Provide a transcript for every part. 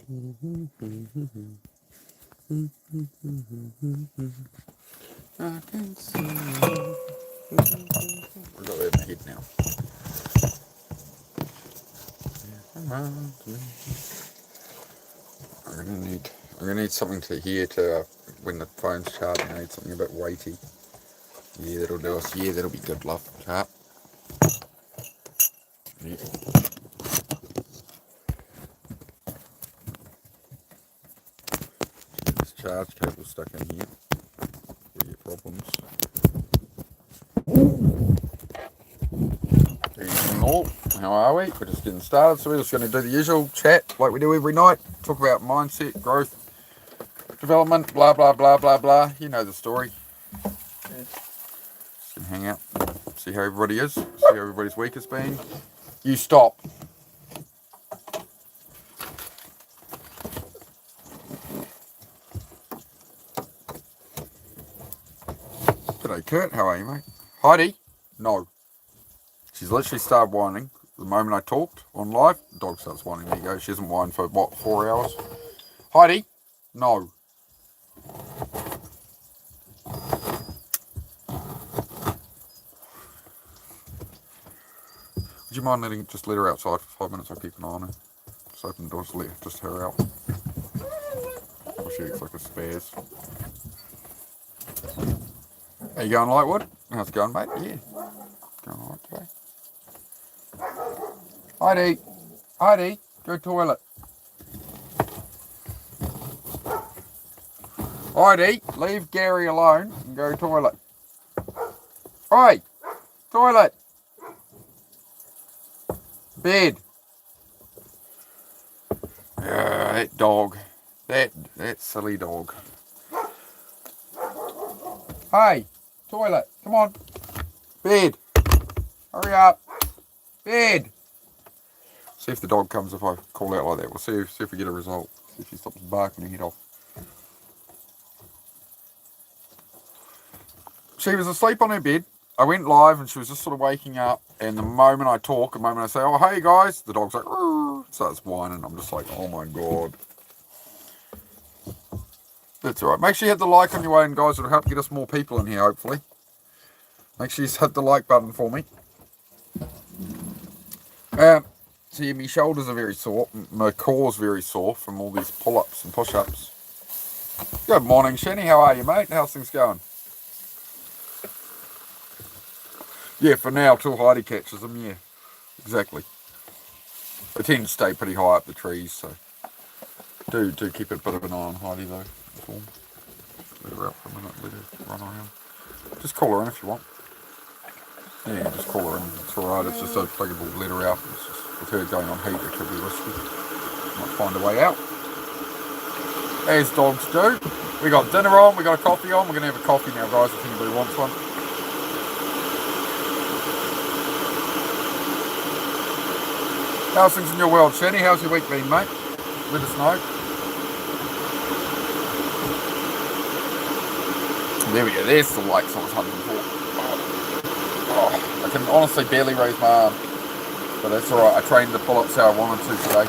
I can see. We've got that in the head now. I'm gonna need something to hear to when the phone's charging. I need something a bit weighty. Yeah, that'll do us. Yeah, that'll be good, love. Sharp. Yeah. This charge cable stuck in here. We get problems. All. How are we? We're just getting started, so we're just going to do the usual chat like we do every night. Talk about mindset, growth, development, blah, blah, blah, blah, blah. You know the story. Yeah. Just going to hang out, see how everybody is, see how everybody's week has been. You stop. G'day, Kurt. How are you, mate? Heidi? No. She's literally started whining. The moment I talked on live, the dog starts whining. There you go. She hasn't whined for, what, 4 hours? Heidi? No. Would you mind just let her outside for 5 minutes? I'll keep an eye on her. Just open the door, just her out. Or she looks like a spaz. How you going, Lightwood? How's it going, mate? Yeah. Going alright today. Heidi, Heidi, go toilet. Heidi, leave Gary alone and go toilet. Oi, toilet. Bed. That dog. That silly dog. Hey, toilet, come on. Bed. Hurry up. Bed. See if the dog comes if I call out like that. We'll see if we get a result. See if she stops barking her head off. She was asleep on her bed. I went live and she was just sort of waking up. And the moment I talk, the moment I say, oh, hey guys, the dog's like, rrr, starts whining. I'm just like, oh my God. That's all right. Make sure you hit the like on your way in, guys. It'll help get us more people in here, hopefully. Make sure you hit the like button for me. See, my shoulders are very sore. My core's very sore from all these pull-ups and push-ups. Good morning, Shenny. How are you, mate? How's things going? Yeah, for now, till Heidi catches them, yeah. Exactly. They tend to stay pretty high up the trees, so do keep a bit of an eye on Heidi, though. Let her out for a minute, let her run around. Just call her in if you want. Yeah, just call her in. It's alright, it's just applicable to let her out. It's just, with her going on heat, it could be risky. Might find a way out. As dogs do. We got dinner on, we got a coffee on. We're going to have a coffee now, guys, if anybody wants one. How's things in your world, Shani? How's your week been, mate? Let us know. There we go, there's the likes I was hunting for. I can honestly barely raise my arm. But that's alright, I trained the pull-ups how I wanted to today.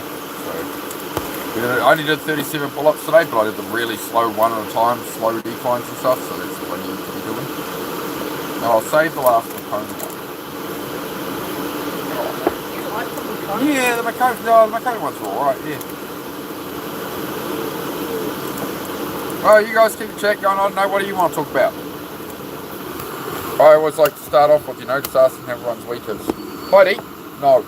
So I only did 37 pull-ups today, but I did them really slow, one at a time, slow declines and stuff, so that's what I need to be doing. Now I'll save the last component one. Yeah, the Makoni ones are alright, yeah. Oh, you guys keep the chat going on. Know what do you want to talk about? I always like to start off with, just asking how everyone's week is. Heidi? No.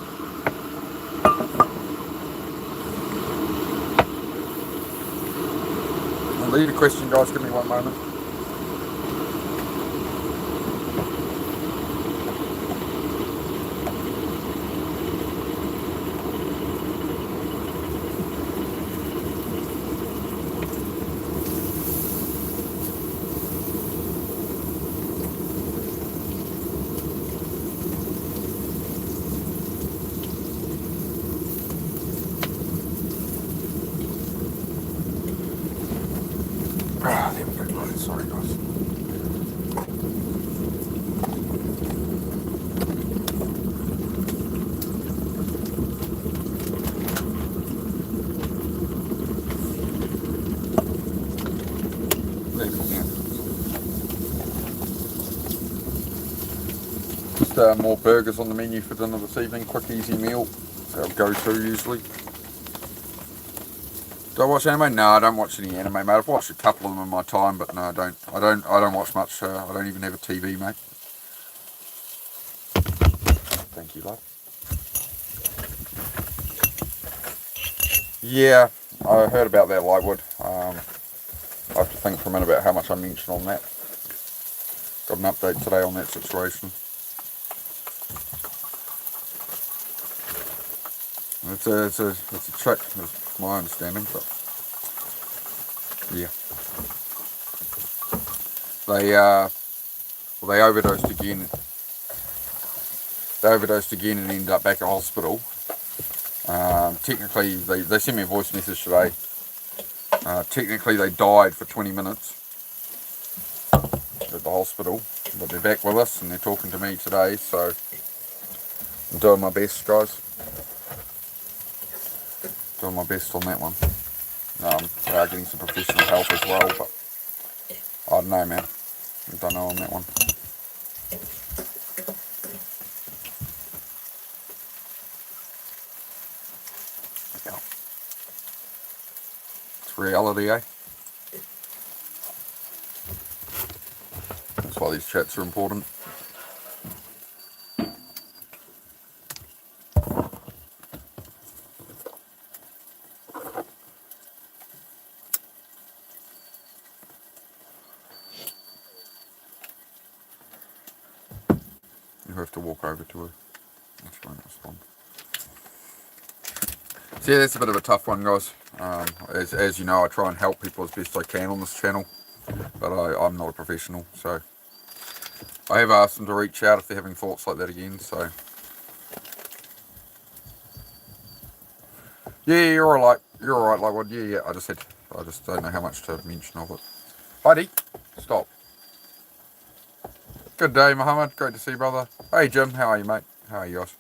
I'll leave a question, guys. Give me one moment. Just more burgers on the menu for dinner this evening. Quick, easy meal. That's our go-to usually. Do I watch anime? No, I don't watch any anime, mate. I've watched a couple of them in my time, but no, I don't. I don't watch much. I don't even have a TV, mate. Thank you, love. Yeah, I heard about that Lightwood. I have to think for a minute about how much I mentioned on that. Got an update today on that situation. It's a chick, is my understanding, but yeah. They overdosed again. They overdosed again and ended up back at hospital. Technically, they sent me a voice message today. Technically, they died for 20 minutes at the hospital, but they're back with us and they're talking to me today, so I'm doing my best, guys. Doing my best on that one. We are getting some professional help as well, but I don't know, man. I don't know on that one. It's reality, eh? That's why these chats are important. You have to walk over to her. She won't respond. So yeah, that's a bit of a tough one, guys. As you know, I try and help people as best I can on this channel, but I'm not a professional, so I have asked them to reach out if they're having thoughts like that again. So yeah, you're alright. You're alright, like what? Yeah. I just don't know how much to mention of it. Heidi, stop. Good day, Muhammad. Great to see you, brother. Hey, Jim. How are you, mate? How are you guys?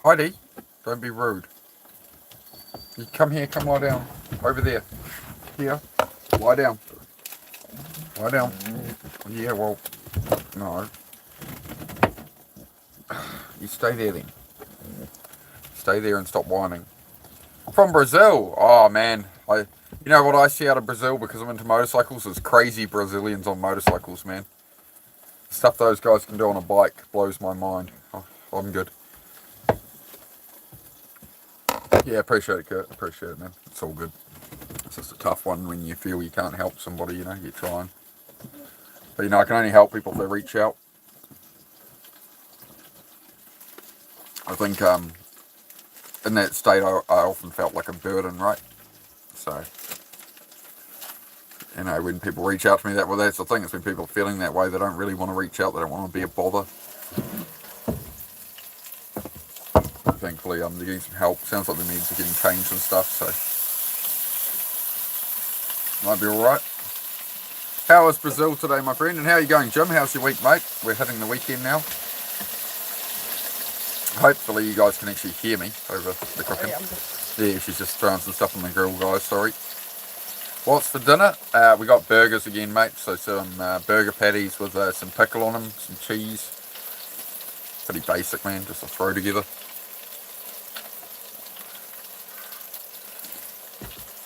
Heidi, don't be rude. You come here, come lie down. Over there. Here. Lie down. Lie down. Yeah, well, no. You stay there then. Stay there and stop whining. From Brazil. Oh, man. You know what I see out of Brazil because I'm into motorcycles is crazy Brazilians on motorcycles, man. The stuff those guys can do on a bike blows my mind. Oh, I'm good. Yeah, appreciate it, Kurt. Appreciate it, man. It's all good. It's just a tough one when you feel you can't help somebody, you know, you're trying. But, you know, I can only help people if they reach out. I think in that state I often felt like a burden, right? So, you know, when people reach out to me that's the thing, it's when people are feeling that way, they don't really want to reach out, they don't want to be a bother. Thankfully, they're getting some help. Sounds like the needs are getting changed and stuff, so might be alright. How is Brazil today, my friend? And how are you going, Jim? How's your week, mate? We're hitting the weekend now. Hopefully you guys can actually hear me over the cooking. Yeah, she's just throwing some stuff on the grill, guys, sorry. What's for dinner? We got burgers again, mate. So some burger patties with some pickle on them, some cheese. Pretty basic, man, just to throw together.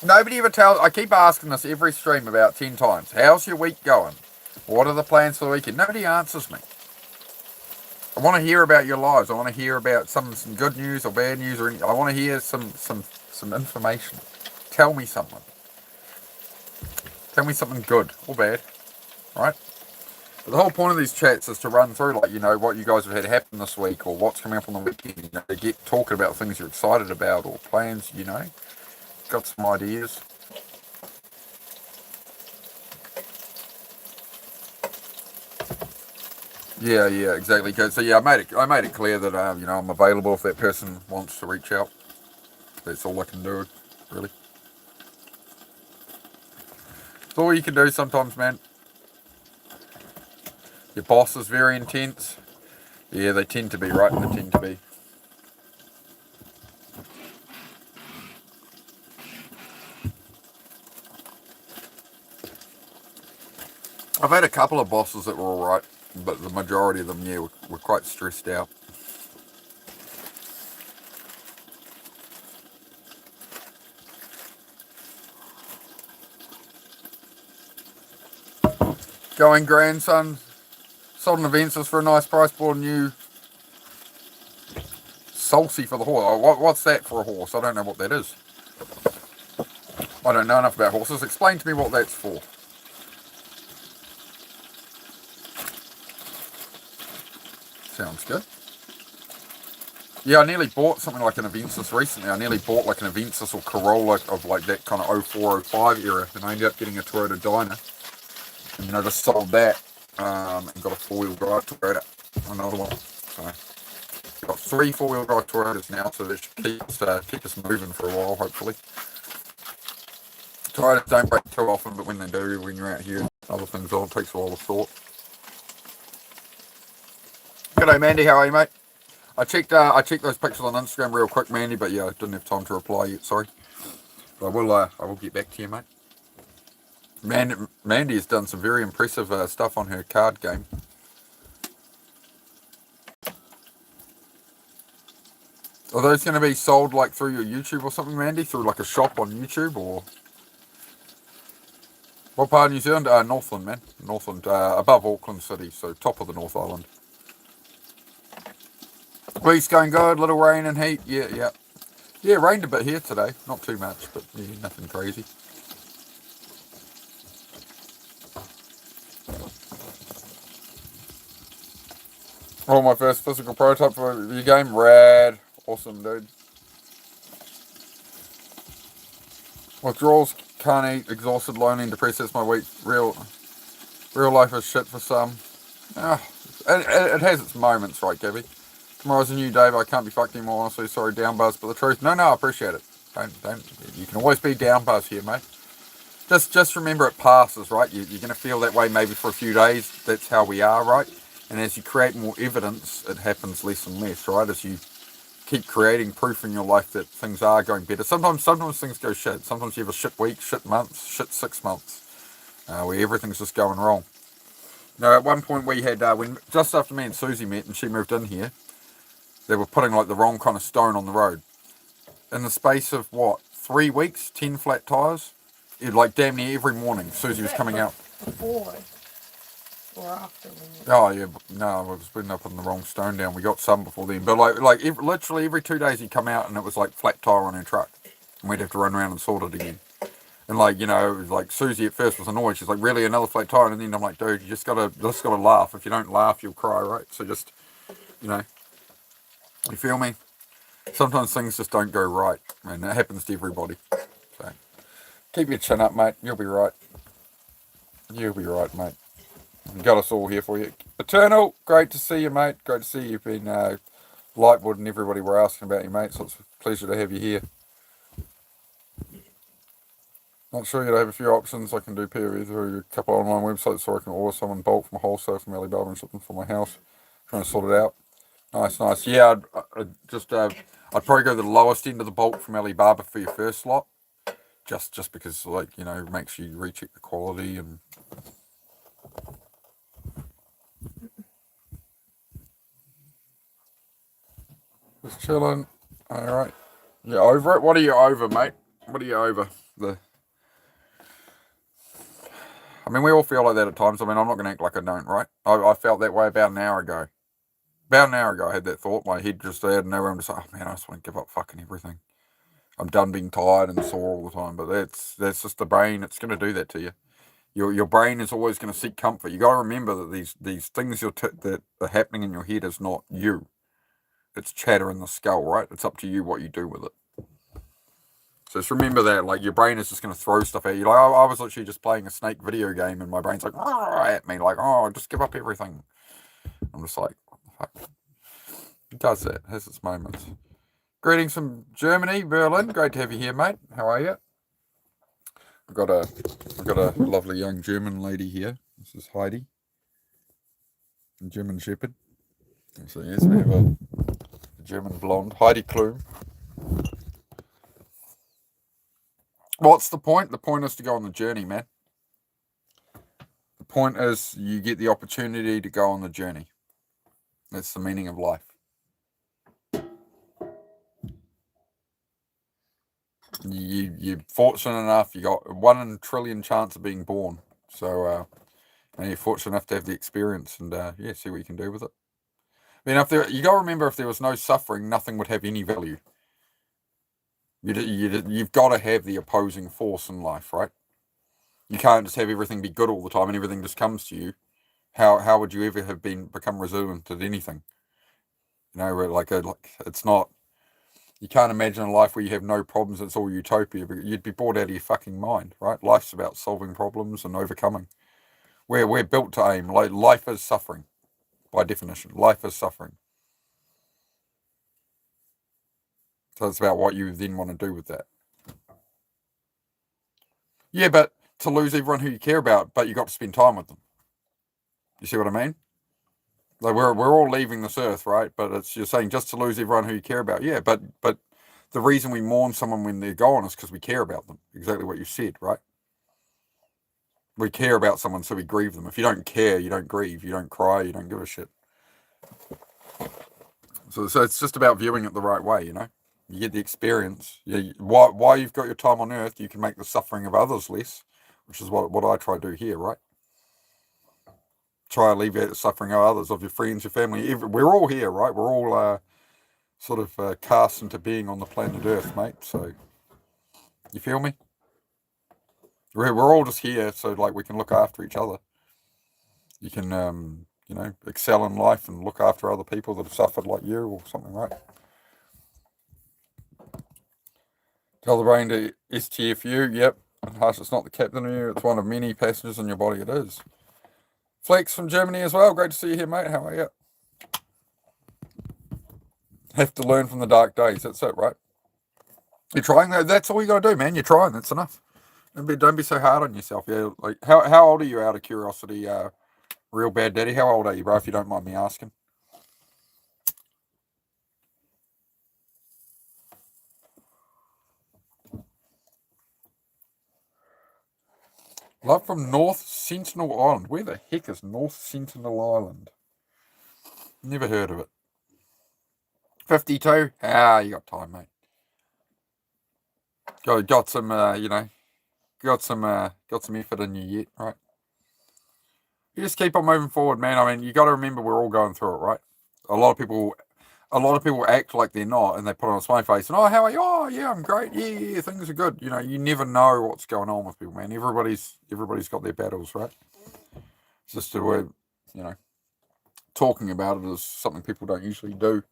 Nobody ever tells, I keep asking this every stream about 10 times. How's your week going? What are the plans for the weekend? Nobody answers me. I want to hear about your lives. I want to hear about some good news or bad news or anything. I want to hear some information. Tell me something. Tell me something good or bad, right? But the whole point of these chats is to run through, like, you know, what you guys have had happen this week or what's coming up on the weekend. You know, to get talking about things you're excited about or plans, you know. Got some ideas. Yeah, exactly. So yeah, I made it clear that you know, I'm available if that person wants to reach out. That's all I can do, really. It's all you can do sometimes, man. Your boss is very intense. Yeah, they tend to be, right? They tend to be. I've had a couple of bosses that were alright, but the majority of them, yeah, were quite stressed out. Going grandson. Sold an Avensis for a nice price. Bought a new Salsy for the horse. Oh, what's that for a horse? I don't know what that is. I don't know enough about horses. Explain to me what that's for. Sounds good. Yeah, I nearly bought something like an Avensis recently. I nearly bought like an Avensis or Corolla of like that kind of 04, 05 era. And I ended up getting a Toyota Dyna. And just sold that. And got a 4-wheel drive Toyota. Another one. So, got 3 4-wheel drive Toyotas now. So that should keep us moving for a while, hopefully. Toyotas don't break too often, but when they do, when you're out here, other things on, it takes a while to sort. G'day, Mandy. How are you, mate? I checked those pictures on Instagram real quick, Mandy, but yeah, I didn't have time to reply yet. Sorry, but I will get back to you, mate. Mandy has done some very impressive stuff on her card game. Are those going to be sold like through your YouTube or something, Mandy? Through like a shop on YouTube or what part of New Zealand? Northland, man. Northland, above Auckland City, so top of the North Island. Week's going good, little rain and heat. Yeah, it rained a bit here today. Not too much, but yeah, nothing crazy. Oh, my first physical prototype for your game. Rad. Awesome, dude. Withdrawals, can't eat, exhausted, lonely, and depressed. That's my week. Real life is shit for some. It has its moments, right, Gabby? Tomorrow's a new day, but I can't be fucked anymore, honestly. Sorry, down buzz, but the truth. No, I appreciate it. Don't. You can always be down buzz here, mate. Just remember it passes, right? You're going to feel that way maybe for a few days. That's how we are, right? And as you create more evidence, it happens less and less, right? As you keep creating proof in your life that things are going better. Sometimes things go shit. Sometimes you have a shit week, shit month, shit 6 months, where everything's just going wrong. At one point we had, just after me and Susie met and she moved in here, they were putting like the wrong kind of stone on the road. In the space of 3 weeks, 10 flat tyres. Like damn near every morning, Susie was coming out. Before or after? Oh yeah, no, we ended up putting the wrong stone down. We got some before then, but literally every 2 days he'd come out and it was like flat tyre on her truck, and we'd have to run around and sort it again. And like Susie at first was annoyed. She's like, really, another flat tyre? And then I'm like, dude, you just gotta laugh. If you don't laugh, you'll cry, right? So just, you feel me? Sometimes things just don't go right, and that happens to everybody. So keep your chin up, mate. You'll be right. You'll be right, mate. Got us all here for you. Eternal, great to see you, mate. Great to see you've been Lightwood and everybody were asking about you, mate. So it's a pleasure to have you here. Not sure yet. I have a few options. I can do POV through a couple of online websites, so I can order some in bulk from a wholesale from Alibaba and ship them for my house. Trying to sort it out. Nice. Yeah, I'd probably go the lowest end of the bulk from Alibaba for your first lot. Just because, it makes you recheck the quality and. Just chilling. Alright. You over it? What are you over, mate? What are you over? We all feel like that at times. I'm not going to act like I don't, right? I felt that way about an hour ago. About an hour ago, I had that thought. My head just had nowhere. I'm just like, oh man, I just want to give up fucking everything. I'm done being tired and sore all the time. But that's just the brain. It's going to do that to you. Your brain is always going to seek comfort. You got to remember that these things that are happening in your head is not you. It's chatter in the skull, right? It's up to you what you do with it. So just remember that, your brain is just going to throw stuff at you. I was literally just playing a Snake video game, and my brain's like, at me, just give up everything. I'm just like, fuck. It does that. It has its moments. Greetings from Germany, Berlin. Great to have you here, mate. How are you? I've got a lovely young German lady here. This is Heidi, a German Shepherd. So yes, we have a German blonde, Heidi Klum. What's the point? The point is to go on the journey, man. The point is you get the opportunity to go on the journey. That's the meaning of life. You're fortunate enough, you got 1 in a trillion chance of being born. So and you're fortunate enough to have the experience and see what you can do with it. I mean, you got to remember, if there was no suffering, nothing would have any value. You've got to have the opposing force in life, right? You can't just have everything be good all the time and everything just comes to you. How would you ever have become resilient at anything? You know, like it's not. You can't imagine a life where you have no problems. It's all utopia. You'd be bored out of your fucking mind, right? Life's about solving problems and overcoming. We're built to aim. Like, life is suffering, by definition. Life is suffering. So it's about what you then want to do with that. Yeah, but to lose everyone who you care about, but you got to spend time with them. You see what I mean? Like, we're all leaving this earth, right? But you're saying just to lose everyone who you care about. Yeah, but the reason we mourn someone when they're gone is because we care about them. Exactly what you said, right? We care about someone, so we grieve them. If you don't care, you don't grieve. You don't cry. You don't give a shit. So it's just about viewing it the right way, you know? You get the experience. While you've got your time on earth, you can make the suffering of others less, which is what I try to do here, right? Try to alleviate the suffering of others, of your friends, your family. We're all here, right? We're all sort of cast into being on the planet Earth, mate. So, you feel me? We're all just here, so like we can look after each other. You can, excel in life and look after other people that have suffered like you or something, right? Tell the brain to STFU. Yep. Hush, it's not the captain of you. It's one of many passengers in your body. It is. Flex from Germany as well. Great to see you here, mate. How are you? Have to learn from the dark days. That's it, right? You're trying. That's all you got to do, man. You're trying. That's enough. Don't be so hard on yourself. Yeah. Like, how old are you, out of curiosity? Real bad daddy. How old are you, bro? If you don't mind me asking. Love from North Sentinel Island. Where the heck is North Sentinel Island? Never heard of it. 52? You got time, mate. Got some, got some effort in you yet, right? You just keep on moving forward, man. I mean, you got to remember we're all going through it, right? A lot of people act like they're not, and they put on a smiley face and, how are you? Oh, yeah, I'm great. Yeah, things are good. You know, you never know what's going on with people, man. Everybody's got their battles, right? It's just a way, talking about it is something people don't usually do.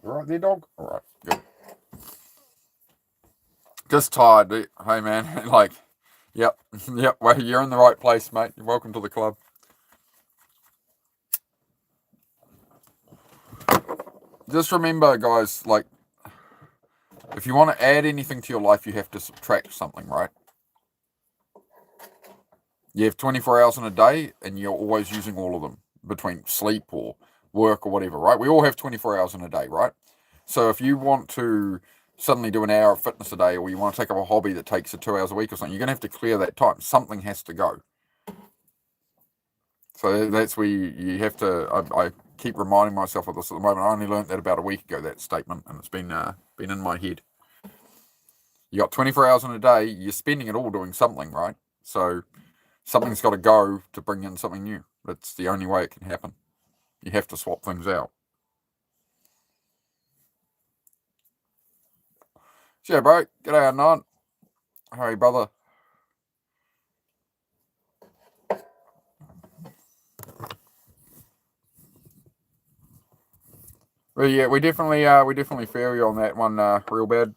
You all right there, dog? All right, good. Just tired. Hey, man, like, yep. Well, you're in the right place, mate. You're welcome to the club. Just remember, guys, like, if you want to add anything to your life, you have to subtract something, right? You have 24 hours in a day, and you're always using all of them between sleep or work or whatever, right? We all have 24 hours in a day, right? So if you want to suddenly do an hour of fitness a day, or you want to take up a hobby that takes you 2 hours a week or something, you're going to have to clear that time. Something has to go. So that's where you have to. I keep reminding myself of this at the moment. I only learned that about a week ago, that statement, and it's been in my head. You got 24 hours in a day. You're spending it all doing something, right? So something's got to go to bring in something new. That's the only way it can happen. You have to swap things out. Yeah, bro. G'day, Adnan. How are you, brother? Well, yeah, we definitely feel you on that one, real bad.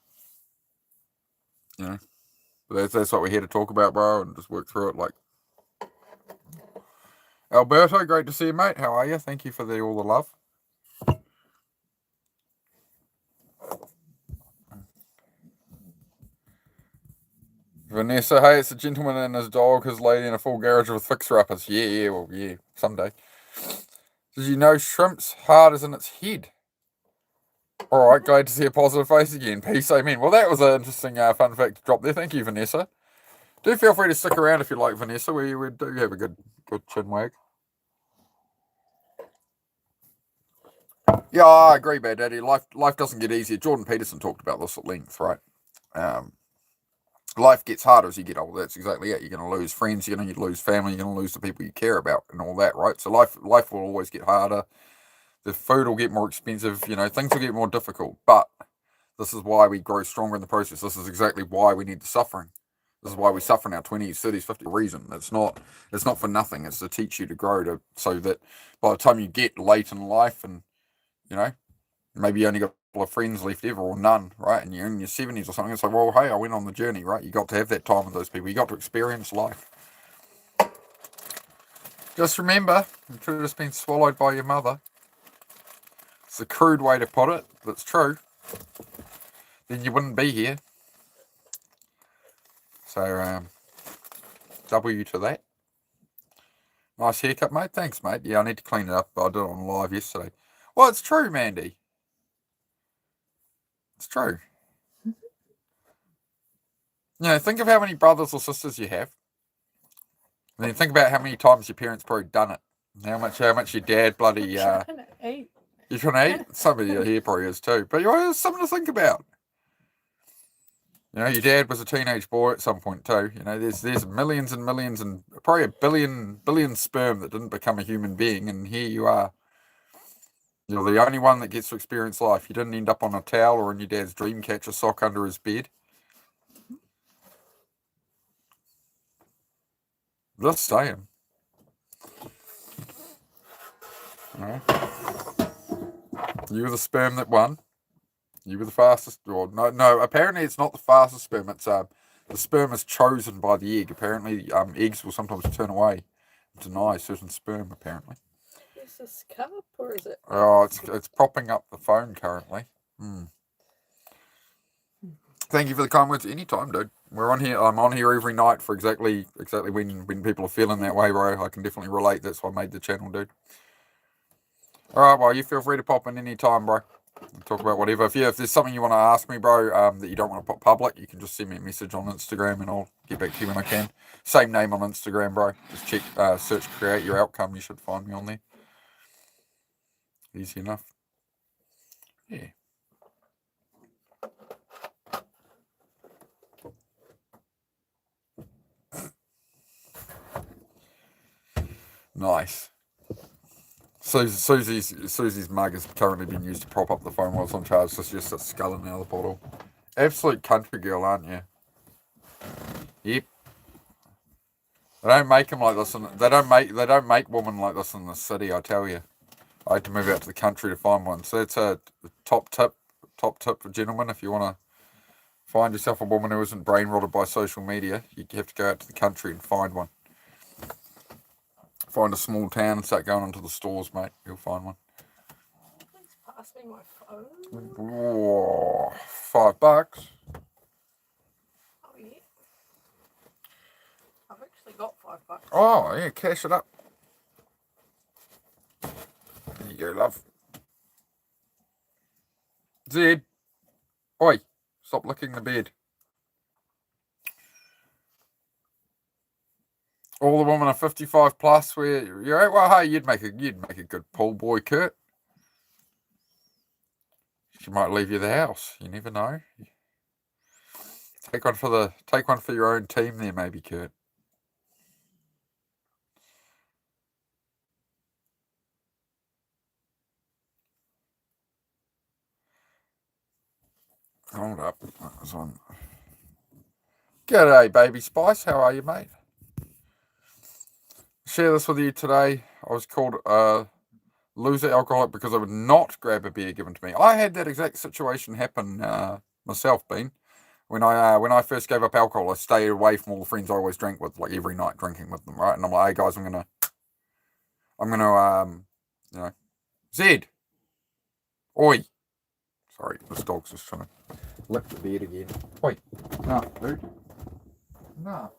But that's what we're here to talk about, bro, and just work through it. Like, Alberto, great to see you, mate. How are you? Thank you for all the love. Vanessa, hey, it's a gentleman and his dog, his lady, in a full garage with fixer-uppers. Yeah, someday. Did you know shrimp's hard as in its head? All right, glad to see a positive face again. Peace, amen. Well, that was an interesting fun fact to drop there. Thank you, Vanessa. Do feel free to stick around if you like, Vanessa. We do have a good chin wag. Yeah, I agree, Bad Daddy. Life doesn't get easier. Jordan Peterson talked about this at length, right? Life gets harder as you get older. That's exactly it. You're going to lose friends. You're going to lose family. You're going to lose the people you care about, and all that, right? So life will always get harder. The food will get more expensive. Things will get more difficult. But this is why we grow stronger in the process. This is exactly why we need the suffering. This is why we suffer in our 20s, 30s, 50s reason. It's not for nothing. It's to teach you to grow so that by the time you get late in life and, maybe you only got a couple of friends left ever or none, right? And you're in your 70s or something. It's like, well, hey, I went on the journey, right? You got to have that time with those people. You got to experience life. Just remember, you could have just been swallowed by your mother. It's a crude way to put it, but it's true. Then you wouldn't be here. So, W to that. Nice haircut, mate. Thanks, mate. Yeah, I need to clean it up. I did it on live yesterday. Well, it's true, Mandy. It's true. Think of how many brothers or sisters you have. And then think about how many times your parents probably done it. How much your dad bloody... You're trying to eat. You're trying to eat? Somebody here probably is too. But it's something to think about. Your dad was a teenage boy at some point too. There's millions and millions and probably a billion sperm that didn't become a human being, and here you are. You're the only one that gets to experience life. You didn't end up on a towel or in your dad's Dreamcatcher sock under his bed. Just saying. You were the sperm that won. You were the fastest. Or no. Apparently, it's not the fastest sperm. It's the sperm is chosen by the egg. Apparently, eggs will sometimes turn away and deny certain sperm. Apparently. Is this cup or is it? Oh, it's propping up the phone currently. Thank you for the kind words. Anytime, dude. We're on here. I'm on here every night for exactly when people are feeling that way, bro. I can definitely relate. That's why I made the channel, dude. All right, well, you feel free to pop in any time, bro. Talk about whatever. If there's something you want to ask me, bro, that you don't want to put public, you can just send me a message on Instagram and I'll get back to you when I can. Same name on Instagram, bro. Just check, search Create Your Outcome. You should find me on there. Easy enough. Yeah. Nice. Susie's mug has currently been used to prop up the phone while it's on charge. So it's just a sculling out of the bottle. Absolute country girl, aren't you? Yep. They don't make them like this. They don't make women like this in the city. I tell you. I had to move out to the country to find one. So it's a top tip for gentlemen. If you want to find yourself a woman who isn't brain rotted by social media, you have to go out to the country and find one. Find a small town and start going into the stores, mate. You'll find one. Please pass me my phone. Whoa, $5. Oh yeah. I've actually got $5. Oh yeah, cash it up. There you go, love. Zed. Oi, stop licking the bed. All the women are 55 plus. Where you're at, well, hey, you'd make a good pool boy, Kurt. She might leave you the house. You never know. Take one for your own team there, maybe, Kurt. Hold up. That was on. G'day, baby Spice. How are you, mate? Share this with you today. I was called a loser alcoholic because I would not grab a beer given to me. I had that exact situation happen myself, Bean. When I first gave up alcohol, I stayed away from all the friends I always drank with, like every night drinking with them, right? And I'm like, hey guys, I'm gonna Zed. Oi. Sorry, this dog's just trying to lick the bed again. Oi. No, dude. No.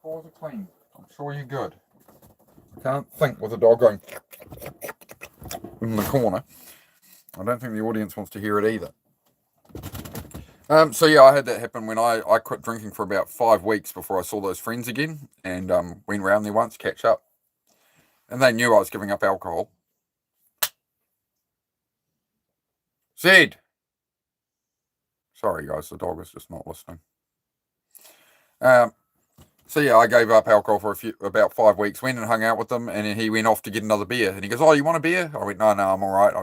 Paws are clean. I'm sure you're good. I can't think with a dog going in the corner. I don't think the audience wants to hear it either. So yeah, I had that happen when I quit drinking for about 5 weeks before I saw those friends again, and went round there once, catch up. And they knew I was giving up alcohol. Zed! Sorry guys, the dog is just not listening. So yeah, I gave up alcohol for about 5 weeks, went and hung out with them, and then he went off to get another beer. And he goes, "Oh, you want a beer?" I went, "No, I'm all right.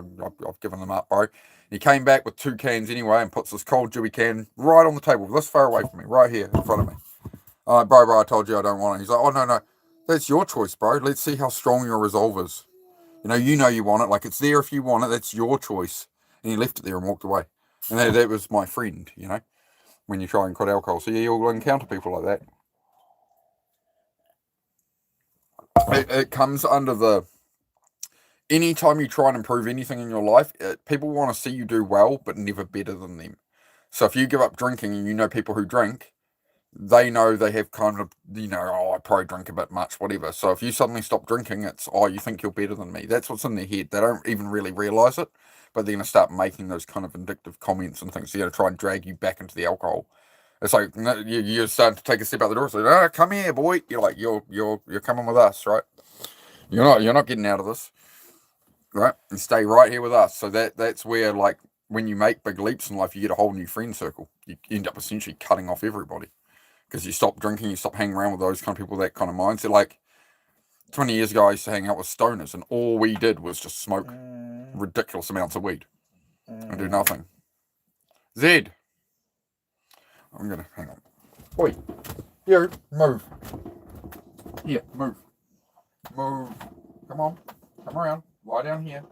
I've given them up, bro." He came back with 2 cans anyway and puts this cold dewy can right on the table, this far away from me, right here in front of me. I'm like, bro, I told you I don't want it. He's like, "Oh, no, that's your choice, bro. Let's see how strong your resolve is. You know you want it. Like, it's there if you want it. That's your choice." And he left it there and walked away. And that was my friend, when you try and quit alcohol. So yeah, you'll encounter people like that. It comes under the, anytime you try and improve anything in your life, people want to see you do well, but never better than them. So if you give up drinking and you know people who drink, they know they have kind of, "Oh, I probably drink a bit much, whatever." So if you suddenly stop drinking, it's, "Oh, you think you're better than me." That's what's in their head. They don't even really realize it, but they're going to start making those kind of vindictive comments and things. They're going to try and drag you back into the alcohol. It's like, you're starting to take a step out the door. So, "Oh, come here, boy." You're like, you're coming with us, right? You're not getting out of this, right? And stay right here with us. So that's where, like, when you make big leaps in life, you get a whole new friend circle. You end up essentially cutting off everybody because you stop drinking, you stop hanging around with those kind of people, that kind of mindset. Like 20 years ago, I used to hang out with stoners, and all we did was just smoke ridiculous amounts of weed and do nothing. Zed. I'm gonna hang on. Oi, here, move. Here, move. Move. Come on. Come around. Lie down here.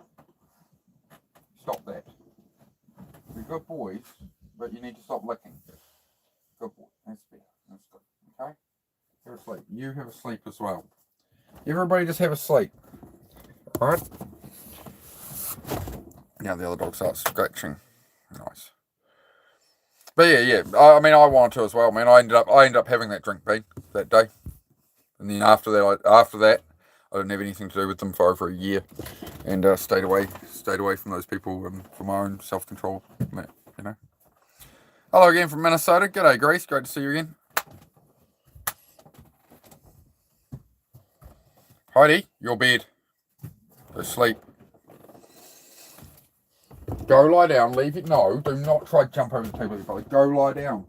Stop that. You're good boys, but you need to stop licking. Good boy. That's better. That's good. Okay? Have a sleep. You have a sleep as well. Everybody just have a sleep. Alright? Now the other dog starts scratching. Nice. But yeah. I mean, I wanted to as well, man. I ended up having that drink, Bean, that day. And then after that, I didn't have anything to do with them for over a year, and stayed away from those people, for my own self-control. Hello again from Minnesota. G'day, Grace. Great to see you again. Heidi, your bed. Go sleep. Go lie down. Leave it. No, do not try to jump over the table, everybody. Go lie down.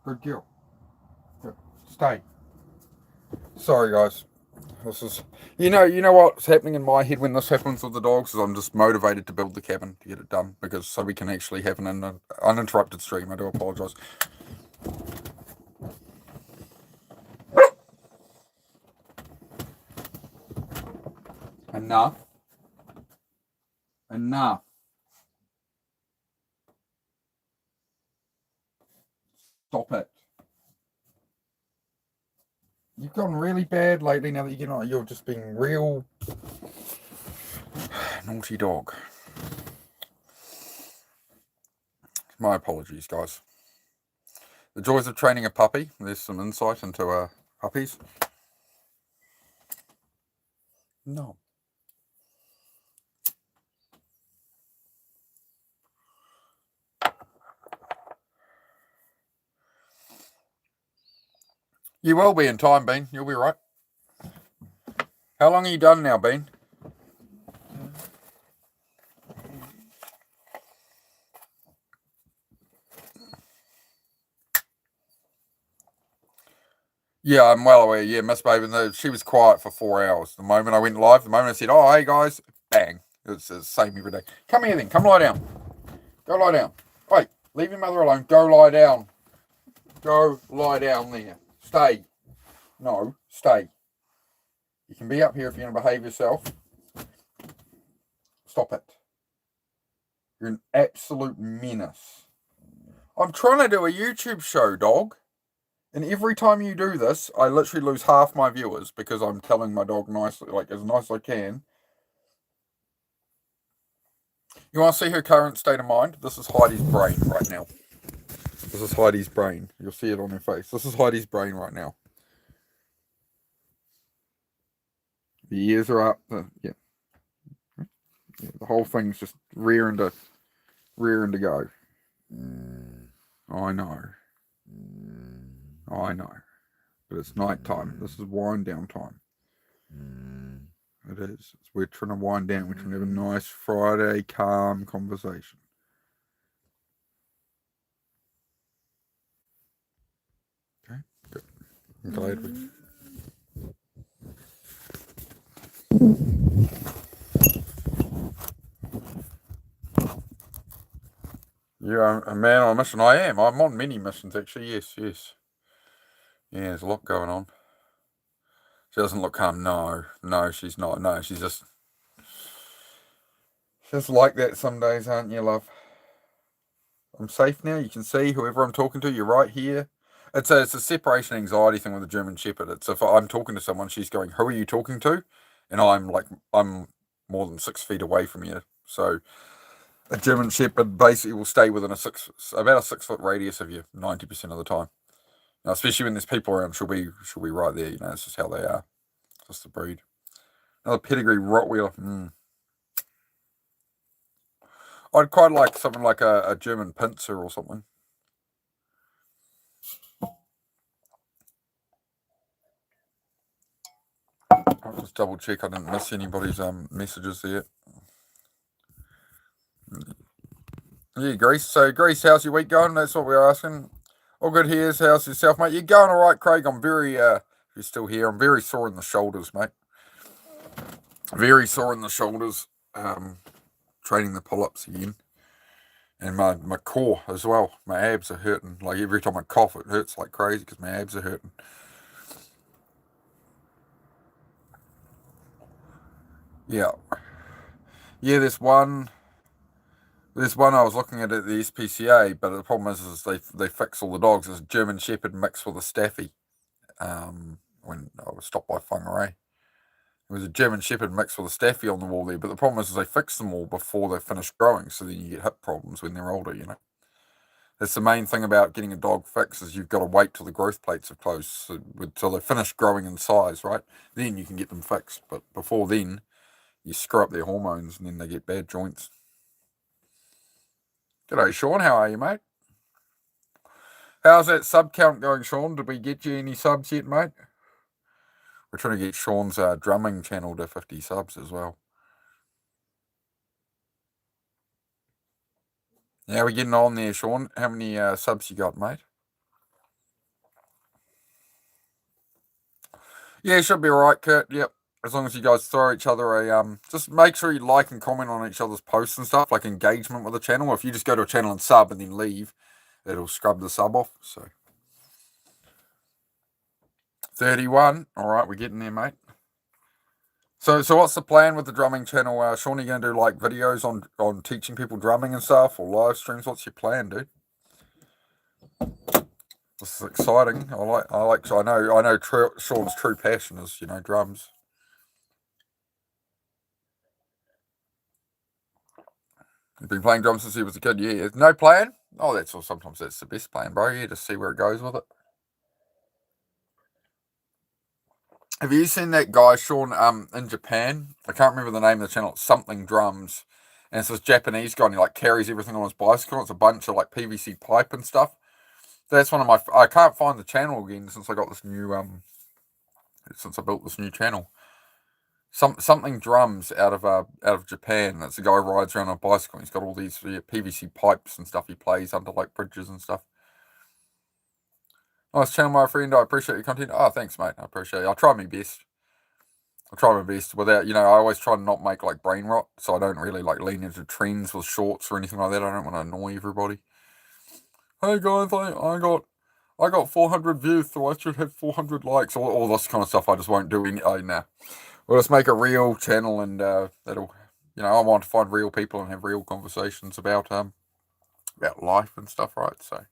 Good girl. Good. Stay. Sorry, guys. This is, you know what's happening in my head when this happens with the dogs is I'm just motivated to build the cabin to get it done, because so we can actually have an uninterrupted stream. I do apologise. Enough. Stop it. You've gone really bad lately now that you're just being real naughty dog. My apologies, guys. The joys of training a puppy. There's some insight into puppies. No. You will be in time, Bean. You'll be right. How long are you done now, Bean? Yeah, I'm well aware. Yeah, Miss Baben, she was quiet for 4 hours. The moment I went live, the moment I said, "Oh, hey, guys," bang. It's the same every day. Come here then. Come lie down. Go lie down. Wait, leave your mother alone. Go lie down. Go lie down there. Stay. No, stay. You can be up here if you're going to behave yourself. Stop it. You're an absolute menace. I'm trying to do a YouTube show, dog. And every time you do this, I literally lose half my viewers because I'm telling my dog nicely, like as nice as I can. You want to see her current state of mind? This is Heidi's brain right now. This is Heidi's brain. You'll see it on her face. This is Heidi's brain right now. The ears are up. Yeah, the whole thing's just rearing to go. I know. I know. But it's night time. This is wind down time. It is. We're trying to wind down. We're trying to have a nice Friday, calm conversation. Okay, good. I'm glad we... You're a man on a mission. I am. I'm on many missions, actually. Yes. Yeah, there's a lot going on. She doesn't look calm. No, she's not. No, she's just like that some days, aren't you, love? I'm safe now. You can see whoever I'm talking to. You're right here. It's a separation anxiety thing with a German Shepherd. It's if I'm talking to someone, she's going, "Who are you talking to?" And I'm more than 6 feet away from you. So a German Shepherd basically will stay within about a 6 foot radius of you 90% of the time. Now, especially when there's people around, she'll be right there. It's just how they are. Just the breed. Another pedigree Rottweiler. I'd quite like something like a German Pinscher or something. I'll just double check I didn't miss anybody's messages there. Yeah, Grace. So, Grace, how's your week going? That's what we're asking. All good here. How's yourself, mate? You're going all right, Craig. I'm very, if you're still here, I'm very sore in the shoulders, mate. Very sore in the shoulders. Training the pull-ups again. And my core as well. My abs are hurting. Like every time I cough, it hurts like crazy because my abs are hurting. Yeah. Yeah, there's one I was looking at the SPCA, but the problem is they fix all the dogs. It's a German Shepherd mixed with a Staffy. When I was stopped by Whangarei. It was a German Shepherd mixed with a Staffy on the wall there, but the problem is they fix them all before they finish growing, so then you get hip problems when they're older, That's the main thing about getting a dog fixed is you've got to wait till the growth plates are closed, till they finish growing in size, right? Then you can get them fixed, but before then, you screw up their hormones and then they get bad joints. G'day, Sean. How are you, mate? How's that sub count going, Sean? Did we get you any subs yet, mate? We're trying to get Sean's drumming channel to 50 subs as well. How are we getting on there, Sean? How many subs you got, mate? Yeah, should be alright, Kurt. Yep. As long as you guys throw each other a just make sure you like and comment on each other's posts and stuff, like engagement with the channel. If you just go to a channel and sub and then leave, it'll scrub the sub off. So 31. Alright, we're getting there, mate. So what's the plan with the drumming channel? Sean, are you going to do like videos on teaching people drumming and stuff, or live streams? What's your plan, dude? This is exciting. I know Sean's true passion is, drums. He's been playing drums since he was a kid. Yeah, no plan? Oh, sometimes that's the best plan, bro. Yeah, just see where it goes with it. Have you seen that guy, Sean, in Japan? I can't remember the name of the channel. It's something drums. And it's this Japanese guy, and he, carries everything on his bicycle. It's a bunch of, PVC pipe and stuff. That's one of my... I can't find the channel again since I got this new, since I built this new channel. Something drums out of Japan. It's a guy who rides around on a bicycle. He's got all these PVC pipes and stuff he plays under, bridges and stuff. Nice channel, my friend. I appreciate your content. Oh, thanks, mate. I appreciate it. I'll try my best. Without, I always try to not make, brain rot, so I don't really, lean into trends with shorts or anything like that. I don't want to annoy everybody. Hey, guys, I got 400 views, so I should have 400 likes. All this kind of stuff I just won't do. Nah. We'll just make a real channel, and that'll, I want to find real people and have real conversations about life and stuff, right? So...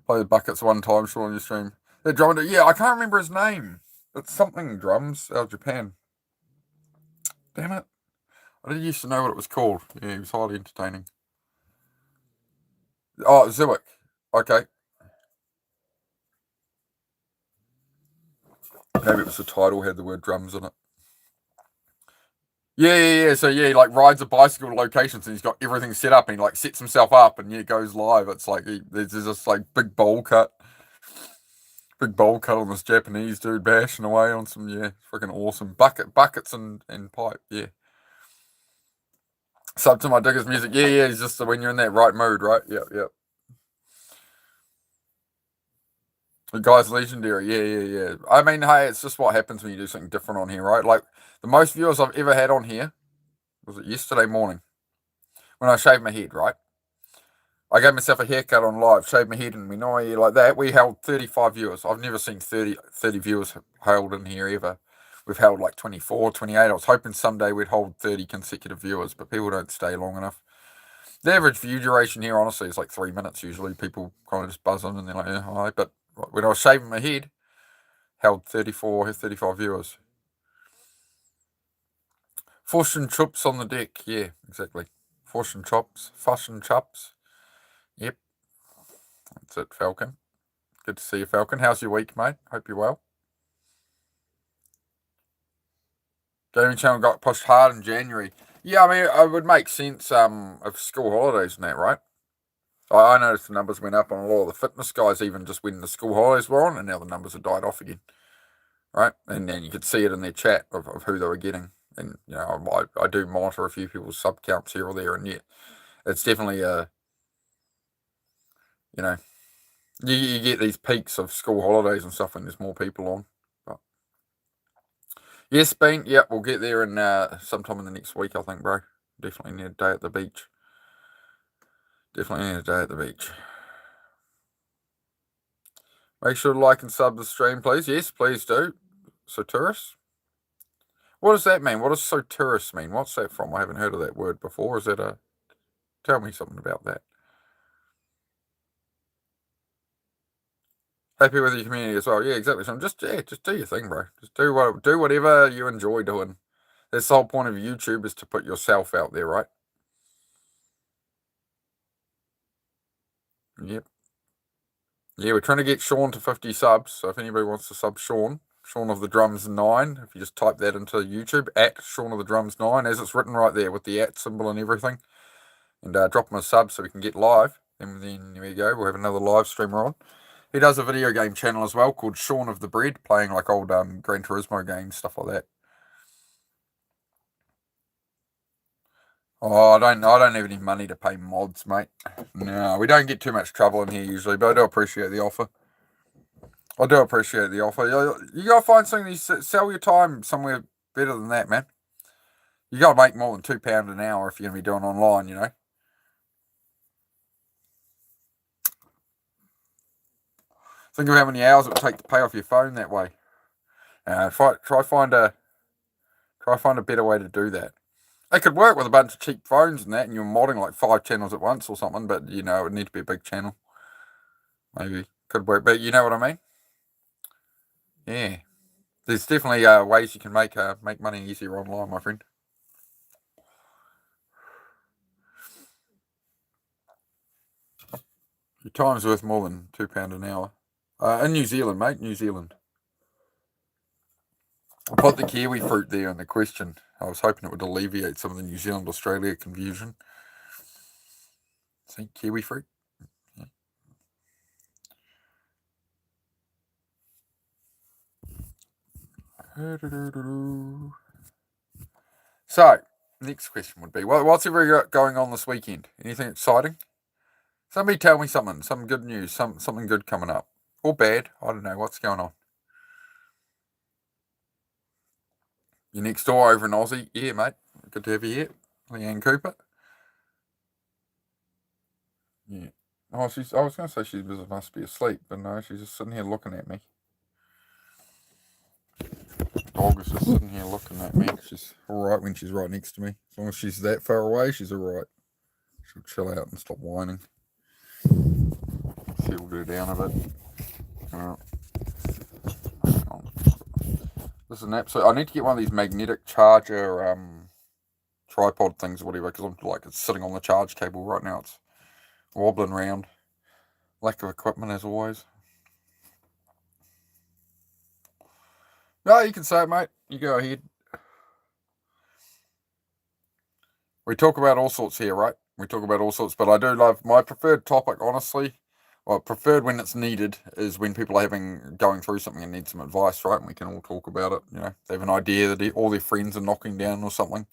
Play the buckets one time, Sean, on your stream. They're drumming. Yeah, I can't remember his name. It's something drums out of Japan. Damn it. I didn't used to know what it was called. Yeah, he was highly entertaining. Oh, Zwick. Okay. Maybe it was the title had the word drums in it. Yeah. So yeah, he like rides a bicycle to locations and he's got everything set up and he like sets himself up and yeah, goes live. It's like there's this like big bowl cut on this Japanese dude bashing away on some freaking awesome buckets and pipe. Yeah. Sub to my digger's music. Yeah. It's just when you're in that right mood, right? Yep. The guy's legendary. Yeah. I mean, hey, it's just what happens when you do something different on here, right? Like the most viewers I've ever had on here was it yesterday morning when I shaved my head, right? I gave myself a haircut on live, shaved my head and my nose like that. We held 35 viewers. I've never seen 30 viewers held in here ever. We've held like 24, 28. I was hoping someday we'd hold 30 consecutive viewers, but people don't stay long enough. The average view duration here, honestly, is like 3 minutes usually. People kind of just buzz in and they're like, yeah, hi. But when I was shaving my head, held 35 viewers. Fortune chops on the deck. Yeah, exactly. Fortune chops. Yep. That's it, Falcon. Good to see you, Falcon. How's your week, mate? Hope you're well. Gaming channel got pushed hard in January. Yeah, I mean, it would make sense of school holidays and that, right? I noticed the numbers went up on a lot of the fitness guys even just when the school holidays were on, and now the numbers have died off again, right? And then you could see it in their chat of who they were getting. And, you know, I do monitor a few people's sub counts here or there, and yeah, it's definitely you know, you get these peaks of school holidays and stuff when there's more people on. But yes, Bean, yep, we'll get there in sometime in the next week, I think, bro. Definitely need a day at the beach. Make sure to like and sub the stream, please. Yes, please do. Soturus? What does that mean? What does Soturus mean? What's that from? I haven't heard of that word before. Is that a... Tell me something about that. Happy with your community as well. Yeah, exactly. So just do your thing, bro. Just do whatever you enjoy doing. That's the whole point of YouTube, is to put yourself out there, right? Yep. Yeah, we're trying to get Sean to 50 subs. So if anybody wants to sub Sean of the Drums 9, if you just type that into YouTube, at Sean of the Drums 9, as it's written right there with the at symbol and everything, and drop him a sub so we can get live. And then there we go. We'll have another live streamer on. He does a video game channel as well called Sean of the Bread, playing like old Gran Turismo games, stuff like that. Oh, I don't have any money to pay mods, mate. No, we don't get too much trouble in here usually, but I do appreciate the offer. You gotta find something to sell your time somewhere better than that, man. You gotta make more than £2 an hour if you're gonna be doing online, you know. Think of how many hours it would take to pay off your phone that way. Try find a better way to do that. It could work with a bunch of cheap phones and that, and you're modding like 5 channels at once or something, but you know, it would need to be a big channel. Maybe. Could work, but you know what I mean? Yeah. There's definitely ways you can make money easier online, my friend. Your time's worth more than £2 an hour. In New Zealand, mate, New Zealand. I put the kiwi fruit there in the question. I was hoping it would alleviate some of the New Zealand-Australia confusion. See, kiwi fruit. So, next question would be, what's ever going on this weekend? Anything exciting? Somebody tell me something, some good news, something good coming up. Or bad, I don't know, what's going on? You're next door over in Aussie? Yeah, mate. Good to have you here. Leanne Cooper. Yeah. Oh, I was going to say she must be asleep, but no, she's just sitting here looking at me. The dog is just sitting here looking at me. She's alright when she's right next to me. As long as she's that far away, she's alright. She'll chill out and stop whining. Settle her down a bit. Alright. This is an absolute... I need to get one of these magnetic charger tripod things or whatever, because I'm like, it's sitting on the charge cable right now. It's wobbling around. Lack of equipment as always. No, you can say it, mate. You go ahead. We talk about all sorts here, right? We talk about all sorts, but I do love my preferred topic, honestly. Well, preferred when it's needed is when people are going through something and need some advice, right? And we can all talk about it. You know, they have an idea that all their friends are knocking down or something,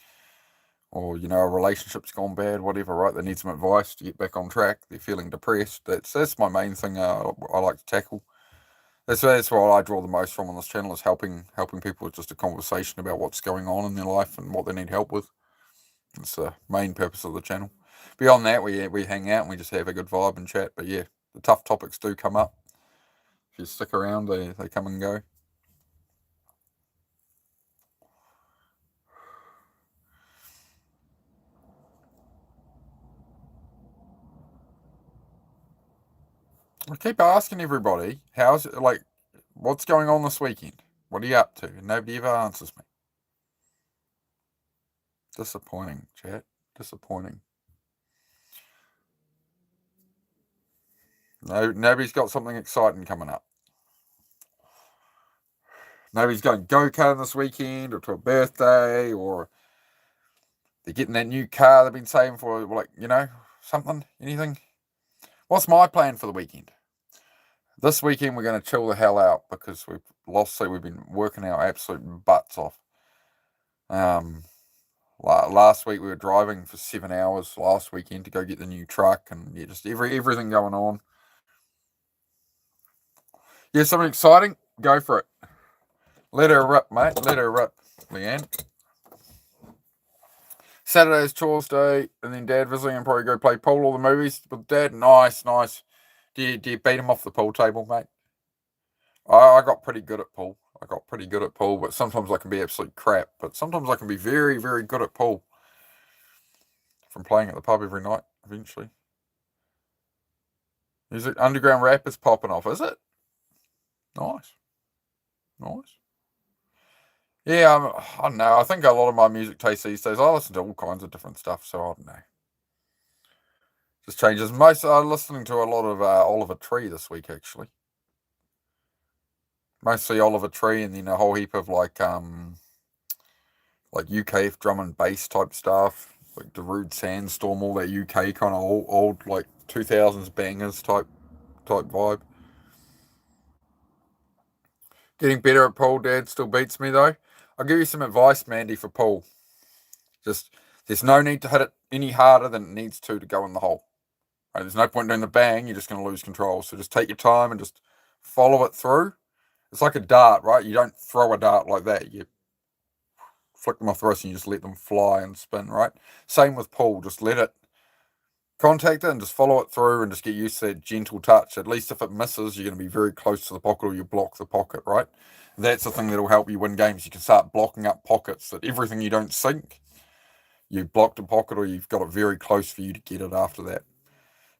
or a relationship's gone bad, whatever, right? They need some advice to get back on track. They're feeling depressed. That's my main thing. I like to tackle. That's what I draw the most from on this channel is helping people with just a conversation about what's going on in their life and what they need help with. It's the main purpose of the channel. Beyond that, we hang out and we just have a good vibe and chat. But yeah, the tough topics do come up. If you stick around, they come and go. I keep asking everybody, how's it, like, what's going on this weekend? What are you up to? And nobody ever answers me. Disappointing, chat. Disappointing. No, nobody's got something exciting coming up. Nobody's going go-karting this weekend or to a birthday or they're getting that new car they've been saving for, like, something, anything. What's my plan for the weekend? This weekend we're going to chill the hell out because we've been working our absolute butts off. Last week we were driving for 7 hours last weekend to go get the new truck and just everything going on. Yeah, something exciting? Go for it. Let her rip, mate. Let her rip, Leanne. Saturday's chores day, and then Dad visiting and probably go play pool or the movies with Dad. Nice. Do you beat him off the pool table, mate? I got pretty good at pool. But sometimes I can be absolute crap. But sometimes I can be very, very good at pool. From playing at the pub every night, eventually. Music underground rap is popping off, is it? Nice. Yeah, I don't know. I think a lot of my music taste these days, I listen to all kinds of different stuff, so I don't know. Just changes. I'm listening to a lot of Oliver Tree this week, actually. Mostly Oliver Tree, and then a whole heap of like UKF drum and bass type stuff, like Darude Sandstorm, all that UK kind of old like 2000s bangers type vibe. Getting better at pool, Dad still beats me though. I'll give you some advice, Mandy, for pool. Just there's no need to hit it any harder than it needs to go in the hole. Right? There's no point doing the bang. You're just going to lose control. So just take your time and just follow it through. It's like a dart, right? You don't throw a dart like that. You flick them off the wrist and you just let them fly and spin, right? Same with pool. Just let it contact it and just follow it through and just get used to that gentle touch. At least if it misses, you're going to be very close to the pocket or you block the pocket, right? That's the thing that'll help you win games. You can start blocking up pockets that everything you don't sink, you've blocked a pocket or you've got it very close for you to get it after that.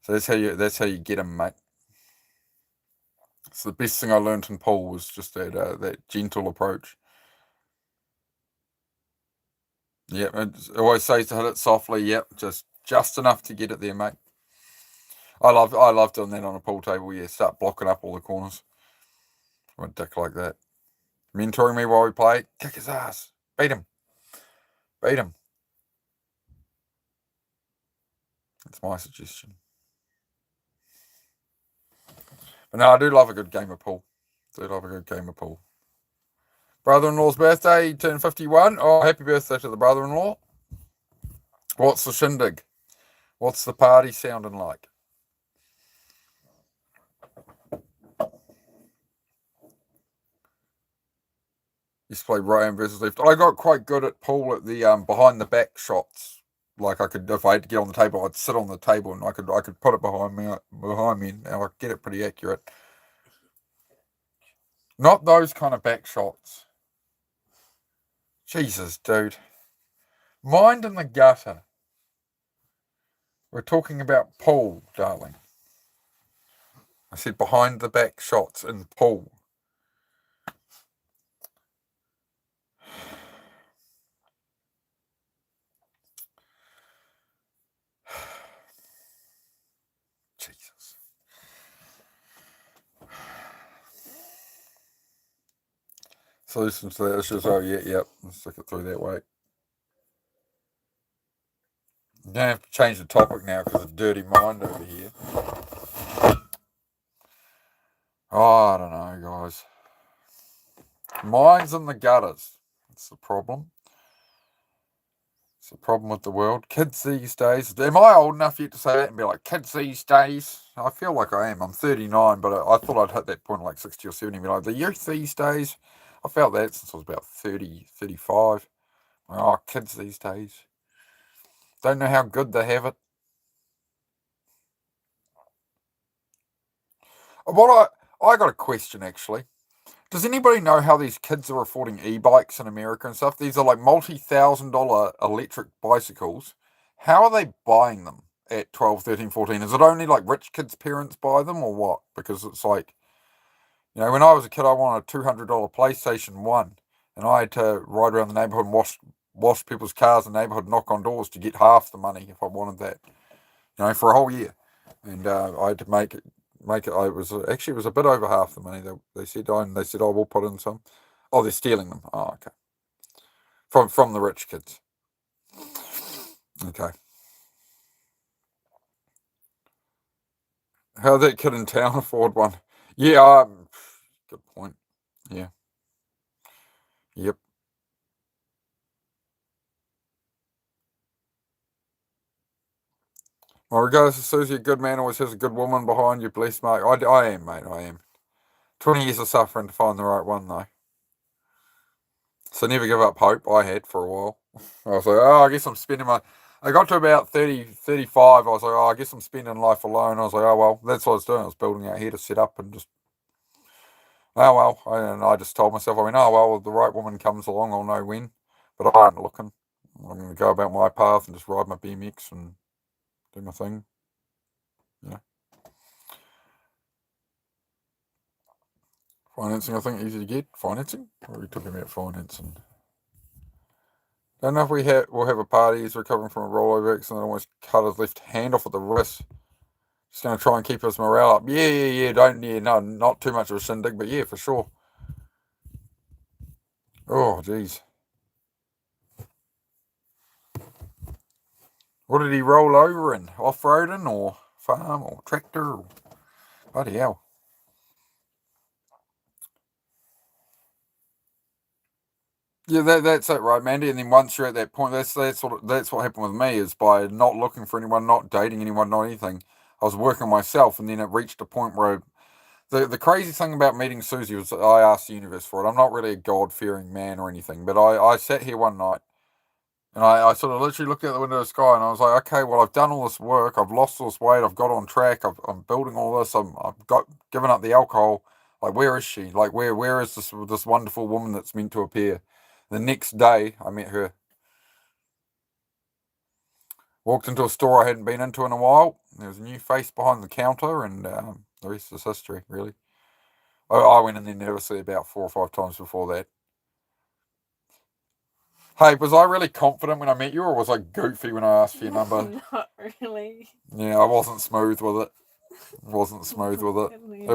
So that's how you get them, mate. It's the best thing I learned in pool was just that gentle approach. Yeah, it always says to hit it softly. Yep, just enough to get it there, mate. I love doing that on a pool table. Yeah, start blocking up all the corners. I'm a dick like that. Mentoring me while we play. Kick his ass. Beat him. That's my suggestion. But no, I do love a good game of pool. Brother-in-law's birthday, he turned 51. Oh, happy birthday to the brother-in-law. What's the shindig? What's the party sounding like? Used to play right hand versus left. I got quite good at pool at the behind the back shots. Like I could, if I had to get on the table, I'd sit on the table and I could put it behind me, and I could get it pretty accurate. Not those kind of back shots. Jesus, dude. Mind in the gutter. We're talking about pool, darling. I said behind the back shots in pool. Jesus. solution to that is just, oh, yep, let's stick it through that way. You don't have to change the topic now because of dirty mind over here. Oh, I don't know, guys. Minds in the gutters. That's the problem. It's the problem with the world. Kids these days. Am I old enough yet to say that and be like, kids these days? I feel like I am. I'm 39, but I thought I'd hit that point like 60 or 70. Be like, the youth these days. I felt that since I was about 30, 35. Oh, kids these days. Don't know how good they have it. What I got a question actually. Does anybody know how these kids are affording e-bikes in America and stuff? These are like multi-$1,000 electric bicycles. How are they buying them at 12, 13, 14? Is it only like rich kids' parents buy them or what? Because it's like, you know, when I was a kid, I wanted a $200 PlayStation 1 and I had to ride around the neighborhood and wash people's cars in the neighborhood, knock on doors to get half the money if I wanted that, you know, for a whole year. And I had to make it. It was a bit over half the money. They said, oh, we'll put in some. Oh, they're stealing them. Oh, okay. From the rich kids. Okay. How did that kid in town afford one? Yeah. Good point. Yeah. Yep. Well, regardless of Susie, a good man always has a good woman behind you. Bless, mate. I am, mate. I am. 20 years of suffering to find the right one, though. So never give up hope. I had for a while. I was like, oh, I guess I'm spending my... I got to about 30, 35. I was like, oh, I guess I'm spending life alone. I was like, oh, well, that's what I was doing. I was building out here to set up and just... Oh, well. And I just told myself, I went, oh, well, if the right woman comes along, I'll know when. But I ain't looking. I'm going to go about my path and just ride my BMX and do my thing. Yeah. Financing, I think, easy to get. Financing? What are we talking about financing? Don't know if we'll have a party. He's recovering from a rollover accident, almost cut his left hand off at the wrist. Just going to try and keep his morale up. Yeah. No, not too much of a shindig, but yeah, for sure. Oh, jeez. What did he roll over in? Off-roading or farm or tractor? Or... Bloody hell. Yeah, that's it, right, Mandy. And then once you're at that point, that's what happened with me. Is by not looking for anyone, not dating anyone, not anything. I was working myself, and then it reached a point where the crazy thing about meeting Susie was I asked the universe for it. I'm not really a God fearing man or anything, but I sat here one night and I sort of literally looked out the window of the sky and I was like, okay, well, I've done all this work, I've lost all this weight, I've got on track, I'm building all this, I've got given up the alcohol. Like, where is she? Like, where is this wonderful woman that's meant to appear? The next day, I met her. Walked into a store I hadn't been into in a while. There was a new face behind the counter, and the rest is history, really. I went in there nervously about 4 or 5 times before that. Hey, was I really confident when I met you, or was I goofy when I asked for your number? Not really. Yeah, I wasn't smooth with it. It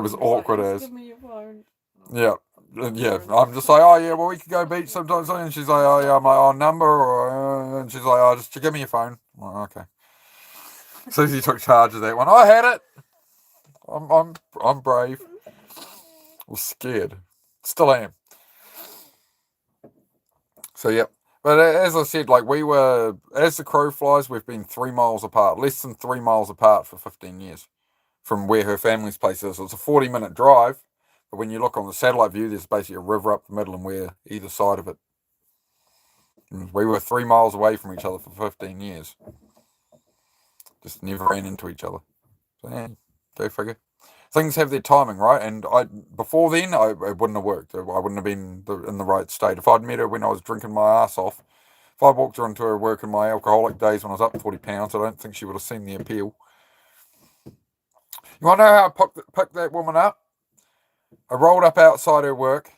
was awkward as. Give me your phone. Yeah. I'm just like, oh yeah, well we could go beach sometimes. And she's like, oh yeah, my number, and she's like, oh, just give me your phone. I'm like, okay. Susie took charge of that one. I had it. I'm brave. I was scared. Still am. So yep. But as I said, like we were, as the crow flies, we've been 3 miles apart, less than 3 miles apart for 15 years, from where her family's place is. It's a 40-minute drive. But when you look on the satellite view, there's basically a river up the middle and we're either side of it. And we were 3 miles away from each other for 15 years. Just never ran into each other. So, yeah, go figure. Things have their timing, right? And before then, it wouldn't have worked. I wouldn't have been in the right state. If I'd met her when I was drinking my ass off, if I walked her into her work in my alcoholic days when I was up 40 pounds, I don't think she would have seen the appeal. You want to know how I picked that woman up? I rolled up outside her work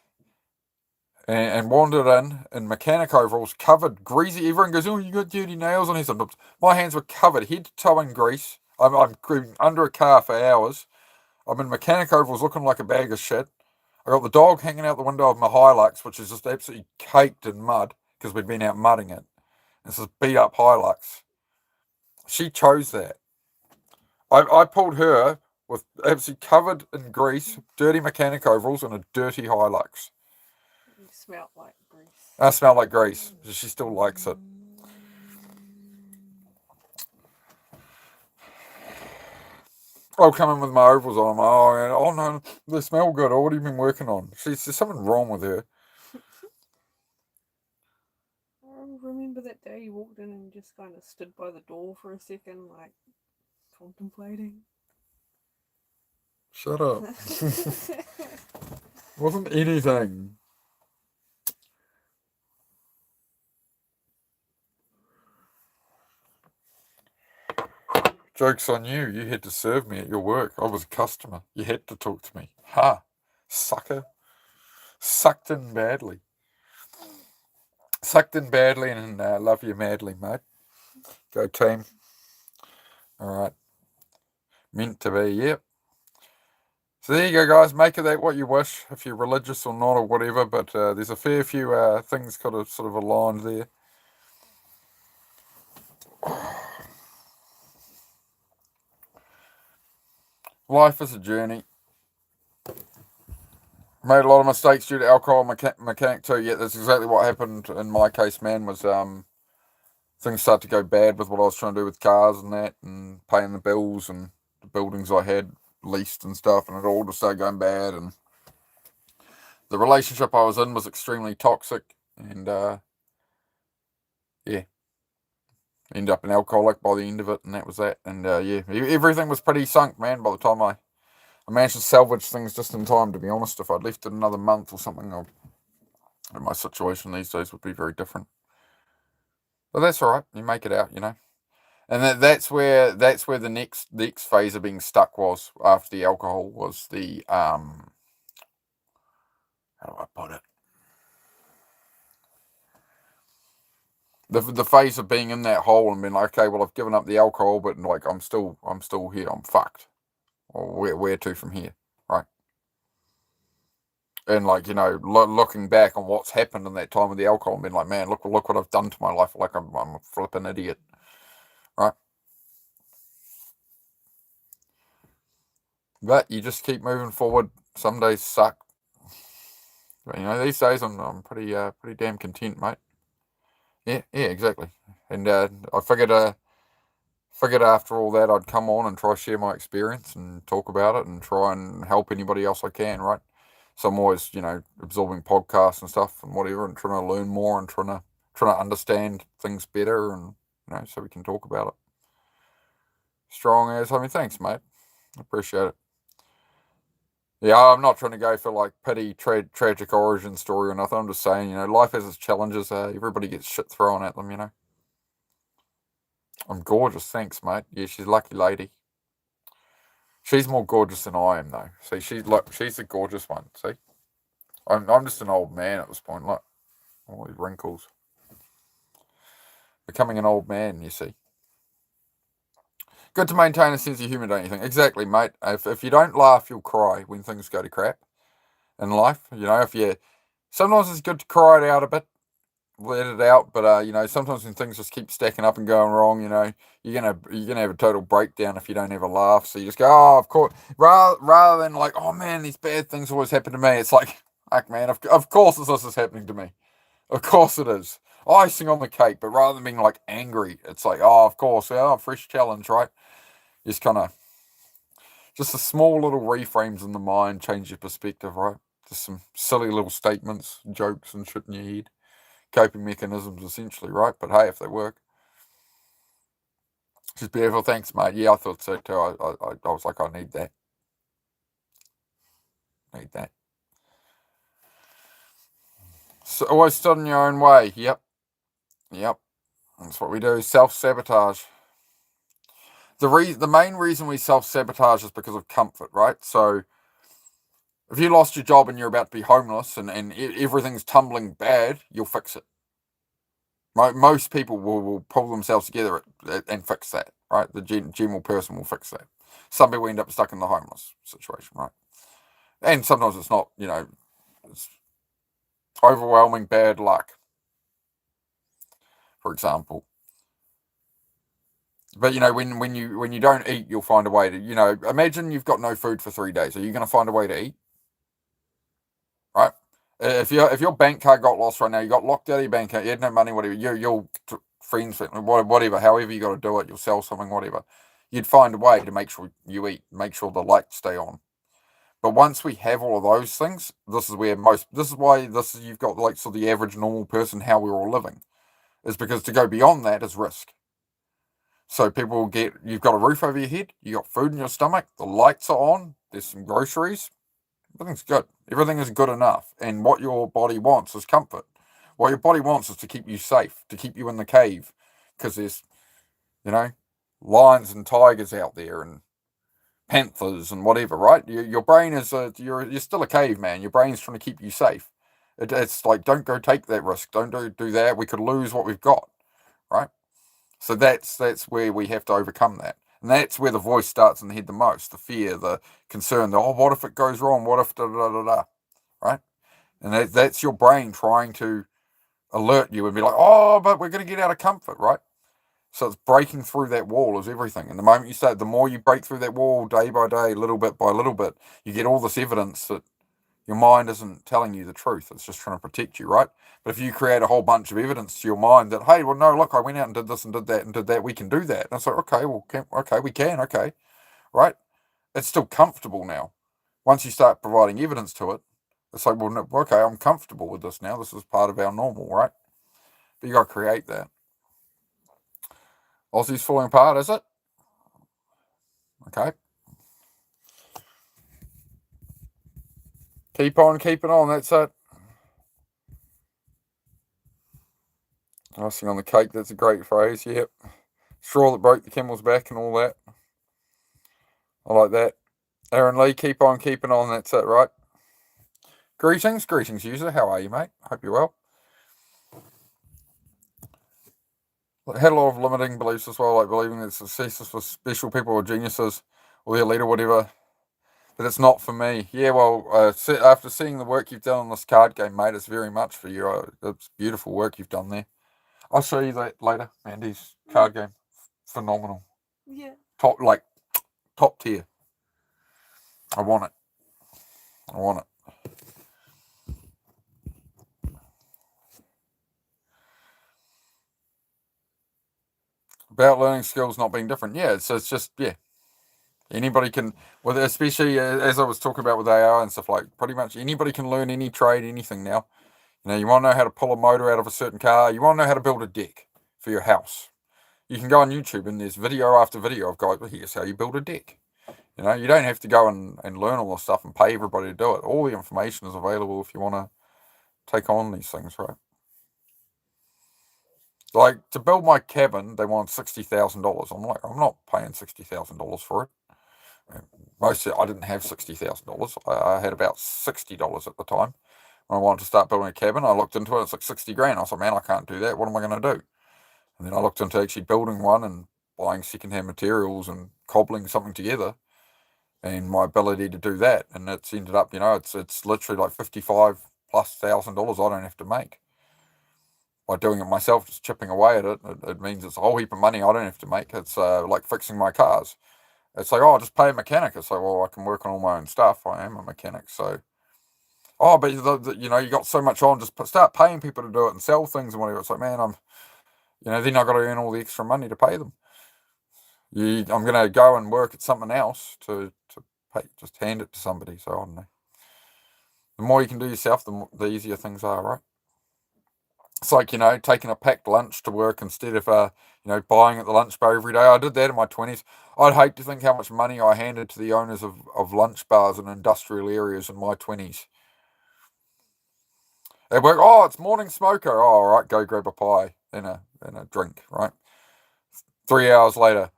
and wandered in mechanic overalls, covered, greasy. Everyone goes, oh, you got dirty nails on his hands. My hands were covered, head to toe in grease. I'm under a car for hours. I'm in mechanic overalls looking like a bag of shit. I got the dog hanging out the window of my Hilux, which is just absolutely caked in mud because we'd been out mudding it. It's this beat up Hilux. She chose that. I pulled her with absolutely covered in grease, dirty mechanic overalls, and a dirty Hilux. You smelled like grease. I smell like grease. She still likes it. I'll come in with my overalls on. I'm like, oh no, they smell good. Oh, what have you been working on? There's something wrong with her. I remember that day you walked in and just kind of stood by the door for a second, like contemplating. Shut up. Wasn't anything. Joke's on you. You had to serve me at your work. I was a customer. You had to talk to me. Ha! Sucker. Sucked in badly. Sucked in badly and love you madly, mate. Go team. Alright. Meant to be, yep. So there you go, guys. Make of that what you wish, if you're religious or not or whatever, but there's a fair few things kind of sort of aligned there. Life is a journey. Made a lot of mistakes due to alcohol mechanic too. Yeah, that's exactly what happened in my case, man, was things started to go bad with what I was trying to do with cars and that, and paying the bills and the buildings I had leased and stuff, and it all just started going bad, and the relationship I was in was extremely toxic, and yeah, ended up an alcoholic by the end of it, and that was that. And yeah, everything was pretty sunk, man, by the time I managed to salvage things just in time, to be honest. If I'd left it another month or something, my situation these days would be very different. But that's all right. You make it out, you know. And that's where the next phase of being stuck was, after the alcohol, was the how do I put it? The phase of being in that hole and being like, okay, well, I've given up the alcohol, but like I'm still here. I'm fucked. Or where to from here, right? And like, you know, looking back on what's happened in that time with the alcohol and being like, man, look what I've done to my life. Like I'm a flipping idiot, right? But you just keep moving forward. Some days suck, but you know, these days I'm pretty damn content, mate. Yeah, exactly. And I figured after all that I'd come on and try to share my experience and talk about it and try and help anybody else I can, right? So I'm always, you know, absorbing podcasts and stuff and whatever, and trying to learn more and trying to understand things better, and you know, so we can talk about it. Strong as, I mean, thanks, mate. I appreciate it. Yeah, I'm not trying to go for like pity, tragic origin story or nothing. I'm just saying, you know, life has its challenges. Everybody gets shit thrown at them, you know. I'm gorgeous, thanks, mate. Yeah, she's a lucky lady. She's more gorgeous than I am, though. See, she's the gorgeous one. See, I'm just an old man at this point. Look, all these wrinkles. Becoming an old man, you see. Good to maintain a sense of humour, don't you think? Exactly, mate. If you don't laugh, you'll cry when things go to crap in life. You know, sometimes it's good to cry it out a bit, let it out. But you know, sometimes when things just keep stacking up and going wrong, you know, you're gonna have a total breakdown if you don't have a laugh. So you just go, oh, of course, rather than like, oh man, these bad things always happen to me. It's like, heck, man, of course this is happening to me. Of course it is. Icing on the cake. But rather than being like angry, it's like, oh, of course, fresh challenge, right? Just kind of, just the small little reframes in the mind change your perspective, right? Just some silly little statements, jokes and shit in your head. Coping mechanisms, essentially, right? But hey, if they work. She's beautiful. Thanks, mate. Yeah, I thought so too. I was like, I need that. Need that. So always stood in your own way. Yep. That's what we do. Self-sabotage. The main reason we self-sabotage is because of comfort, right? So if you lost your job and you're about to be homeless and everything's tumbling bad, you'll fix it. Most people will pull themselves together and fix that, right? The general person will fix that. Some people end up stuck in the homeless situation, right? And sometimes it's not, it's overwhelming bad luck, for example. But when you don't eat, you'll find a way to, imagine you've got no food for 3 days. Are you going to find a way to eat? Right? If your bank card got lost right now, you got locked out of your bank account, you had no money, whatever. You'll friends, whatever, however you got to do it, you'll sell something, whatever. You'd find a way to make sure you eat, make sure the lights stay on. But once we have all of those things, this is why you've got like so the average normal person how we're all living, is because to go beyond that is risk. So people will you've got a roof over your head, you got food in your stomach, the lights are on, there's some groceries, everything's good. Everything is good enough. And what your body wants is comfort. What your body wants is to keep you safe, to keep you in the cave, because there's, lions and tigers out there and panthers and whatever, right? Your brain is you're still a caveman. Your brain's trying to keep you safe. It's like, don't go take that risk. Don't do that. We could lose what we've got, right? So that's where we have to overcome that. And that's where the voice starts in the head the most, the fear, the concern, what if it goes wrong? What if da-da-da-da-da, right? And that's your brain trying to alert you and be like, oh, but we're going to get out of comfort, right? So it's breaking through that wall is everything. And the moment you start, the more you break through that wall day by day, little bit by little bit, you get all this evidence that your mind isn't telling you the truth. It's just trying to protect you, right? But if you create a whole bunch of evidence to your mind that, hey, well, no, look, I went out and did this and did that and did that, we can do that. And it's like, okay, we can, okay, right? It's still comfortable now. Once you start providing evidence to it, it's like, well, no, okay, I'm comfortable with this now. This is part of our normal, right? But you got to create that. Aussie's falling apart, is it? Okay. Keep on keeping on, that's it. Icing on the cake, that's a great phrase, yep. Straw that broke the camel's back and all that. I like that. Aaron Lee, keep on keeping on, that's it, right? Greetings, user. How are you, mate? Hope you're well. I had a lot of limiting beliefs as well, like believing that success is for special people or geniuses or the elite or whatever. But it's not for me. Yeah, well, after seeing the work you've done on this card game, mate, it's very much for you. It's beautiful work you've done there. I'll show you that later, Mandy's card game. Phenomenal. Yeah. Top tier. I want it. About learning skills not being different. Yeah, so it's just, yeah. Anybody can, well, especially as I was talking about with AR and stuff, like pretty much anybody can learn any trade, anything now. You want to know how to pull a motor out of a certain car. You want to know how to build a deck for your house. You can go on YouTube and there's video after video of guys, well, here's how you build a deck. You don't have to go and learn all this stuff and pay everybody to do it. All the information is available if you want to take on these things, right? Like, to build my cabin, they want $60,000. I'm like, I'm not paying $60,000 for it. Mostly, I didn't have $60,000. I had about $60 at the time. When I wanted to start building a cabin, I looked into it. It's like 60 grand. I was like, man, I can't do that. What am I going to do? And then I looked into actually building one and buying secondhand materials and cobbling something together, and my ability to do that. And it's ended up, it's literally like $55,000+ I don't have to make by doing it myself, just chipping away at it. It means it's a whole heap of money I don't have to make. It's like fixing my cars. It's like, oh, just pay a mechanic. It's like, well, I can work on all my own stuff. I am a mechanic, so. Oh, but you got so much on. Just start paying people to do it and sell things and whatever. It's like, man, then I've got to earn all the extra money to pay them. I'm going to go and work at something else to pay, just hand it to somebody. So I don't know. The more you can do yourself, the easier things are, right? It's like, taking a packed lunch to work instead of, buying at the lunch bar every day. I did that in my 20s. I'd hate to think how much money I handed to the owners of lunch bars in industrial areas in my 20s. At work, oh, it's morning smoker. Oh, all right, go grab a pie and a drink, right? 3 hours later,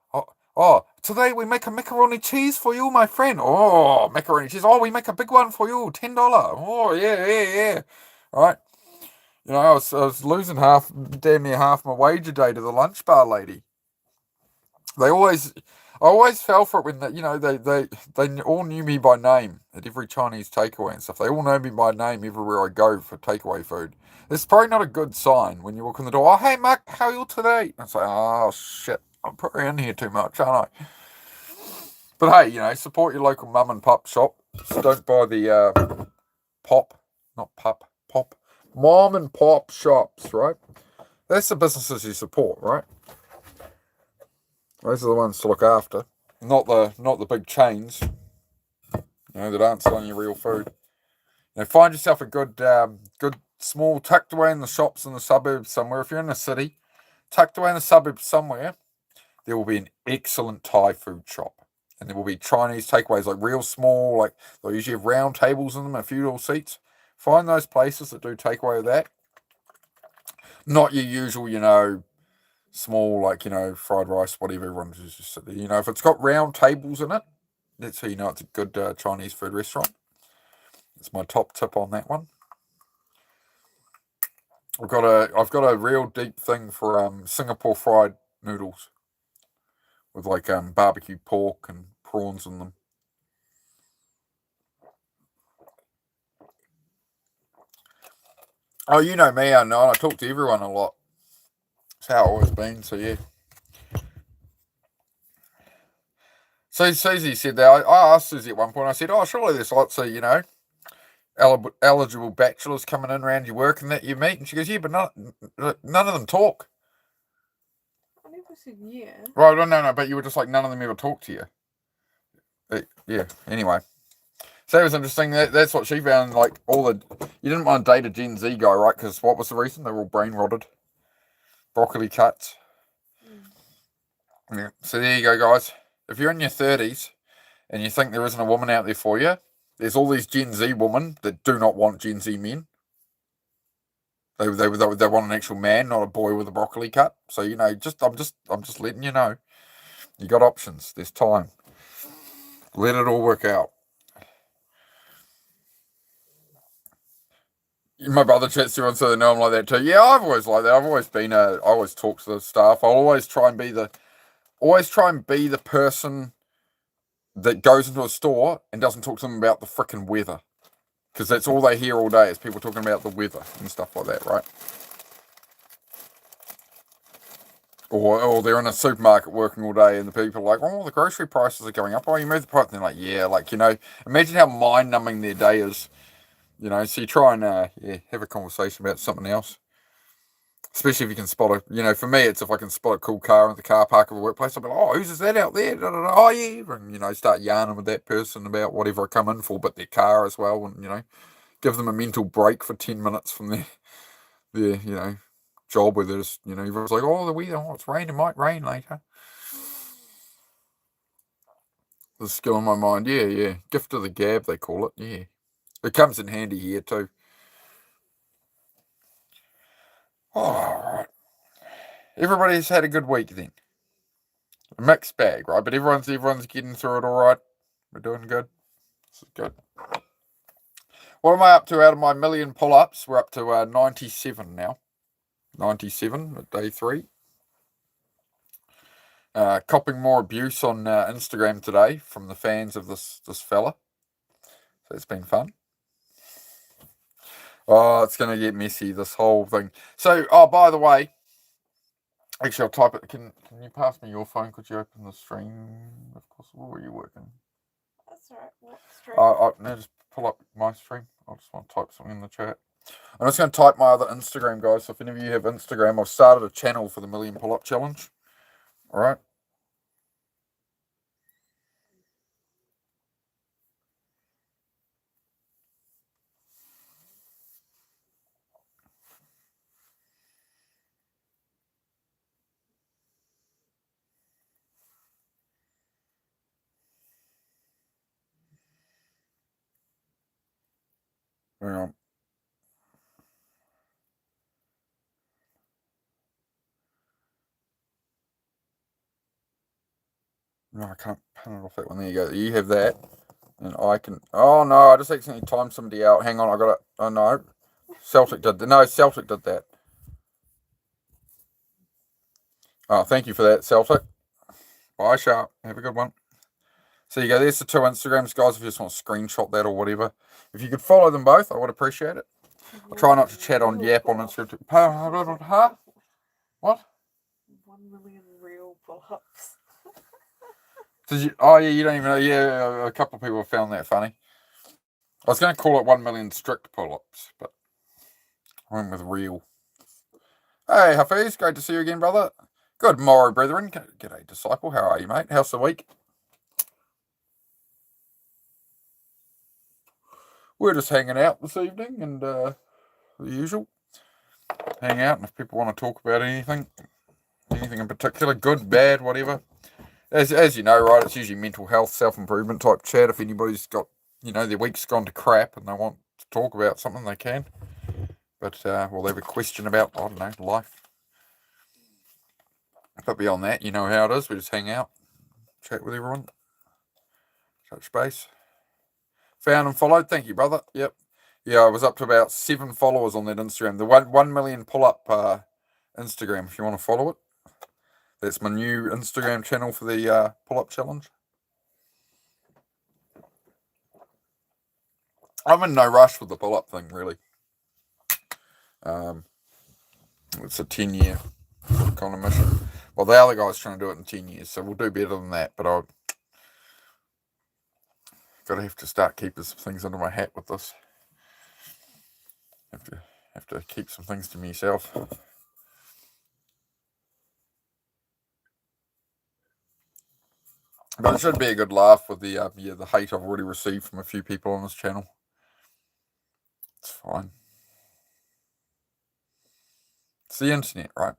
oh, today we make a macaroni cheese for you, my friend. Oh, macaroni cheese. Oh, we make a big one for you, $10. Oh, yeah. Right. I was losing damn near half my wage a day to the lunch bar lady. They always, I always fell for it when they all knew me by name at every Chinese takeaway and stuff. They all know me by name everywhere I go for takeaway food. It's probably not a good sign when you walk in the door. Oh, hey, Mark, how are you today? And it's like, oh shit, I'm probably in here too much, aren't I? But hey, support your local mum and pup shop. So don't buy the pop mom and pop shops, right? That's the businesses you support, right? Those are the ones to look after, not the big chains, that aren't selling you real food. Find yourself a good small tucked away in the shops in the suburbs somewhere. If you're in the city, tucked away in the suburbs somewhere, there will be an excellent Thai food shop, and there will be Chinese takeaways, like real small, like they'll usually have round tables in them, a few little seats. Find those places that do takeaway of that. Not your usual, small, like, fried rice, whatever everyone just sit there. If it's got round tables in it, that's how you know it's a good Chinese food restaurant. That's my top tip on that one. I've got a real deep thing for Singapore fried noodles with like barbecue pork and prawns in them. Oh, you know me, I know. I talk to everyone a lot. It's how I've always been. So yeah. So Susie said that. I asked Susie at one point. I said, "Oh, surely there's lots of eligible bachelors coming in around your work and that you meet." And she goes, "Yeah, but none of them talk." I never said yeah. Right? No. But you were just like none of them ever talk to you. Yeah. Anyway. So it was interesting. That's what she found. Like you didn't want to date a Gen Z guy, right? Because what was the reason? They were all brain rotted, broccoli cuts. Yeah. So there you go, guys. If you're in your 30s and you think there isn't a woman out there for you, there's all these Gen Z women that do not want Gen Z men. They want an actual man, not a boy with a broccoli cut. So I'm just letting you know. You got options. There's time. Let it all work out. My brother chats to everyone so they know I'm like that too. Yeah, I've always like that. I always talk to the staff. I'll always try and be the person that goes into a store and doesn't talk to them about the frickin' weather. Because that's all they hear all day is people talking about the weather and stuff like that, right? Or they're in a supermarket working all day and the people are like, oh, the grocery prices are going up. Oh, you move the price. And they're like, yeah, imagine how mind-numbing their day is. So you try and have a conversation about something else. Especially if you can spot for me, it's if I can spot a cool car in the car park of a workplace, I'll be like, oh, whose is that out there? Oh, yeah. And, start yarning with that person about whatever I come in for, but their car as well. And, give them a mental break for 10 minutes from their job where they're just, everyone's like, oh, the weather, it's raining, it might rain later. The skill in my mind, yeah. Gift of the gab, they call it, yeah. It comes in handy here too. All right. Everybody's had a good week then. A mixed bag, right? But everyone's getting through it all right. We're doing good. This is good. What am I up to out of my million pull-ups? We're up to 97 now. 97 at day 3. Copping more abuse on Instagram today from the fans of this fella. So it's been fun. Oh, it's going to get messy, this whole thing. So, by the way, actually, I'll type it. Can you pass me your phone? Could you open the stream, if possible? Or are you working? That's all right. What stream? No, just pull up my stream. I just want to type something in the chat. I'm just going to type my other Instagram, guys. So if any of you have Instagram, I've started a channel for the Million Pull-Up Challenge. All right. Hang on. No, I can't pin it off that one. There you go. You have that. And I can... Oh, no, I just accidentally timed somebody out. Hang on, I got it. Oh, no. Celtic did that. Oh, thank you for that, Celtic. Bye, Sharp. Have a good one. So you go, there's the 2 Instagrams, guys, if you just want to screenshot that or whatever. If you could follow them both, I would appreciate it. I'll try not to chat on Yap on Instagram. Huh? What? 1 million real pull-ups. Did you? Oh, yeah, you don't even know. Yeah, a couple of people found that funny. I was going to call it 1 million strict pull-ups, but I went with real. Hey, Hafiz, great to see you again, brother. Good morrow, brethren. G'day, disciple. How are you, mate? How's the week? We're just hanging out this evening, and the usual. Hang out, and if people want to talk about anything in particular, good, bad, whatever. As you know, right, it's usually mental health, self-improvement type chat. If anybody's got, their week's gone to crap and they want to talk about something, they can. But, well, they have a question about, I don't know, life. But beyond that, you know how it is. We just hang out, chat with everyone, touch base. Found and followed. Thank you, brother. Yep. Yeah, I was up to about 7 followers on that Instagram. The 1 million pull-up Instagram, if you want to follow it. That's my new Instagram channel for the pull-up challenge. I'm in no rush with the pull-up thing, really. It's a 10-year kind of mission. Well, the other guy's trying to do it in 10 years, so we'll do better than that. But I've got to have to start keeping some things under my hat with this. Have to keep some things to myself. But it should be a good laugh with the hate I've already received from a few people on this channel. It's fine. It's the internet, right?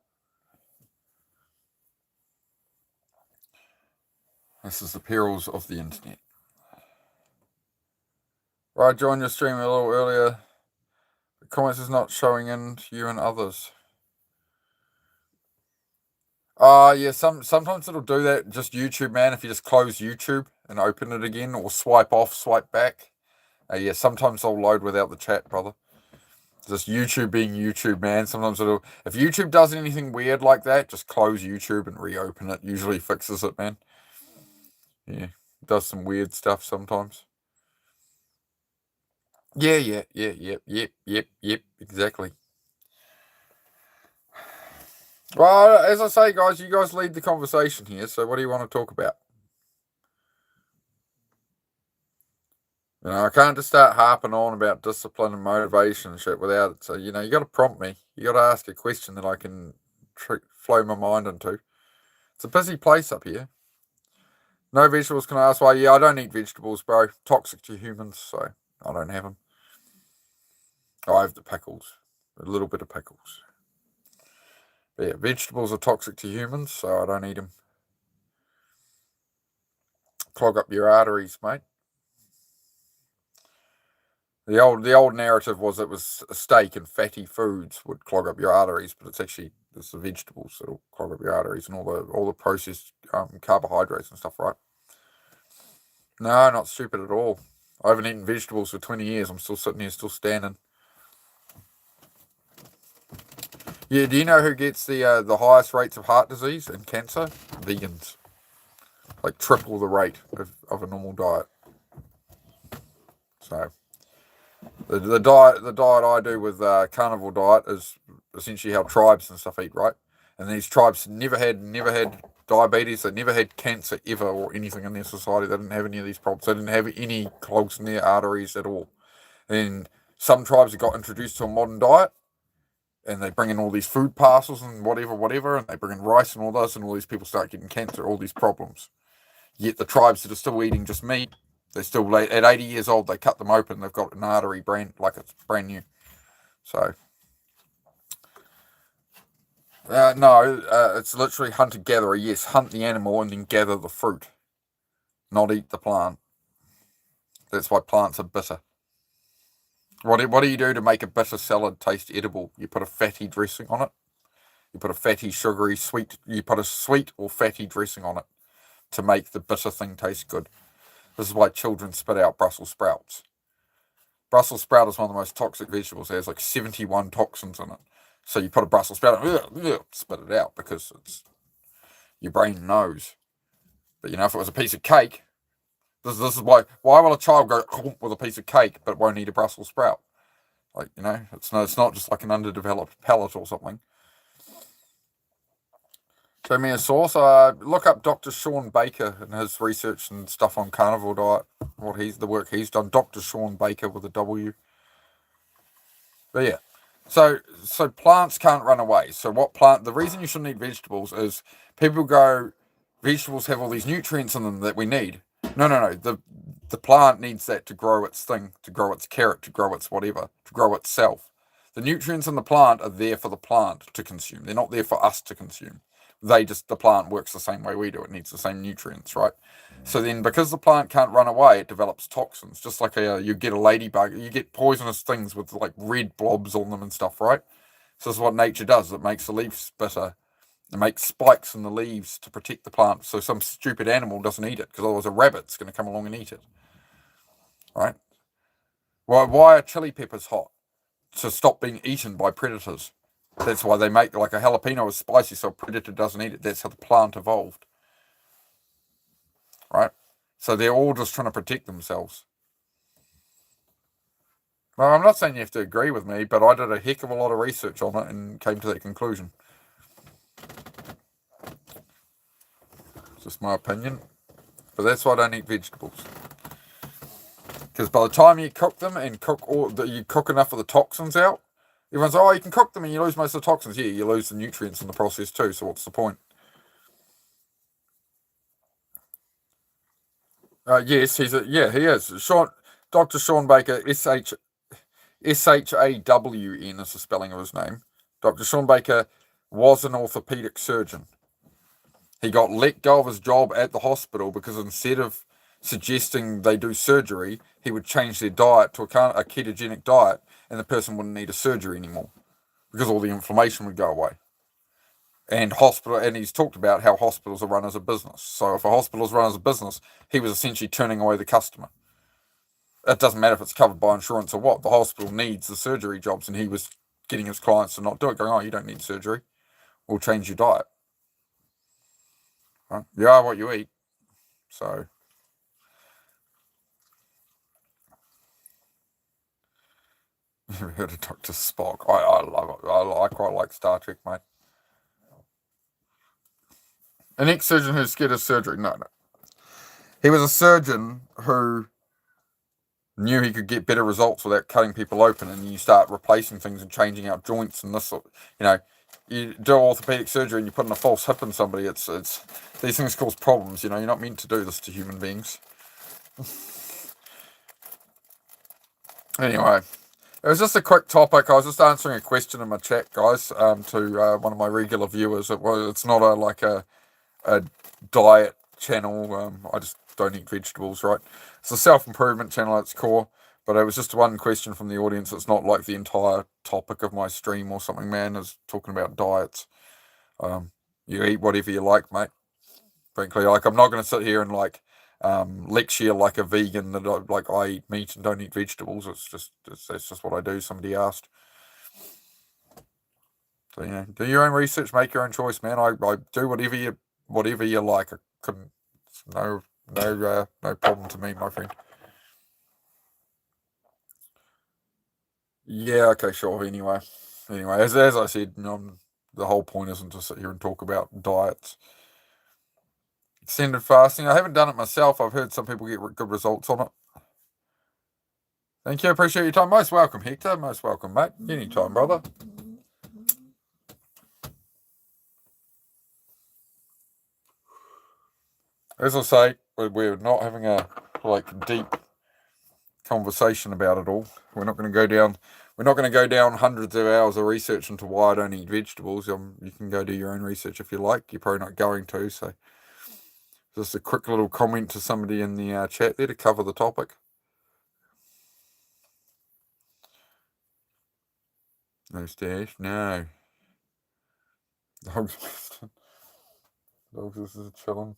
This is the perils of the internet. Right, join your stream a little earlier. The comments is not showing in to you and others. Yeah, sometimes it'll do that. Just YouTube, man. If you just close YouTube and open it again, or swipe off, swipe back. Yeah, sometimes I'll load without the chat, brother. Just YouTube being YouTube, man. Sometimes it'll. If YouTube does anything weird like that, just close YouTube and reopen it. Usually fixes it, man. Yeah, does some weird stuff sometimes. Yeah. Yep. Exactly. Well, as I say, guys, you guys lead the conversation here. So, what do you want to talk about? I can't just start harping on about discipline and motivation and shit without it. So, you got to prompt me. You got to ask a question that I can flow my mind into. It's a busy place up here. No vegetables, can I ask why? Yeah, I don't eat vegetables, bro. Toxic to humans, so I don't have them. I have the pickles. A little bit of pickles. But yeah, vegetables are toxic to humans, so I don't eat them. Clog up your arteries, mate. The old narrative was it was a steak and fatty foods would clog up your arteries, but it's the vegetables that'll clog up your arteries and all the processed carbohydrates and stuff, right? No, not stupid at all. I haven't eaten vegetables for 20 years. I'm still sitting here, still standing. Yeah, do you know who gets the highest rates of heart disease and cancer? Vegans. Like triple the rate of a normal diet. So the diet I do with carnivore diet is essentially how tribes and stuff eat, right? And these tribes never had diabetes, they never had cancer ever or anything in their society. They didn't have any of these problems. They didn't have any clogs in their arteries at all. And some tribes got introduced to a modern diet, and they bring in all these food parcels and whatever, and they bring in rice and all this, and all these people start getting cancer, all these problems. Yet the tribes that are still eating just meat, they still, at 80 years old, they cut them open, they've got an artery like it's brand new. So, no, it's literally hunter-gatherer. Yes, hunt the animal and then gather the fruit, not eat the plant. That's why plants are bitter. What do you do to make a bitter salad taste edible? You put a fatty dressing on it. You put a fatty, sugary, sweet. You put a sweet or fatty dressing on it to make the bitter thing taste good. This is why children spit out Brussels sprouts. Brussels sprout is one of the most toxic vegetables. It has like 71 toxins in it. So you put a Brussels sprout, spit it out because your brain knows. But if it was a piece of cake, this is why will a child go with a piece of cake but won't eat a Brussels sprout? It's not just like an underdeveloped palate or something. Show me a source. Look up Dr. Sean Baker and his research and stuff on carnivore diet. The work he's done. Dr. Sean Baker with a W. But yeah, so plants can't run away. So the reason you shouldn't eat vegetables is people go, vegetables have all these nutrients in them that we need. No. The plant needs that to grow its thing, to grow its carrot, to grow its whatever, to grow itself. The nutrients in the plant are there for the plant to consume. They're not there for us to consume. The plant works the same way we do. It needs the same nutrients, right? So then, because the plant can't run away, it develops toxins. Just like you get a ladybug, you get poisonous things with like red blobs on them and stuff, right? So this is what nature does. It makes the leaves bitter. It makes spikes in the leaves to protect the plant, so some stupid animal doesn't eat it, because otherwise a rabbit's going to come along and eat it. Right? Why are chili peppers hot? To stop being eaten by predators. That's why they make like a jalapeno is spicy, so a predator doesn't eat it. That's how the plant evolved. Right? So they're all just trying to protect themselves. Well, I'm not saying you have to agree with me, but I did a heck of a lot of research on it and came to that conclusion. It's just my opinion. But that's why I don't eat vegetables. Because by the time you cook them and you cook enough of the toxins out, everyone's you can cook them and you lose most of the toxins. Yeah, you lose the nutrients in the process too, so what's the point? Yes, he is. Dr. Sean Baker, SHAWN is the spelling of his name. Dr. Sean Baker was an orthopedic surgeon. He got let go of his job at the hospital because instead of suggesting they do surgery, he would change their diet to a ketogenic diet, and the person wouldn't need a surgery anymore because all the inflammation would go away. And he's talked about how hospitals are run as a business. So if a hospital is run as a business, he was essentially turning away the customer. It doesn't matter if it's covered by insurance or what. The hospital needs the surgery jobs, and he was getting his clients to not do it, going, you don't need surgery. We'll change your diet. Right? You are what you eat. So... Never heard of Dr. Spock. I love it. I quite like Star Trek, mate. An ex-surgeon who's scared of surgery. No. He was a surgeon who knew he could get better results without cutting people open, and you start replacing things and changing out joints and this sort. You do orthopedic surgery and you put in a false hip in somebody. It's these things cause problems. You're not meant to do this to human beings. Anyway. It was just a quick topic. I was just answering a question in my chat, guys, to one of my regular viewers. It's not a diet channel. I just don't eat vegetables, right? It's a self-improvement channel at its core, but it was just one question from the audience. It's not like the entire topic of my stream or something, man, is talking about diets. You eat whatever you like, mate. Frankly, I'm not going to sit here and lecture like a vegan that I eat meat and don't eat vegetables. That's just what I do. Somebody asked. So do your own research, make your own choice, man. I do whatever you like. I couldn't. No problem to me, my friend. Yeah, okay, sure. Anyway, as I said, the whole point isn't to sit here and talk about diets. Extended fasting. I haven't done it myself. I've heard some people get good results on it. Thank you. Appreciate your time. Most welcome, Hector. Most welcome, mate. Anytime, brother. As I say, we're not having a deep conversation about it all. We're not going to go down hundreds of hours of research into why I don't eat vegetables. You can go do your own research if you like. You're probably not going to. So just a quick little comment to somebody in the chat there to cover the topic. No stash, no. Dogs this is chilling.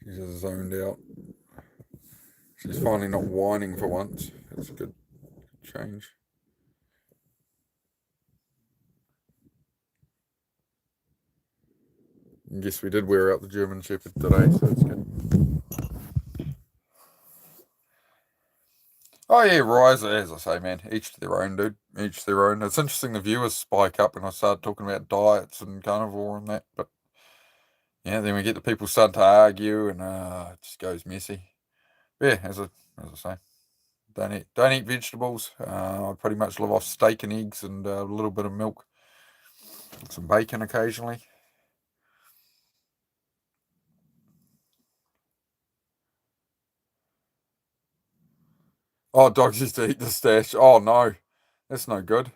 She's just zoned out. She's finally not whining for once. That's a good change. I guess we did wear out the German Shepherd today, so it's good. Oh yeah, Rise, as I say, man, each to their own, dude. Each to their own. It's interesting the viewers spike up when I start talking about diets and carnivore and that, but yeah, then we get the people starting to argue and it just goes messy. But yeah, as I say, don't eat vegetables. I pretty much live off steak and eggs and a little bit of milk, some bacon occasionally. Oh, dogs used to eat the stash. Oh no, that's no good.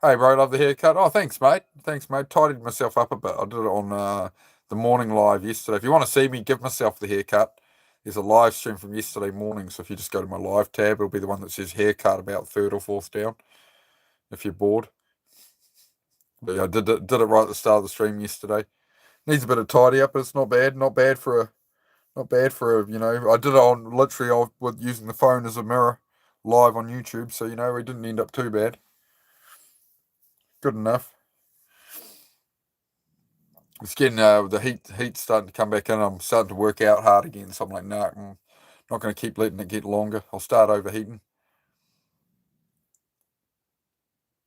Hey, bro, love the haircut. Oh, thanks, mate. Thanks, mate. Tidied myself up a bit. I did it on the morning live yesterday. If you want to see me give myself the haircut, there's a live stream from yesterday morning. So if you just go to my live tab, it'll be the one that says haircut about third or fourth down. If you're bored, but yeah, I did it right at the start of the stream yesterday. Needs a bit of tidy up, but it's not bad. Not bad for a. I did it on literally with using the phone as a mirror, live on YouTube. So we didn't end up too bad. Good enough. It's getting the heat's starting to come back in. I'm starting to work out hard again. So I'm like, no, I'm not going to keep letting it get longer. I'll start overheating.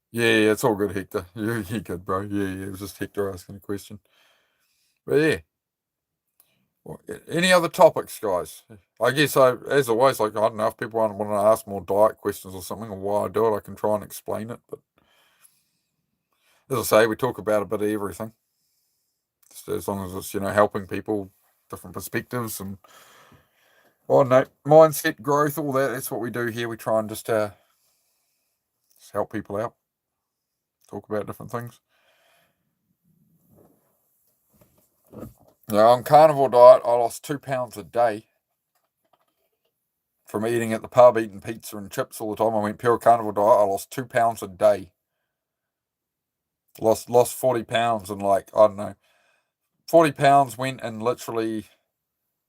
Yeah, it's all good, Hector. You're good, bro. Yeah, it was just Hector asking a question. But yeah. Well, any other topics, guys? I guess as always, like I don't know if people want to ask more diet questions or something, or why I do it, I can try and explain it. But as I say, we talk about a bit of everything. Just as long as it's helping people, different perspectives, and no mindset growth, all that. That's what we do here. We try and just help people out, talk about different things. Now, on carnivore diet, I lost 2 pounds a day from eating at the pub, eating pizza and chips all the time. I went pure carnivore diet. I lost 2 pounds a day. Lost 40 pounds in I don't know, 40 pounds went in literally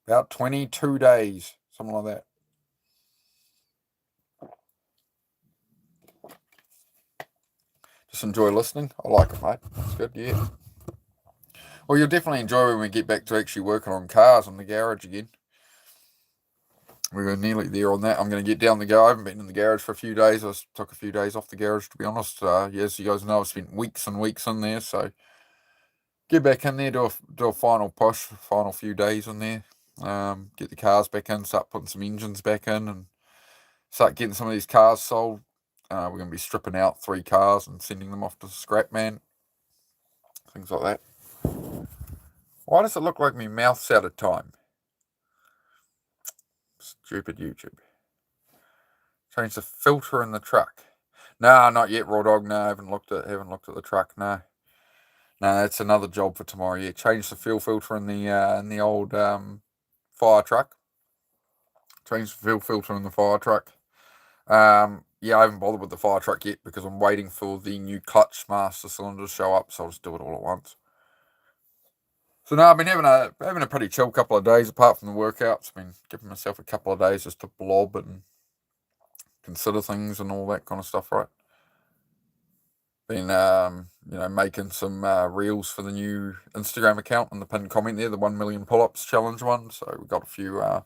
about 22 days, something like that. Just enjoy listening. I like it, mate. It's good, yeah. Well, you'll definitely enjoy when we get back to actually working on cars in the garage again. We're nearly there on that. I'm going to get down the garage. I haven't been in the garage for a few days. I took a few days off the garage, to be honest. As you guys know, I've spent weeks and weeks in there, so get back in there, do a final push, final few days in there. Get the cars back in, start putting some engines back in, and start getting some of these cars sold. We're going to be stripping out 3 cars and sending them off to the scrap man. Things like that. Why does it look like my mouth's out of time? Stupid YouTube. Change the filter in the truck. No, not yet, Raw Dog. No, I haven't looked at the truck. No, that's another job for tomorrow. Yeah, change the fuel filter in the old fire truck. Change the fuel filter in the fire truck. Yeah, I haven't bothered with the fire truck yet because I'm waiting for the new clutch master cylinder to show up, so I'll just do it all at once. So no, I've been having a pretty chill couple of days apart from the workouts. I've been giving myself a couple of days just to blob and consider things and all that kind of stuff, right? Been making some reels for the new Instagram account and the pinned comment there, the 1 million pull-ups challenge one. So we've got a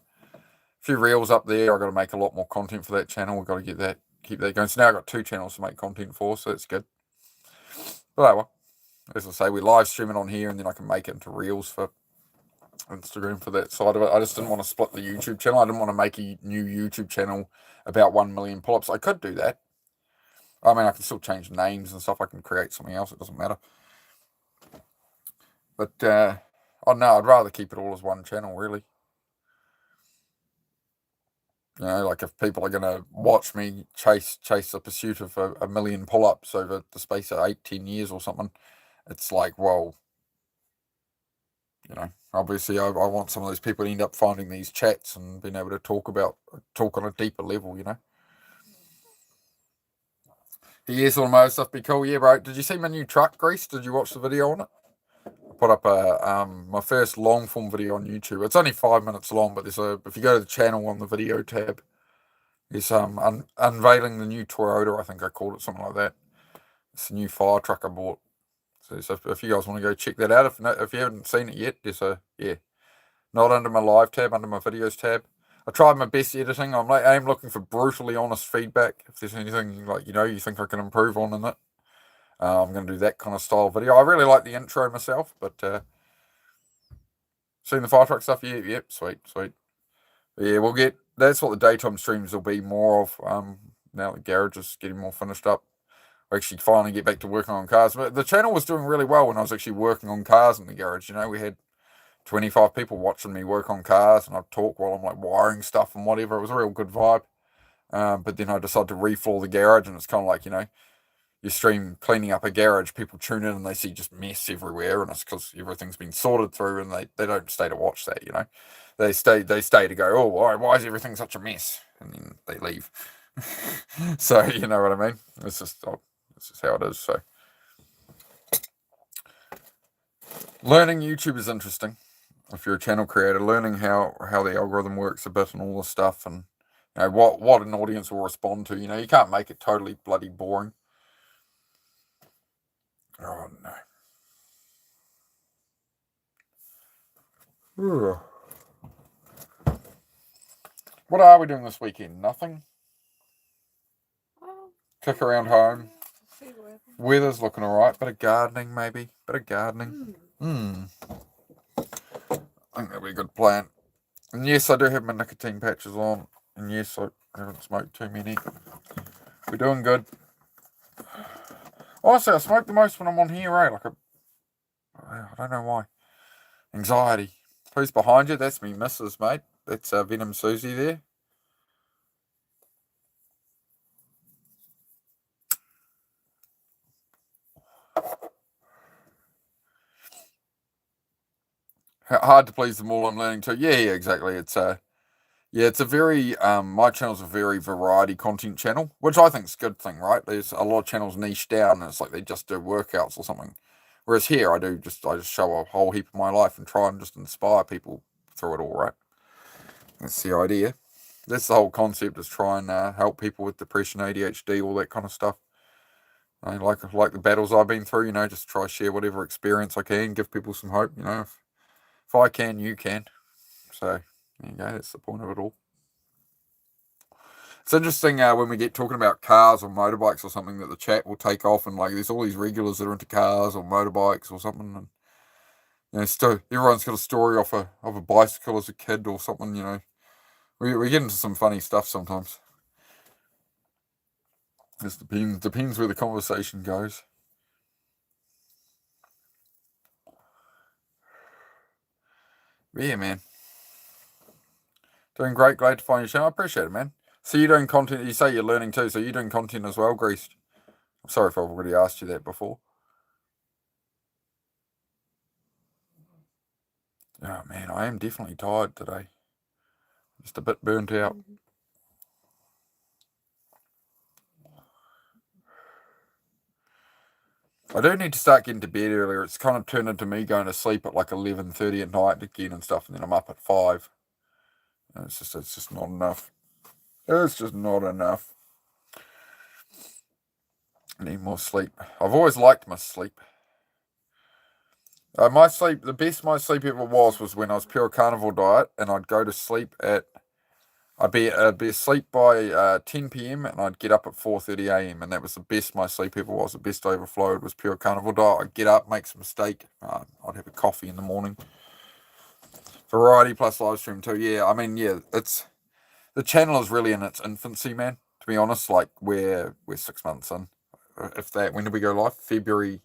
few reels up there. I've got to make a lot more content for that channel. We've got to keep that going. So now I've got 2 channels to make content for, so that's good. But anyway, as I say, we live stream it on here, and then I can make it into reels for Instagram for that side of it. I just didn't want to split the YouTube channel. I didn't want to make a new YouTube channel about 1 million pull-ups. I could do that. I mean, I can still change names and stuff. I can create something else. It doesn't matter. But, I'd rather keep it all as one channel, really. Like if people are going to watch me chase the pursuit of a million pull-ups over the space of 8-10 years or something, it's like, well, obviously I want some of those people to end up finding these chats and being able to talk on a deeper level, Yes, automotive stuff be cool. Yeah, bro. Did you see my new truck, Grease? Did you watch the video on it? I put up my first long form video on YouTube. It's only 5 minutes long, but if you go to the channel on the video tab, there's unveiling the new Toyota. I think I called it something like that. It's a new fire truck I bought. It's So if you guys want to go check that out, if you haven't seen it yet, there's not under my live tab, under my videos tab. I tried my best editing. I am looking for brutally honest feedback. If there's anything you think I can improve on in it, I'm going to do that kind of style video. I really like the intro myself, but seeing the fire truck stuff, yep, sweet. But yeah, that's what the daytime streams will be more of. Now the garage is getting more finished up. I actually finally get back to working on cars. But the channel was doing really well when I was actually working on cars in the garage. We had 25 people watching me work on cars, and I'd talk while I'm wiring stuff and whatever. It was a real good vibe. But then I decided to refloor the garage, and it's kind of like, you stream cleaning up a garage, people tune in and they see just mess everywhere, and it's because everything's been sorted through, and they don't stay to watch that, They stay to go, oh, why is everything such a mess? And then they leave. So, you know what I mean? It's just how it is. So, learning YouTube is interesting. If you're a channel creator, learning how the algorithm works a bit and all this stuff, and what an audience will respond to. You can't make it totally bloody boring. Oh no. What are we doing this weekend? Nothing. Kick around home. Weather's looking alright. Bit of gardening, maybe. Bit of gardening. I think that'll be a good plan. And yes, I do have my nicotine patches on. And yes, I haven't smoked too many. We're doing good. Honestly, I smoke the most when I'm on here, I don't know why. Anxiety. Who's behind you? That's me, Mrs. Mate. That's Venom Susie there. Hard to please them all, I'm learning to. Yeah, exactly. It's a very my channel's a very variety content channel, which I think is a good thing, right? There's a lot of channels niche down, and it's like they just do workouts or something. Whereas here, I just show a whole heap of my life and try and just inspire people through it all, right? That's the idea. That's the whole concept, is try and help people with depression, ADHD, all that kind of stuff. Like the battles I've been through, just try share whatever experience I can, give people some hope, If I can, you can. So, there you go, that's the point of it all. It's interesting when we get talking about cars or motorbikes or something, that the chat will take off, and there's all these regulars that are into cars or motorbikes or something, and still everyone's got a story of a bicycle as a kid or something. We get into some funny stuff sometimes. Just depends where the conversation goes. But yeah, man, doing great. Glad to find your channel. I appreciate it, man. So you're doing content. You say you're learning too, so you're doing content as well, Greased. I'm sorry if I've already asked you that before. Oh man, I am definitely tired today. Just a bit burnt out. I do need to start getting to bed earlier. It's kind of turned into me going to sleep at 11:30 at night again and stuff, and then I'm up at 5. And it's just not enough. It's just not enough. I need more sleep. I've always liked my sleep. My sleep, the best my sleep ever was when I was pure carnivore diet, and I'd go to sleep I'd be asleep by 10 p.m. and I'd get up at 4:30 a.m. and that was the best my sleep ever was. The best I ever flowed was pure carnivore diet. I'd get up, make some steak. I'd have a coffee in the morning. Variety plus live stream too. Yeah, I mean, yeah, the channel is really in its infancy, man. To be honest, we're 6 months in. If that, when did we go live? February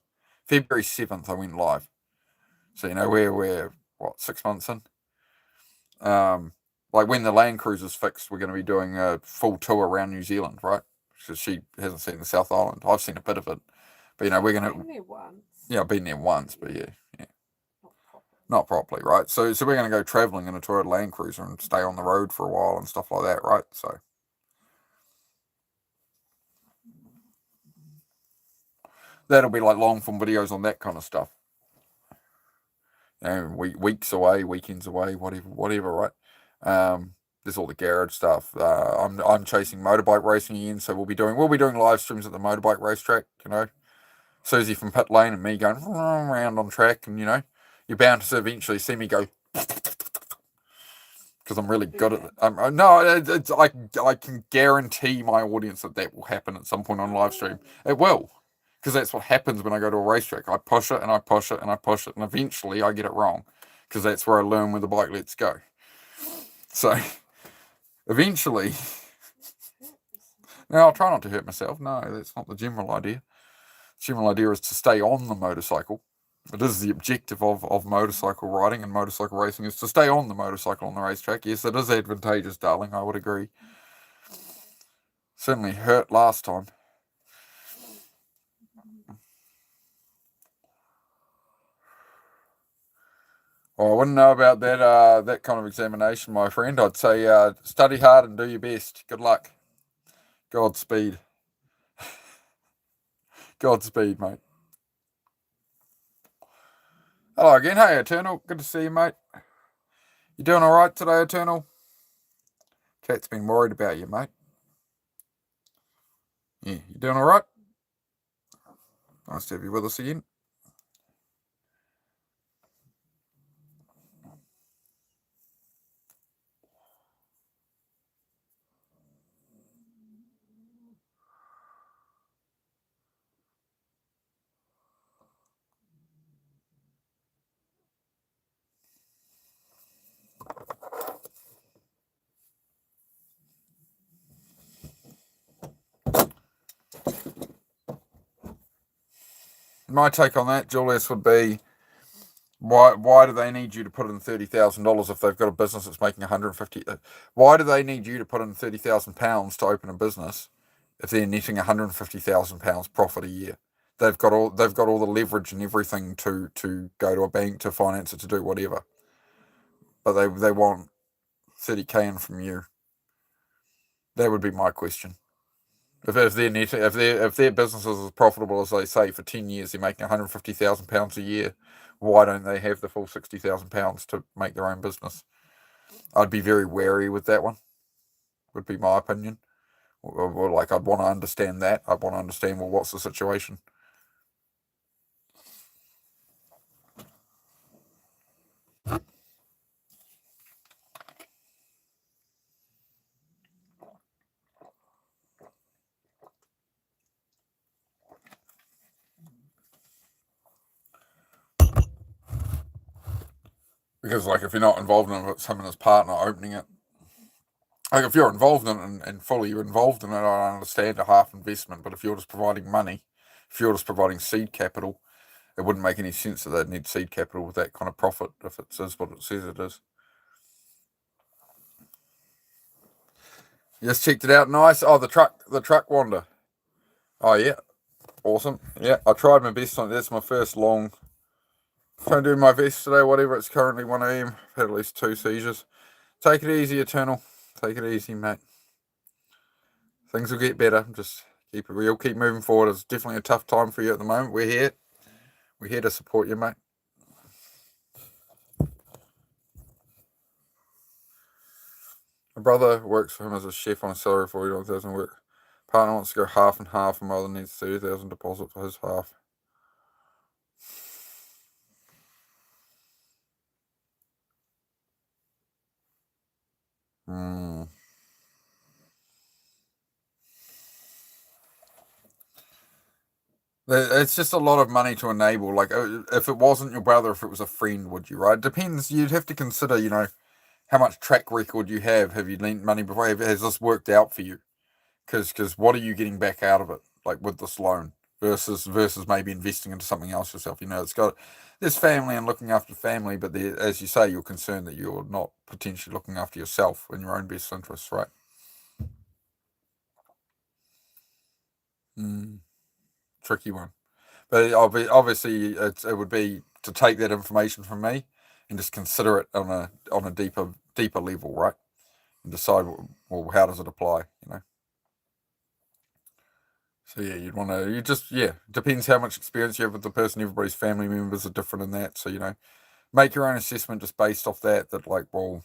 7th. I went live. So we're what, 6 months in. When the Land Cruiser's fixed, we're going to be doing a full tour around New Zealand, right? Because she hasn't seen the South Island. I've seen a bit of it, but we're going to. Been there once. Yeah, I've been there once, but yeah. Not properly, right? So we're going to go travelling in a Toyota Land Cruiser and stay on the road for a while and stuff like that, right? So that'll be long form videos on that kind of stuff. Weeks away, weekends away, whatever, right? There's all the garage stuff. I'm chasing motorbike racing again, so we'll be doing live streams at the motorbike racetrack. Susie from pit lane and me going around on track, and you're bound to eventually see me go because I'm really good at it. I can guarantee my audience that will happen at some point on live stream. It will, because that's what happens when I go to a racetrack. I push it and I push it and I push it, and eventually I get it wrong, because that's where I learn where the bike lets go. So eventually, now I'll try not to hurt myself. No, that's not the general idea. The general idea is to stay on the motorcycle. It is the objective of motorcycle riding and motorcycle racing, is to stay on the motorcycle on the racetrack. Yes, it is advantageous, darling. I would agree. Certainly hurt last time. Well, I wouldn't know about that kind of examination, my friend. I'd say study hard and do your best. Good luck. Godspeed. Godspeed, mate. Hello again. Hey, Eternal. Good to see you, mate. You doing all right today, Eternal? Cat's been worried about you, mate. Yeah, you doing all right? Nice to have you with us again. My take on that, Julius, would be why do they need you to put in $30,000 if they've got a business that's making 150? Why do they need you to put in £30,000 to open a business if they're netting £150,000 profit a year? They've got all the leverage and everything to go to a bank to finance it, to do whatever, but they want 30k in from you. That would be my question. If their business is as profitable as they say, for 10 years they're making £150,000 a year, why don't they have the full £60,000 to make their own business? I'd be very wary with that one, would be my opinion. Or I'd want to understand that. I'd want to understand, well, what's the situation? Because, if you're not involved in it, it's him and his partner opening it. If you're involved in it and fully involved in it, I understand a half investment. But if you're just providing money, if you're just providing seed capital, it wouldn't make any sense that they'd need seed capital with that kind of profit if it is what it says it is. Just checked it out. Nice. Oh, the truck wander. Oh yeah, awesome. Yeah, I tried my best on it. That's my first long. Trying to do my best today. Whatever. It's currently 1 a.m. Had at least 2 seizures. Take it easy, Eternal. Take it easy, mate. Things will get better. Just keep it real. Keep moving forward. It's definitely a tough time for you at the moment. We're here. We're here to support you, mate. My brother works for him as a chef on a salary of $41,000 work. Partner wants to go half and half, and mother needs $30,000 deposit for his half. It's just a lot of money to enable. If it wasn't your brother, if it was a friend, would you, right? It depends. You'd have to consider, how much track record you have. Have you lent money before? Has this worked out for you? Because what are you getting back out of it, with this loan versus maybe investing into something else yourself? There's family and looking after family, but as you say, you're concerned that you're not potentially looking after yourself in your own best interests, right? Tricky one. But obviously, it would be to take that information from me and just consider it on a deeper level, right? And decide, well, how does it apply, So yeah, you'd want to. Depends how much experience you have with the person. Everybody's family members are different in that, so make your own assessment just based off that. Well,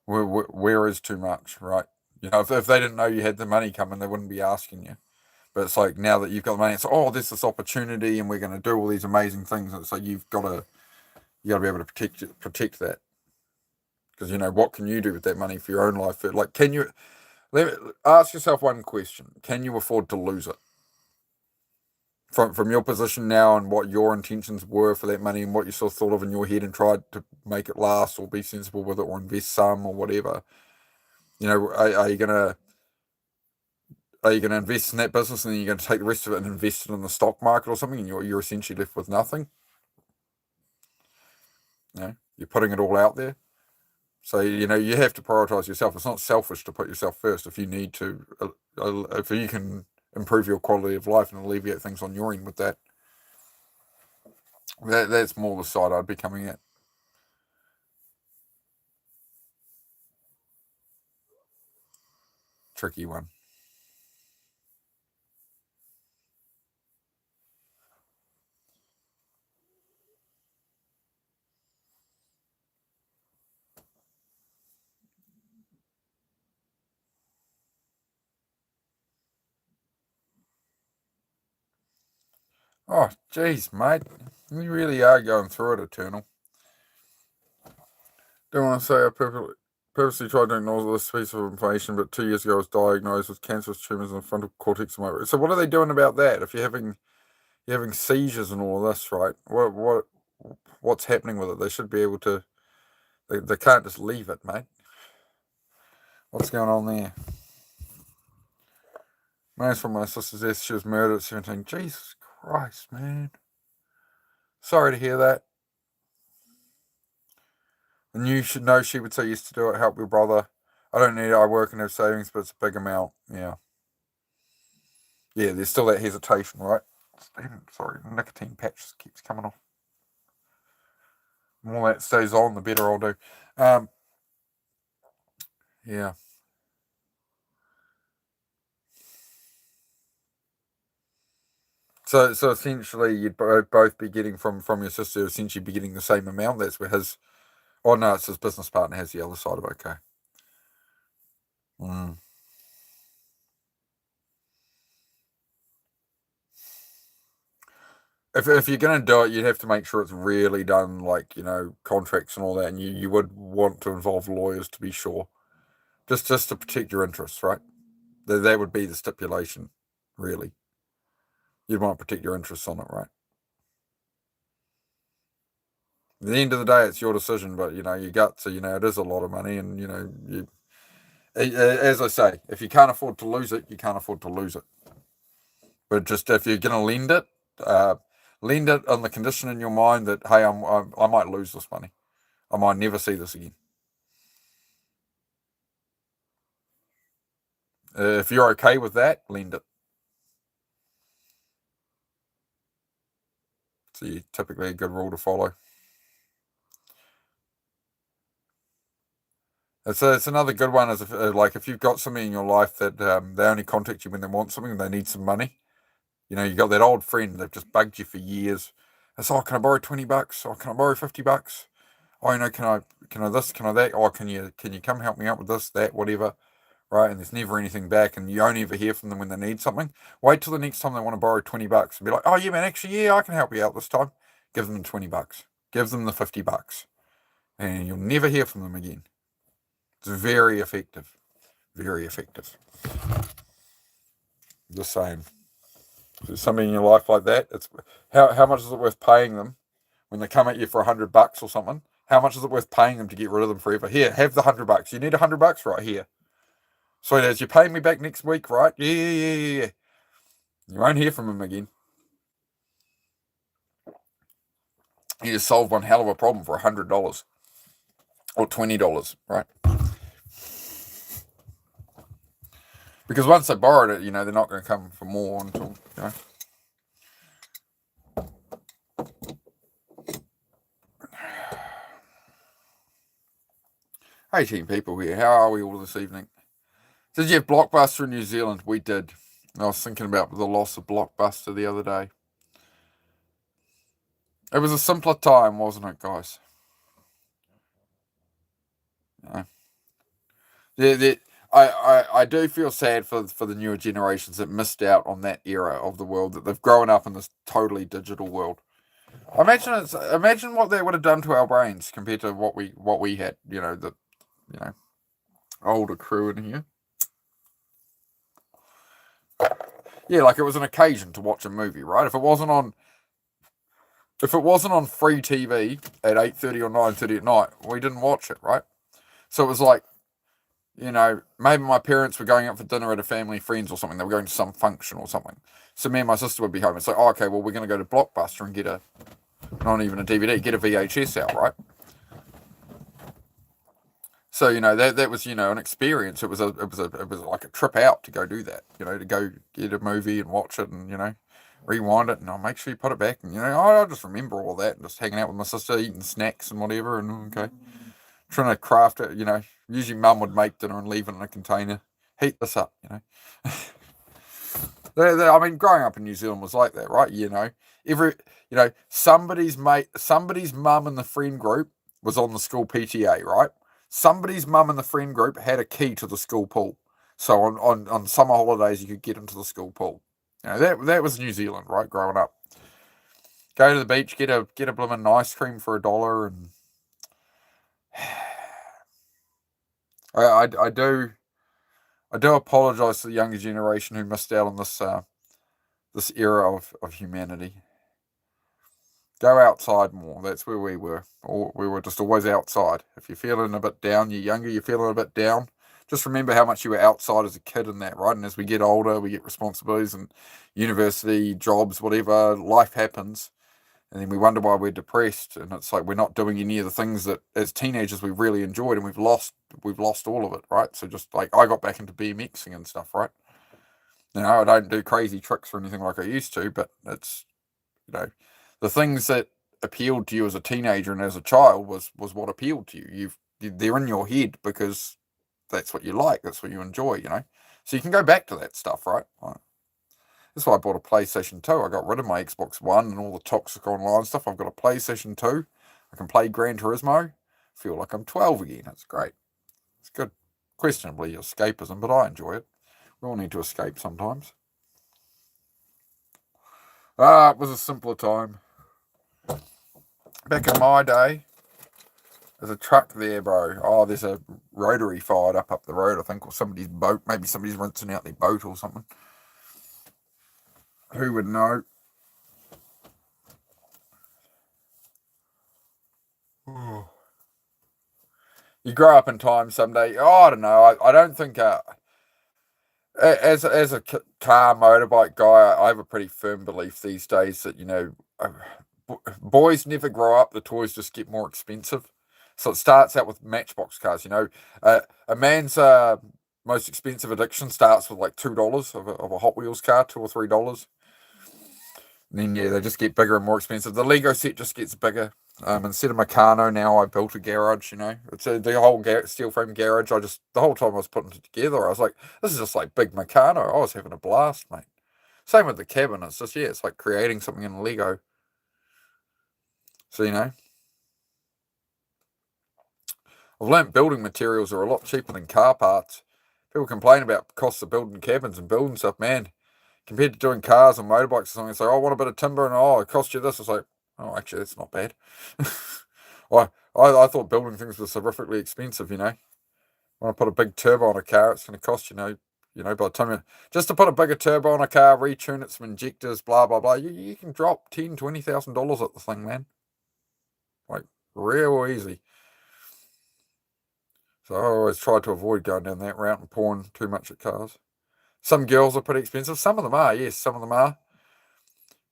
where is too much, right? If they didn't know you had the money coming, they wouldn't be asking you. But it's like now that you've got the money, it's oh, there's this opportunity, and we're going to do all these amazing things. And it's like you got to be able to protect that, because what can you do with that money for your own life? Like, can you ask yourself one question: can you afford to lose it? From your position now and what your intentions were for that money and what you sort of thought of in your head and tried to make it last or be sensible with it or invest some or whatever. Are you gonna invest in that business and then you're gonna take the rest of it and invest it in the stock market or something, and you're essentially left with nothing? You're putting it all out there. So you have to prioritize yourself. It's not selfish to put yourself first if you need to. If you can improve your quality of life and alleviate things on your end with that. That's more the side I'd be coming at. Tricky one. Oh, jeez, mate. You really are going through it, Eternal. Don't want to say I purposely tried to ignore this piece of information, but 2 years ago I was diagnosed with cancerous tumors in the frontal cortex of my brain. So what are they doing about that? If you're having seizures and all of this, right? What's happening with it? They should be able to. They can't just leave it, mate. What's going on there? Mine's from my sister's death. She was murdered at 17. Jesus Christ, man. Sorry to hear that. And you should know she would say used to do it, help your brother. I don't need it, I work and have savings, but it's a big amount. Yeah. Yeah, there's still that hesitation, right? Sorry, nicotine patch just keeps coming off. The more that stays on, the better I'll do. Yeah. So essentially, you'd both be getting from your sister, essentially be getting the same amount. That's where his. Oh no, it's his business partner has the other side of it. Okay. If you're going to do it, you'd have to make sure it's really done, like contracts and all that, and you would want to involve lawyers to be sure, just to protect your interests, right? That would be the stipulation, really. You'd want to protect your interests on it, right? At the end of the day, it's your decision, but your gut. So it is a lot of money, and you. As I say, if you can't afford to lose it, you can't afford to lose it. But just if you're going to lend it on the condition in your mind that hey, I might lose this money, I might never see this again. If you're okay with that, lend it. It's typically a good rule to follow. It's another good one. Is if you've got something in your life that they only contact you when they want something, they need some money. You got that old friend they've just bugged you for years. It's can I borrow $20? Or can I borrow $50? Oh, can I this? Can I that? Oh, can you come help me out with this, that, whatever? Right? And there's never anything back, and you only ever hear from them when they need something. Wait till the next time they want to borrow $20 and be like, oh yeah, man, actually, yeah, I can help you out this time. Give them the $20. Give them the $50, and you'll never hear from them again. It's very effective. Very effective. Just saying. If there's something in your life like that, it's how much is it worth paying them when they come at you for $100 or something? How much is it worth paying them to get rid of them forever? Here, have the $100. You need $100 right here. Sweet as, you pay me back next week, right? Yeah. You won't hear from them again. You just solved one hell of a problem for $100 or $20, right? Because once they borrowed it, they're not going to come for more until, 18 people here. How are we all this evening? Did you have Blockbuster in New Zealand? We did. I was thinking about the loss of Blockbuster the other day. It was a simpler time, wasn't it, guys? Yeah. I do feel sad for the newer generations that missed out on that era of the world, that they've grown up in this totally digital world. Imagine what that would have done to our brains compared to what we had. The you know older crew in here. Yeah, like it was an occasion to watch a movie, right? If it wasn't on free TV at 8:30 or 9:30 at night, we didn't watch it, right? So it was like, maybe my parents were going out for dinner at a family friends or something. They were going to some function or something. So me and my sister would be home. It's like, oh, okay, well, we're going to go to Blockbuster and get not even a DVD, get a VHS out, right? So that was an experience. It was like a trip out to go do that. To go get a movie and watch it and rewind it and I'll make sure you put it back and I just remember all that and just hanging out with my sister, eating snacks and whatever and okay, trying to craft it. Usually mum would make dinner and leave it in a container, heat this up. I mean, growing up in New Zealand was like that, right? Somebody's mum in the friend group was on the school PTA, right? Somebody's mum in the friend group had a key to the school pool. So on summer holidays, you could get into the school pool. That was New Zealand, right? Growing up, go to the beach, get a blooming ice cream for $1, and I do apologise to the younger generation who missed out on this era of humanity. Go outside more. That's where we were. We were just always outside. If you're feeling a bit down, you're younger, you're feeling a bit down, just remember how much you were outside as a kid in that, right? And as we get older, we get responsibilities and university, jobs, whatever, life happens. And then we wonder why we're depressed. And it's like we're not doing any of the things that as teenagers we really enjoyed and we've lost all of it, right? So just like I got back into BMXing and stuff, right? I don't do crazy tricks or anything like I used to, but it's the things that appealed to you as a teenager and as a child was what appealed to you. They're in your head because that's what you like, that's what you enjoy, So you can go back to that stuff, right? That's why I bought a PlayStation 2. I got rid of my Xbox One and all the toxic online stuff. I've got a PlayStation 2. I can play Gran Turismo. Feel like I'm 12 again. It's great. It's good. Questionably escapism, but I enjoy it. We all need to escape sometimes. It was a simpler time. Back in my day, there's a truck there, bro. Oh, there's a rotary fired up the road, I think, or somebody's boat. Maybe somebody's rinsing out their boat or something. Who would know? You grow up in time someday. Oh, I don't know. I don't think as a car motorbike guy, I have a pretty firm belief these days that boys never grow up. The toys just get more expensive. So it starts out with Matchbox cars. A man's most expensive addiction starts with like $2 of a Hot Wheels car, $2 or $3. And then they just get bigger and more expensive. The Lego set just gets bigger. Instead of Meccano, now I built a garage. It's the whole steel frame garage. The whole time I was putting it together, I was like, this is just like big Meccano. I was having a blast, mate. Same with the cabin. It's just it's like creating something in Lego. So I've learnt building materials are a lot cheaper than car parts. People complain about costs of building cabins and building stuff, man. Compared to doing cars and motorbikes or something, it's like, I want a bit of timber and it costs you this. It's like, oh, actually, that's not bad. I thought building things was horrifically expensive, When I put a big turbo on a car, it's going to cost, by the time just to put a bigger turbo on a car, retune it, some injectors, blah, blah, blah, you can drop $10,000-$20,000 at the thing, man. Like, real easy. So I always try to avoid going down that route and pouring too much at cars. Some girls are pretty expensive. Some of them are, yes, some of them are.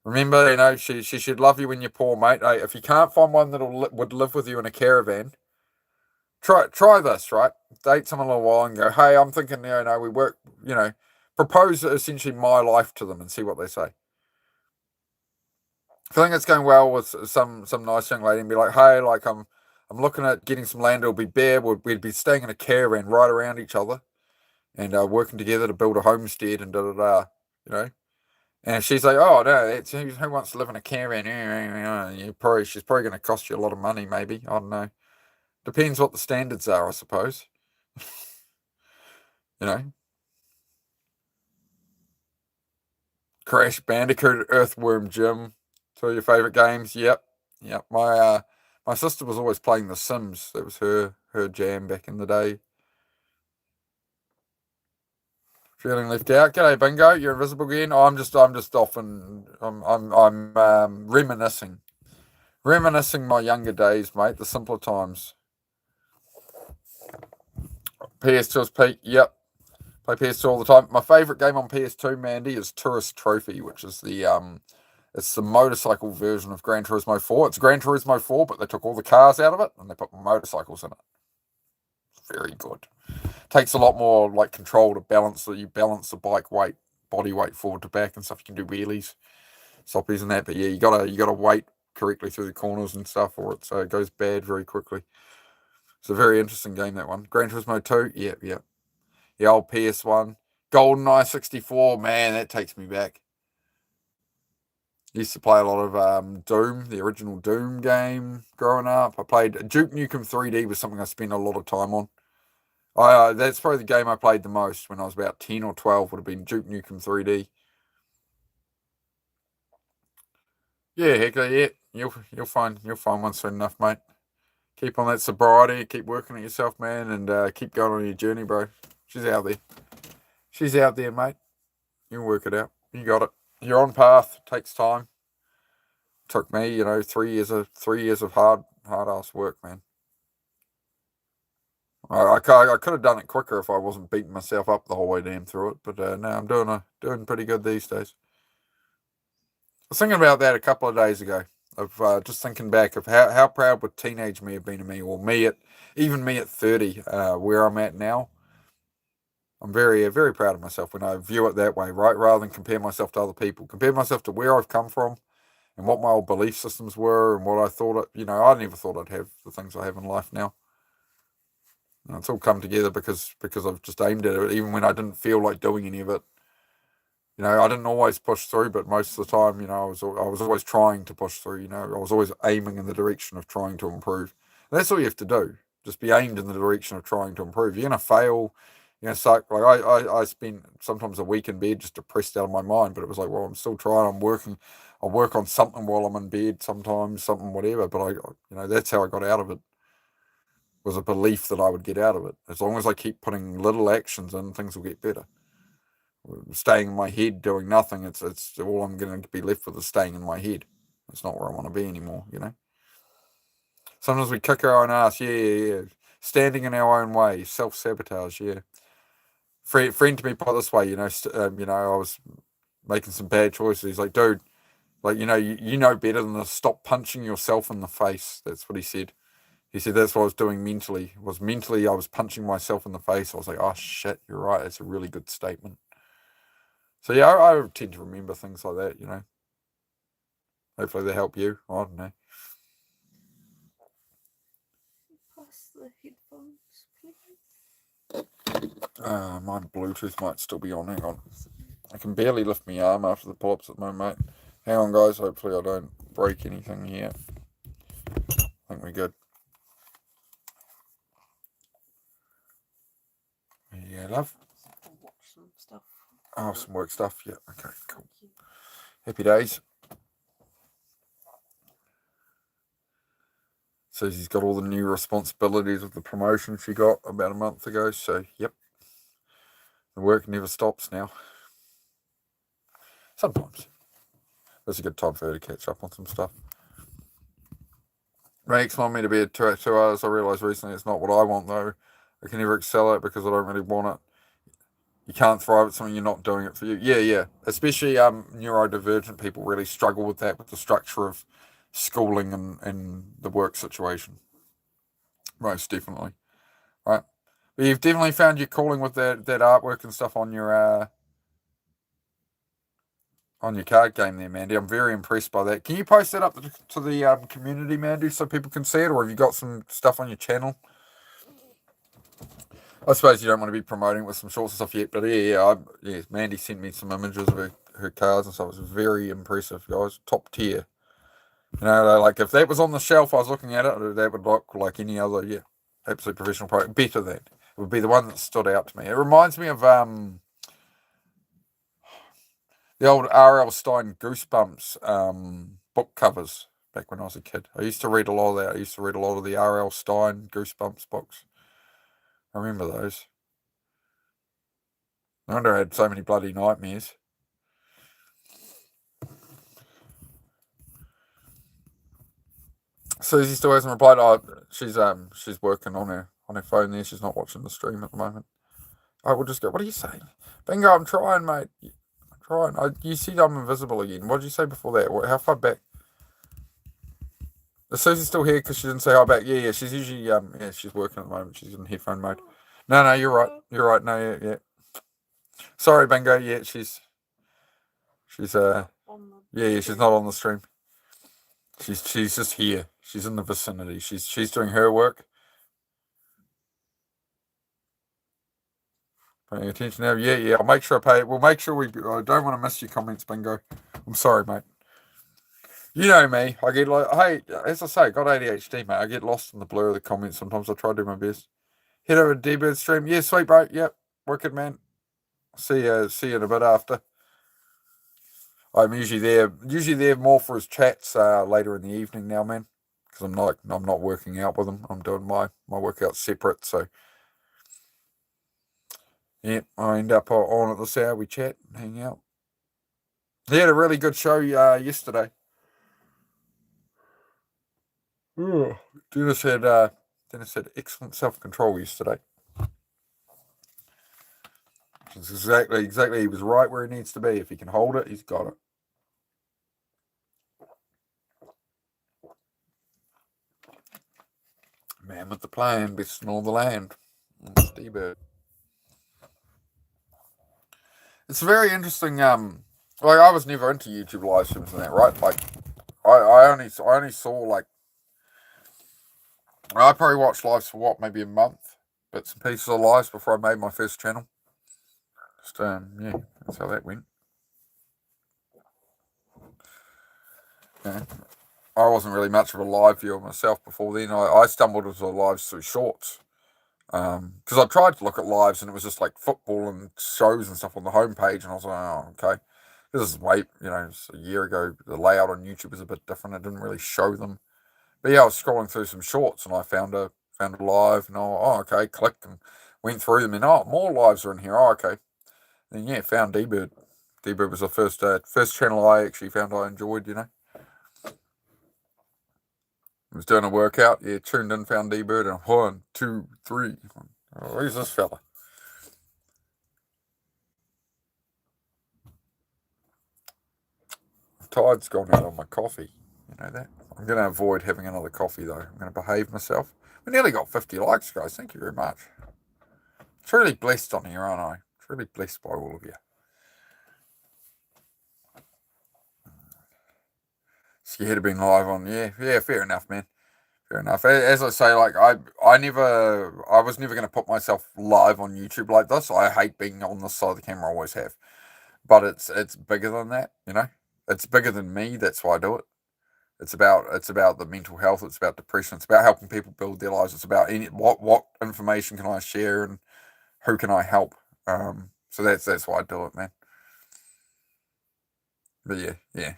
Remember, she should love you when you're poor, mate. Hey, if you can't find one that would live with you in a caravan, try this, right? Date someone a little while and go, hey, I'm thinking, we work, propose essentially my life to them and see what they say. If I think it's going well with some nice young lady and be like, hey, like I'm looking at getting some land. It'll be bare. We'd be staying in a caravan right around each other and working together to build a homestead and da-da-da, And she's like, oh, no, who wants to live in a caravan? She's probably going to cost you a lot of money, maybe. I don't know. Depends what the standards are, I suppose. You know, Crash Bandicoot, Earthworm Jim, two of your favourite games. Yep, yep. My sister was always playing The Sims. That was her jam back in the day. Feeling left out. G'day, Bingo. You're invisible again. Oh, I'm just off and I'm reminiscing my younger days, mate. The simpler times. PS2's peak. Yep. Play PS2 all the time. My favourite game on PS2, Mandy, is Tourist Trophy, which is it's the motorcycle version of Gran Turismo 4. It's Gran Turismo 4, but they took all the cars out of it and they put motorcycles in it. It's very good. Takes a lot more like control to balance you balance the bike weight, body weight forward to back and stuff. You can do wheelies, soppies and that. But yeah, you gotta weight correctly through the corners and stuff, or it goes bad very quickly. It's a very interesting game, that one. Gran Turismo 2, yeah. The old PS1. GoldenEye 64, man, that takes me back. Used to play a lot of Doom, the original Doom game growing up. I played Duke Nukem 3D was something I spent a lot of time on. That's probably the game I played the most when I was about 10 or 12, would have been Duke Nukem 3D. Yeah, Hector, yeah. You'll find one soon enough, mate. Keep on that sobriety, keep working at yourself, man, and keep going on your journey, bro. She's out there. She's out there, mate. You'll work it out. You got it. You're on path. Takes time. Took me, 3 years of hard ass work, man. I could have done it quicker if I wasn't beating myself up the whole way down through it, but no, I'm doing pretty good these days. I was thinking about that a couple of days ago. Of just thinking back of how proud would teenage me have been of me, or even me at 30, where I'm at now. I'm very, very proud of myself when I view it that way, right? Rather than compare myself to other people, compare myself to where I've come from and what my old belief systems were and what I thought I never thought I'd have the things I have in life now. And it's all come together because I've just aimed at it, even when I didn't feel like doing any of it. I didn't always push through, but most of the time, I was always trying to push through. I was always aiming in the direction of trying to improve. And that's all you have to do. Just be aimed in the direction of trying to improve. You're gonna fail. You're gonna suck. Like I spent sometimes a week in bed just depressed out of my mind, but it was like, well, I'm still trying. I'm working. I'll work on something while I'm in bed. Sometimes something, whatever. But that's how I got out of it. Was a belief that I would get out of it. As long as I keep putting little actions in, things will get better. Staying in my head doing nothing, it's all I'm going to be left with is staying in my head. It's not where I want to be anymore, Sometimes we kick our own ass, yeah. Standing in our own way, self-sabotage, yeah. Friend to me put it this way, I was making some bad choices. He's like, dude, like, you know better than to stop punching yourself in the face. That's what he said. He said that's what I was doing mentally. I was punching myself in the face. I was like, oh shit, you're right. That's a really good statement. So yeah, I tend to remember things like that, Hopefully they help you. I don't know. Pass the headphones, please. My Bluetooth might still be on. Hang on. I can barely lift my arm after the pull-ups at the moment, mate. Hang on, guys. Hopefully I don't break anything here. I think we're good. Yeah, love. Watch some stuff. Oh, some work stuff. Yeah. Okay. Cool. Happy days. Says he's got all the new responsibilities of the promotion she got about a month ago. So, yep. The work never stops now. Sometimes. That's a good time for her to catch up on some stuff. Max wanted me to be at 2 hours. I realised recently it's not what I want, though. I can never excel at it because I don't really want it. You can't thrive at something you're not doing it for you. Yeah. Especially neurodivergent people really struggle with that, with the structure of schooling and the work situation. Most definitely. Right. But you've definitely found your calling with that artwork and stuff on your card game there, Mandy. I'm very impressed by that. Can you post that up to the community, Mandy, so people can see it, or have you got some stuff on your channel? I suppose you don't want to be promoting with some shorts and stuff yet, but yeah. Mandy sent me some images of her cards and stuff. It was very impressive, guys. Top tier. Like if that was on the shelf, I was looking at it, that would look like any other, absolute professional product. Better than. would be the one that stood out to me. It reminds me of the old R.L. Stein Goosebumps book covers back when I was a kid. I used to read a lot of that. I used to read a lot of the R.L. Stein Goosebumps books. I remember those. No wonder I had so many bloody nightmares. Susie still hasn't replied. Oh, she's working on her phone there. She's not watching the stream at the moment. I will just go, what are you saying? Bingo, I'm trying, mate. I'm trying. You see I'm invisible again. What did you say before that? How far back? Is Susie still here because she didn't say hi back? Yeah, she's usually, she's working at the moment. She's in headphone mode. No, you're right. You're right. No, yeah. Sorry, Bingo. Yeah, she's she's not on the stream. She's just here. She's in the vicinity. She's doing her work. Paying attention now. Yeah. I'll make sure I pay it. We'll make sure I don't want to miss your comments, Bingo. I'm sorry, mate. You know me. I get as I say, I got ADHD, mate. I get lost in the blur of the comments. Sometimes I try to do my best. Head over to D-Bird stream. Yeah, sweet, bro. Yep. Working, man. See you in a bit after. I'm usually there more for his chats later in the evening now, man. Because I'm not working out with him. I'm doing my workouts separate. So yeah, I end up on at this hour. We chat and hang out. He had a really good show yesterday. Dennis had excellent self-control yesterday. It's exactly. He was right where he needs to be. If he can hold it, he's got it. Man with the plan, best in all the land. D-Bird. It's very interesting. I was never into YouTube live streams and that, right? Like, I only saw like. I probably watched lives for maybe a month, bits and pieces of lives before I made my first channel. Just that's how that went. Yeah. I wasn't really much of a live viewer myself before then. I stumbled into lives through shorts. Because I tried to look at lives and it was just like football and shows and stuff on the homepage, and I was like, oh, okay. This is a year ago. The layout on YouTube was a bit different. It didn't really show them. But yeah, I was scrolling through some shorts and I found a live, and okay, clicked and went through them, and more lives are in here. Okay. And yeah, found D-Bird. D-Bird was the first channel I actually found I enjoyed, I was doing a workout, tuned in, found D-Bird, and 1, 2, 3. Where's this fella? Tide's gone out on my coffee. You know that? I'm going to avoid having another coffee, though. I'm going to behave myself. We nearly got 50 likes, guys. Thank you very much. Truly blessed on here, aren't I? Truly blessed by all of you. Scared of being live on, yeah, fair enough, man. Fair enough. As I say, like I was never going to put myself live on YouTube like this. I hate being on this side of the camera. I always have. But it's bigger than that, It's bigger than me. That's why I do it. It's about the mental health. It's about depression. It's about helping people build their lives. It's about what information can I share and who can I help. So that's why I do it, man. But yeah.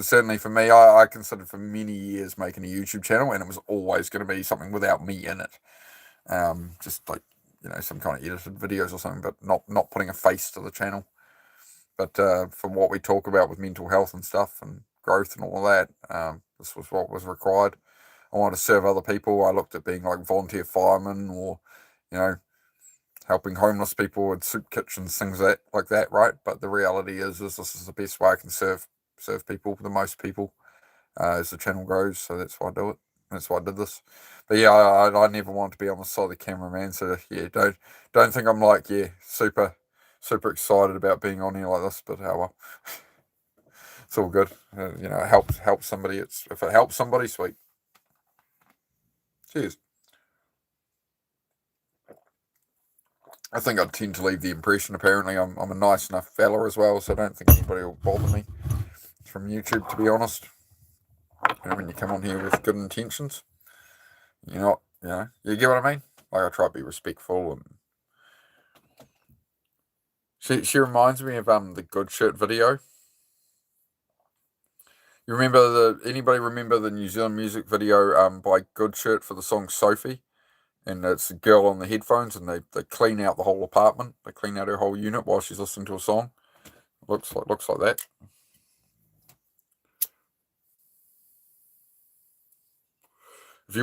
Certainly for me, I considered for many years making a YouTube channel, and it was always going to be something without me in it. Just like, some kind of edited videos or something, but not putting a face to the channel. But from what we talk about with mental health and stuff and growth and all of that, this was what was required. I wanted to serve other people. I looked at being like volunteer fireman or, helping homeless people with soup kitchens, things like that, right? But the reality is this is the best way I can serve people, the most people, as the channel grows. So that's why I do it. That's why I did this. But yeah, I never wanted to be on the side of the camera, man. So yeah, don't think I'm like super excited about being on here like this. But how well, it's all good. It helps somebody. If it helps somebody, sweet. Cheers. I think I tend to leave the impression. Apparently, I'm a nice enough fella as well, so I don't think anybody will bother me from YouTube, to be honest. When you come on here with good intentions, you get what I mean? Like, I try to be respectful and She reminds me of the Good Shirt video. You remember anybody remember the New Zealand music video by Good Shirt for the song Sophie? And it's a girl on the headphones, and they clean out the whole apartment. They clean out her whole unit while she's listening to a song. Looks like that. If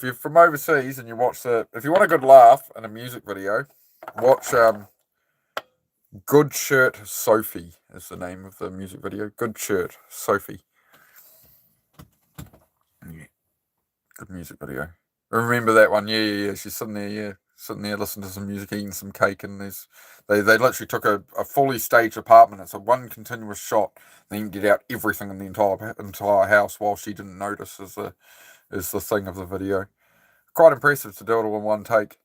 you're from overseas and you watch if you want a good laugh in a music video, watch Good Shirt Sophie is the name of the music video. Good Shirt Sophie. Yeah. Good music video. I remember that one. Yeah. She's sitting there, listening to some music, eating some cake, and they literally took a fully staged apartment. It's a one continuous shot. They emptied out everything in the entire house while she didn't notice is the thing of the video. Quite impressive to do it all in one take.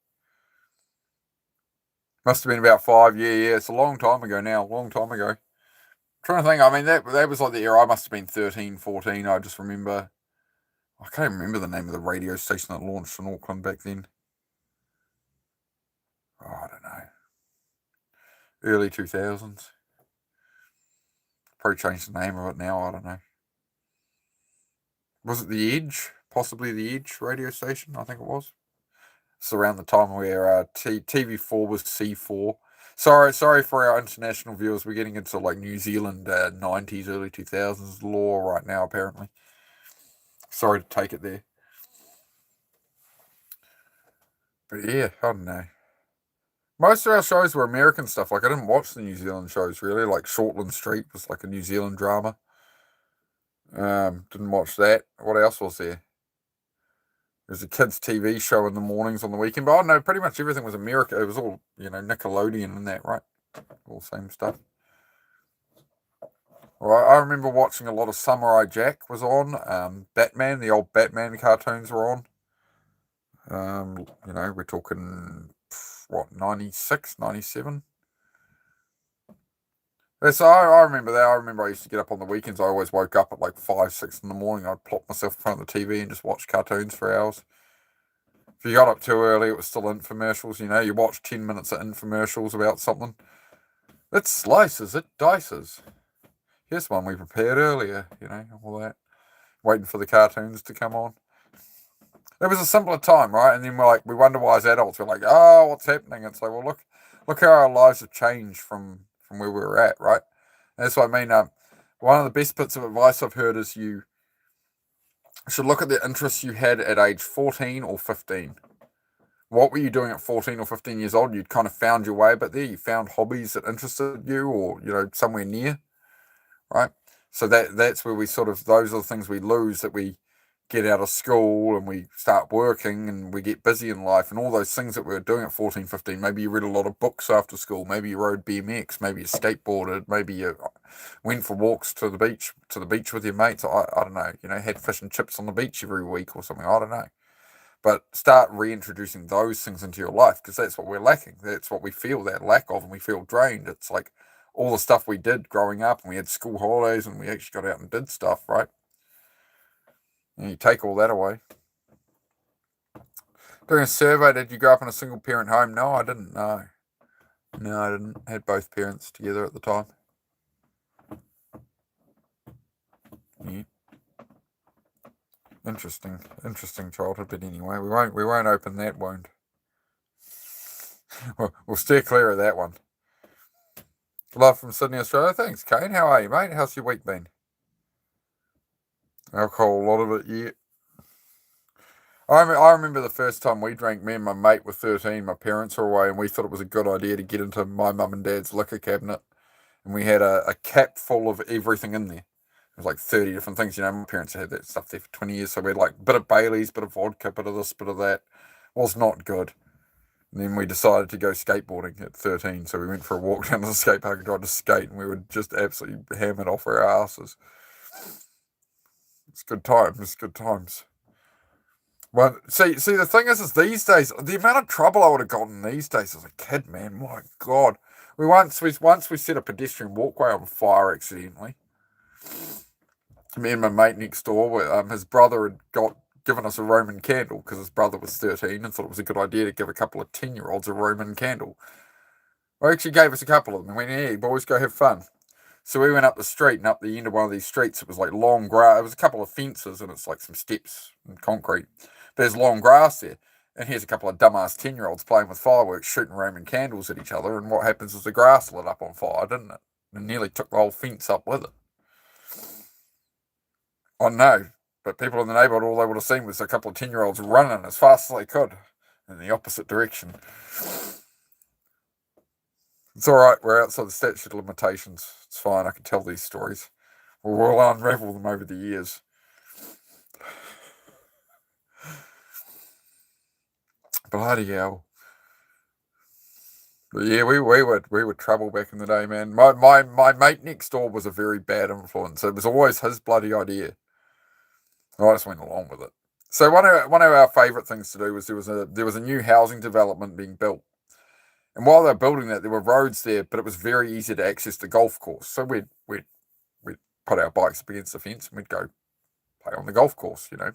Must have been about 5. Yeah. It's a long time ago now. I'm trying to think. I mean, that was like the era. I must have been 13, 14. I just remember. I can't remember the name of the radio station that launched in Auckland back then. Oh, I don't know. Early 2000s. Probably changed the name of it now. I don't know. Was it The Edge? Possibly The Edge radio station, I think it was. It's around the time where TV4 was C4. Sorry for our international viewers. We're getting into like New Zealand 90s, early 2000s law right now, apparently. Sorry to take it there. But yeah, I don't know. Most of our shows were American stuff. Like, I didn't watch the New Zealand shows, really. Like, Shortland Street was like a New Zealand drama. Didn't watch that. What else was there? There's a kids' TV show in the mornings on the weekend. But I know pretty much everything was America. It was all, Nickelodeon and that, right? All same stuff. Well, I remember watching a lot of Samurai Jack was on. Batman, the old Batman cartoons were on. We're talking, 96, 97? Yeah, so I remember that. I remember I used to get up on the weekends. I always woke up at like 5, 6 in the morning. I'd plop myself in front of the TV and just watch cartoons for hours. If you got up too early, it was still infomercials. You watch 10 minutes of infomercials about something. It slices, it dices. Here's one we prepared earlier, all that. Waiting for the cartoons to come on. It was a simpler time, right? And then we wonder why as adults, we're like, oh, what's happening? It's like, well, look how our lives have changed from where we were at, right? And that's what I mean. One of the best bits of advice I've heard is you should look at the interests you had at age 14 or 15. What were you doing at 14 or 15 years old? You'd kind of found your way a bit there. You found hobbies that interested you or, somewhere near, right? So that's where we those are the things we lose, that we get out of school and we start working and we get busy in life, and all those things that we were doing at 14, 15. Maybe you read a lot of books after school. Maybe you rode BMX. Maybe you skateboarded. Maybe you went for walks to the beach with your mates. I don't know, had fish and chips on the beach every week or something. I don't know. But start reintroducing those things into your life, because that's what we're lacking. That's what we feel that lack of, and we feel drained. It's like all the stuff we did growing up, and we had school holidays, and we actually got out and did stuff, right? And you take all that away. Doing a survey, did you grow up in a single parent home? No, I didn't. No, I didn't. I had both parents together at the time. Yeah. Interesting childhood, but anyway, we won't open that wound. We'll steer clear of that one. Love from Sydney, Australia. Thanks, Kane. How are you, mate? How's your week been? Alcohol, a lot of it, yeah. I remember the first time we drank. Me and my mate were 13. My parents were away, and we thought it was a good idea to get into my mum and dad's liquor cabinet. And we had a cap full of everything in there. It was like 30 different things. My parents had that stuff there for 20 years. So we had like a bit of Baileys, bit of vodka, bit of this, bit of that. Was not good. And then we decided to go skateboarding at 13. So we went for a walk down to the skate park and tried to skate. And we were just absolutely hammered off our asses. It's good times. Well, see, the thing is these days, the amount of trouble I would have gotten these days as a kid, man, my God. Once we set a pedestrian walkway on fire accidentally. Me and my mate next door, his brother had given us a Roman candle because his brother was 13 and thought it was a good idea to give a couple of 10-year-olds a Roman candle. Well, actually gave us a couple of them and went, yeah, boys, go have fun. So we went up the street, and up the end of one of these streets, it was like long grass. It was a couple of fences, and it's like some steps and concrete. There's long grass there. And here's a couple of dumbass 10-year-olds playing with fireworks, shooting Roman candles at each other. And what happens is the grass lit up on fire, didn't it? And nearly took the whole fence up with it. Oh no. But people in the neighbourhood, all they would have seen was a couple of 10-year-olds running as fast as they could in the opposite direction. It's all right. We're outside the statute of limitations. It's fine. I can tell these stories. We'll unravel them over the years. Bloody hell. But yeah, we were trouble back in the day, man. My mate next door was a very bad influence. It was always his bloody idea. I just went along with it. So one of our favourite things to do was there was a new housing development being built. And while they were building that, there were roads there, but it was very easy to access the golf course. So we'd put our bikes up against the fence and we'd go play on the golf course, right?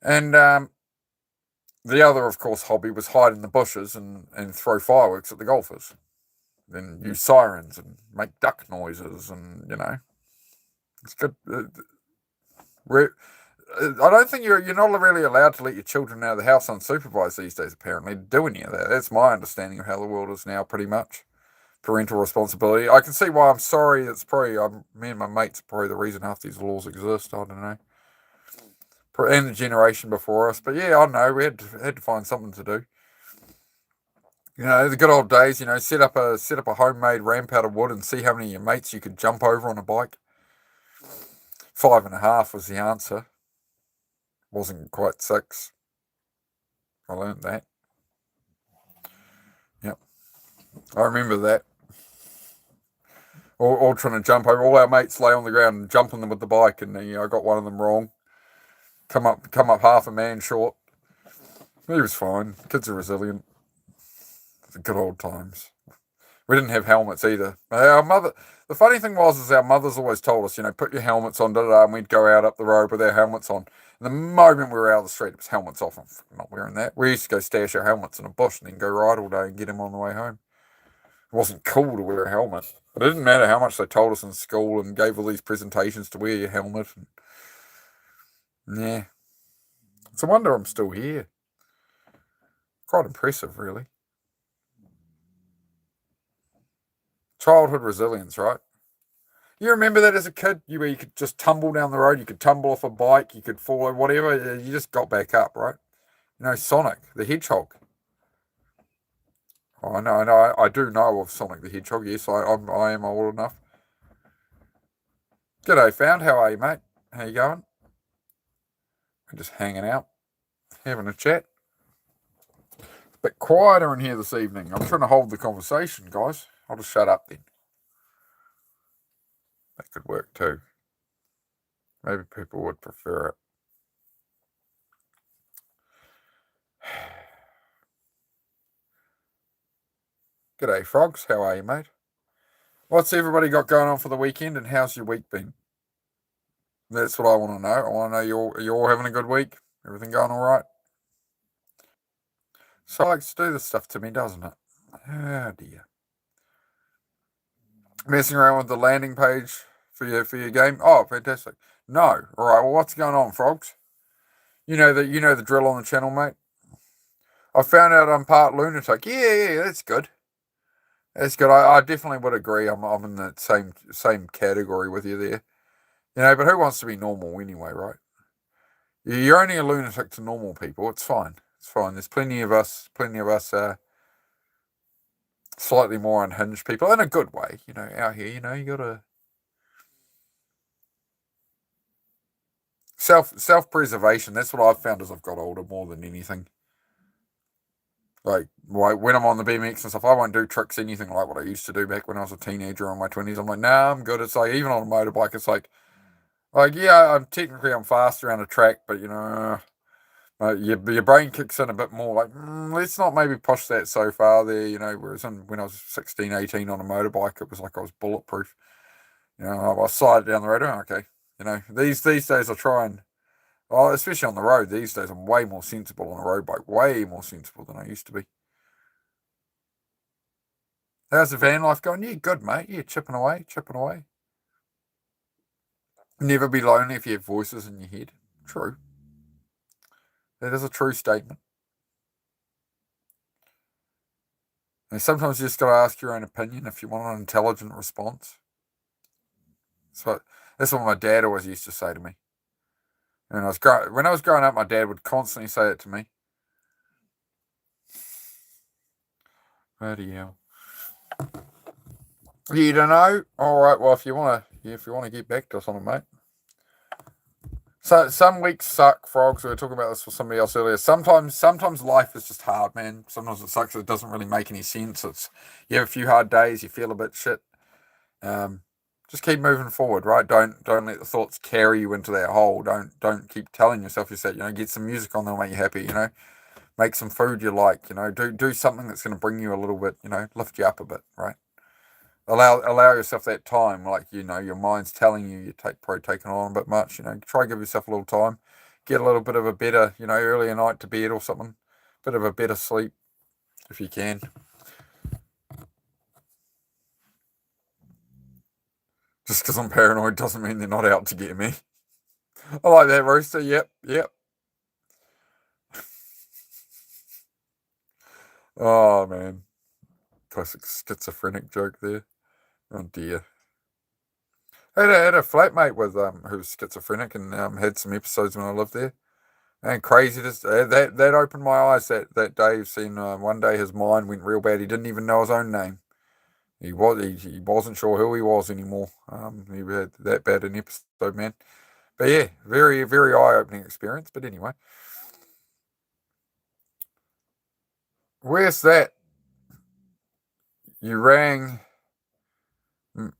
And the other, of course, hobby was hide in the bushes and throw fireworks at the golfers. Then use sirens and make duck noises and, it's good. I don't think you're not really allowed to let your children out of the house unsupervised these days, apparently, to do any of that. That's my understanding of how the world is now, pretty much. Parental responsibility. I can see why I'm sorry. It's probably, me and my mates are probably the reason half these laws exist. I don't know. And the generation before us. But yeah, I don't know. We had to find something to do. The good old days, set up a homemade ramp out of wood and see how many of your mates you could jump over on a bike. 5.5 was the answer. Wasn't quite 6. I learned that. Yep. I remember that. All trying to jump over. All our mates lay on the ground and jumping them with the bike, and I got one of them wrong. Come up half a man short. He was fine. Kids are resilient. The good old times. We didn't have helmets either. The funny thing was our mothers always told us, put your helmets on, and we'd go out up the road with our helmets on. And the moment we were out of the street, it was helmets off. I'm not wearing that. We used to go stash our helmets in a bush and then go ride all day and get them on the way home. It wasn't cool to wear a helmet. But it didn't matter how much they told us in school and gave all these presentations to wear your helmet. Yeah. It's a wonder I'm still here. Quite impressive, really. Childhood resilience, right? You remember that as a kid? Where you could just tumble down the road, you could tumble off a bike, you could fall, whatever, you just got back up, right? Sonic the Hedgehog. Oh, I know, I do know of Sonic the Hedgehog, yes, I am old enough. G'day, Found, how are you, mate? How you going? We're just hanging out, having a chat. It's a bit quieter in here this evening. I'm trying to hold the conversation, guys. I'll just shut up then. That could work too. Maybe people would prefer it. G'day, Frogs. How are you, mate? What's everybody got going on for the weekend, and how's your week been? That's what I want to know. I want to know you're all having a good week? Everything going all right? So it likes to do this stuff to me, doesn't it? Oh, dear. Messing around with the landing page for your game? Oh, fantastic. No. All right, well, what's going on, Frogs? You know the drill on the channel, mate. I found out I'm part lunatic. Yeah, that's good. That's good. I definitely would agree. I'm in the same category with you there. But who wants to be normal anyway, right? You're only a lunatic to normal people. It's fine. It's fine. There's plenty of us slightly more unhinged people in a good way. Out here, you gotta self-preservation. That's what I've found as I've got older more than anything. Like when I'm on the BMX and stuff, I won't do tricks, anything like what I used to do back when I was a teenager or in my 20s. I'm like, nah, I'm good. It's like, even on a motorbike, it's like, yeah, I'm fast around a track, but your brain kicks in a bit more. Like, let's not maybe push that so far there. Whereas when I was 16, 18 on a motorbike, it was like I was bulletproof. I slide down the road. Oh, okay. These days I try and Oh, especially on the road these days, I'm way more sensible on a road bike. Way more sensible than I used to be. How's the van life going? Yeah, good, mate. Yeah, chipping away, chipping away. Never be lonely if you have voices in your head. True. That is a true statement. And sometimes you just got to ask your own opinion if you want an intelligent response. So that's what my dad always used to say to me. And when I was growing up, my dad would constantly say it to me. Bloody hell. You don't know? All right. Well, if you want to get back to something, mate. So some weeks suck, frogs. We were talking about this with somebody else earlier. Sometimes life is just hard, man. Sometimes it sucks. It doesn't really make any sense. You have a few hard days. You feel a bit shit. Just keep moving forward, right? Don't let the thoughts carry you into that hole. Don't keep telling yourself get some music on that'll make you happy. Make some food you like. Do something that's going to bring you a little bit. Lift you up a bit, right? Allow yourself that time, like your mind's telling you probably taking on a bit much. Try give yourself a little time, get a little bit of a better, earlier night to bed or something, bit of a better sleep if you can. Just because I'm paranoid doesn't mean they're not out to get me. I like that, Rooster. Yep. Oh man, classic schizophrenic joke there. Oh dear. I had a flatmate with who was schizophrenic and had some episodes when I lived there. And crazy, that opened my eyes that day. You've seen one day his mind went real bad. He didn't even know his own name. He wasn't sure who he was anymore. He had that bad an episode, man. But yeah, very very eye opening experience. But anyway, where's that? You rang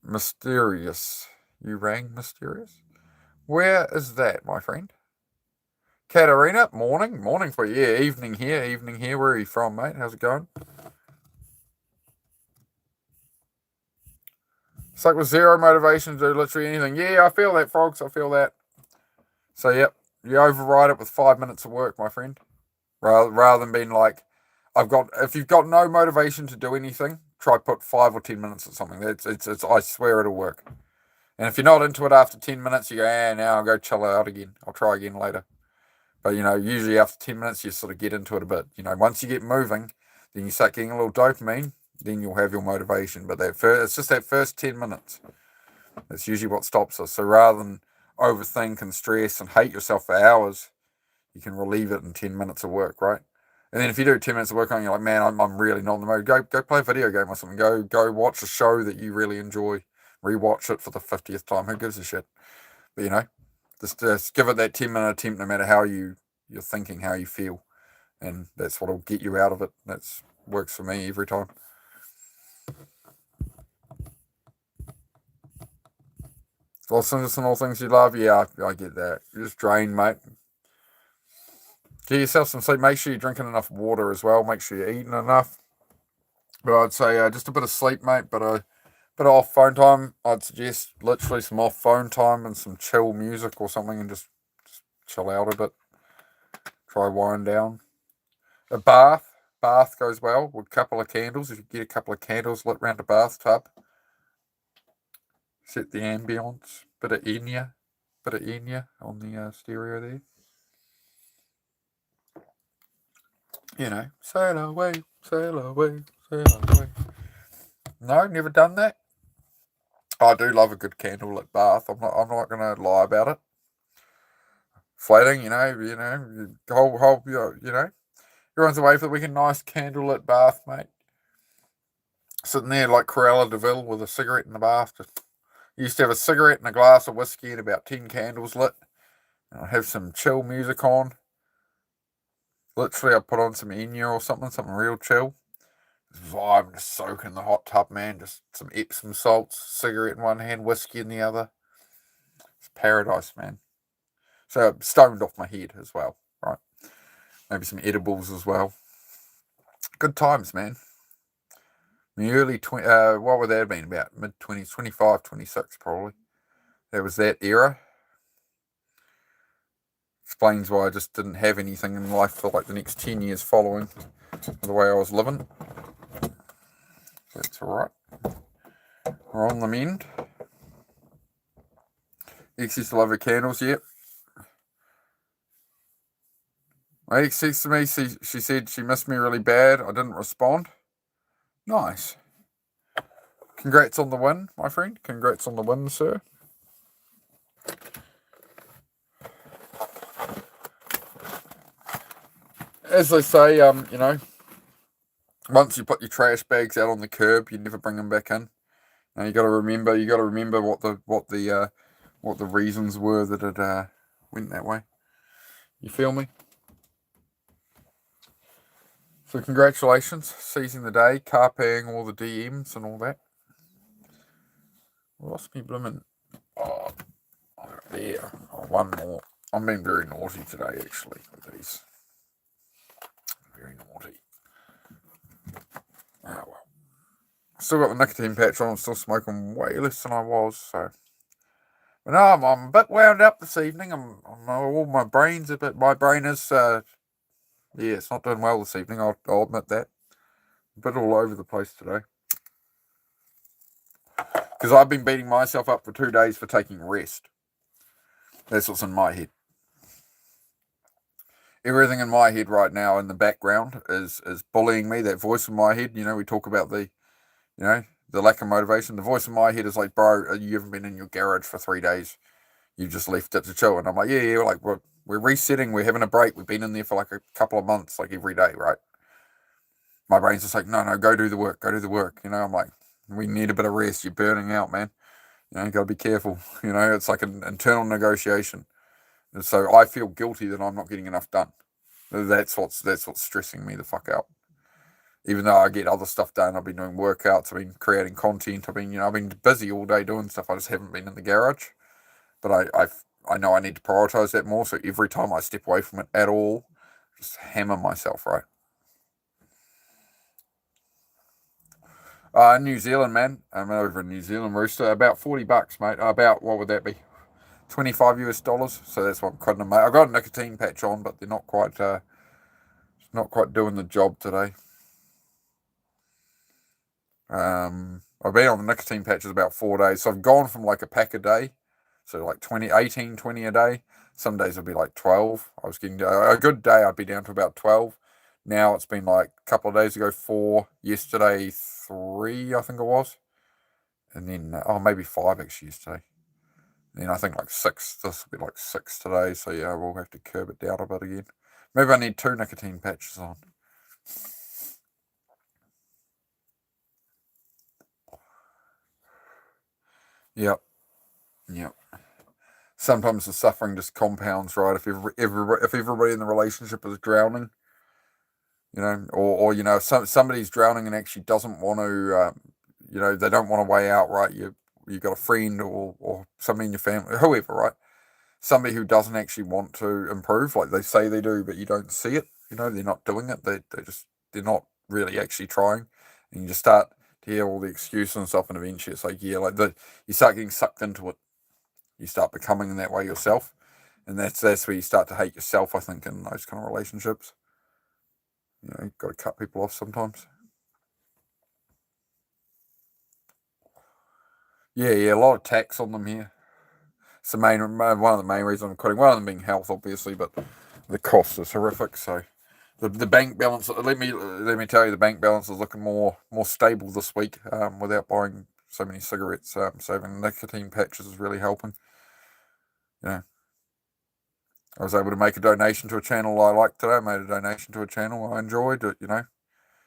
mysterious. You rang mysterious. Where is that, my friend? Katarina, morning for you. Yeah, evening here. Where are you from, mate? How's it going? It's like with zero motivation to do literally anything. Yeah, I feel that, frogs. I feel that. So, yep, you override it with 5 minutes of work, my friend. Rather than being like, if you've got no motivation to do anything, try put 5 or 10 minutes at something. I swear it'll work. And if you're not into it after 10 minutes, you go, now I'll go chill out again. I'll try again later. But, usually after 10 minutes, you sort of get into it a bit. Once you get moving, then you start getting a little dopamine, then you'll have your motivation. But it's just that first 10 minutes. That's usually what stops us. So rather than overthink and stress and hate yourself for hours, you can relieve it in 10 minutes of work, right? And then if you do 10 minutes of work on it, you're like, man, I'm really not in the mood. Go play a video game or something. Go watch a show that you really enjoy. Rewatch it for the 50th time. Who gives a shit? But, just give it that 10-minute attempt no matter how you're thinking, how you feel. And that's what'll get you out of it. That works for me every time. Listen to all things you love. Yeah, I get that. You're just drained, mate. Get yourself some sleep. Make sure you're drinking enough water as well. Make sure you're eating enough. But I'd say just a bit of sleep, mate. But a bit of off phone time. I'd suggest literally some off phone time and some chill music or something and just chill out a bit. Try wind down. A bath goes well with a couple of candles. If you get a couple of candles lit around the bathtub, set the ambience. Bit of Enya on the stereo there. Sail away, sail away, sail away. No, never done that. I do love a good candlelit bath. I'm not going to lie about it. Flatting, whole, everyone's away for the weekend. Nice candlelit bath, mate. Sitting there like Cruella de Vil with a cigarette in the bath. Used to have a cigarette and a glass of whiskey and about 10 candles lit. And I'd have some chill music on. Literally, I'd put on some Enya or something real chill. Just vibe, just soak in the hot tub, man. Just some Epsom salts, cigarette in one hand, whiskey in the other. It's paradise, man. So stoned off my head as well, right? Maybe some edibles as well. Good times, man. The early what would that have been? About mid-20s, 25, 26 probably. That was that era. explains why I just didn't have anything in life for like the next 10 years following the way I was living. That's alright. We're on the mend. Ex used to love her candles, yep. My ex texted me, she said she missed me really bad. I didn't respond. Nice. Congrats on the win, my friend. Congrats on the win, sir. As they say, you know, once you put your trash bags out on the curb, you never bring them back in. And you got to remember what the reasons were that it went that way. You feel me? So congratulations, seizing the day, carping all the DMs and all that. Lost me blooming. Oh, there. Oh, one more. I'm being very naughty today, actually, with these. Very naughty. Oh well. Still got the nicotine patch on. I'm still smoking way less than I was. So, but no, I'm a bit wound up this evening. All my brain's a bit. My brain is. Yeah, it's not doing well this evening. I'll admit that. A bit all over the place today. Because I've been beating myself up for 2 days for taking rest. That's what's in my head. Everything in my head right now in the background is bullying me. That voice in my head, you know, we talk about the lack of motivation. The voice in my head is like, bro, you haven't been in your garage for 3 days. You just left it to chill. And I'm like, yeah, like we're resetting. We're having a break. We've been in there for like a couple of months, like every day, right? My brain's just like, no, go do the work. Go do the work. You know, I'm like, we need a bit of rest. You're burning out, man. You know, you got to be careful. You know, it's like an internal negotiation. And so I feel guilty that I'm not getting enough done. That's what's stressing me the fuck out. Even though I get other stuff done, I've been doing workouts, I've been creating content, I've been busy all day doing stuff. I just haven't been in the garage. But I know I need to prioritize that more. So every time I step away from it at all, just hammer myself, right? New Zealand, man. I'm over in New Zealand, Rooster. About $40, mate. About, what would that be? $25 US. So that's what I'm cutting them, mate. I've got a nicotine patch on, but they're not quite doing the job today. I've been on the nicotine patches about 4 days. So I've gone from like a pack a day. So like 18, 20 a day. Some days it'll be like 12. I was getting a good day. I'd be down to about 12. Now it's been like a couple of days ago, 4. Yesterday, 3, I think it was. And then, maybe 5 actually yesterday. And then I think like 6. This will be like 6 today. So yeah, we'll have to curb it down a bit again. Maybe I need 2 nicotine patches on. Yep. Sometimes the suffering just compounds, right? If everybody in the relationship is drowning, you know, or you know, somebody's drowning and actually doesn't want to, they don't want to weigh out, right? You got a friend or somebody in your family, whoever, right? Somebody who doesn't actually want to improve, like they say they do, but you don't see it. You know, they're not doing it. They're not really actually trying, and you just start to hear all the excuses and stuff, and eventually it's like, you start getting sucked into it. You start becoming that way yourself, and that's where you start to hate yourself, I think, in those kind of relationships. You know, you've got to cut people off sometimes. Yeah, a lot of tax on them here. It's one of the main reasons I'm quitting. One of them being health, obviously, but the cost is horrific. So the bank balance. Let me tell you, the bank balance is looking more stable this week. Without buying so many cigarettes, saving nicotine patches is really helping. You know, I was able to make a donation to a channel I like today. I made a donation to a channel I enjoyed. You know,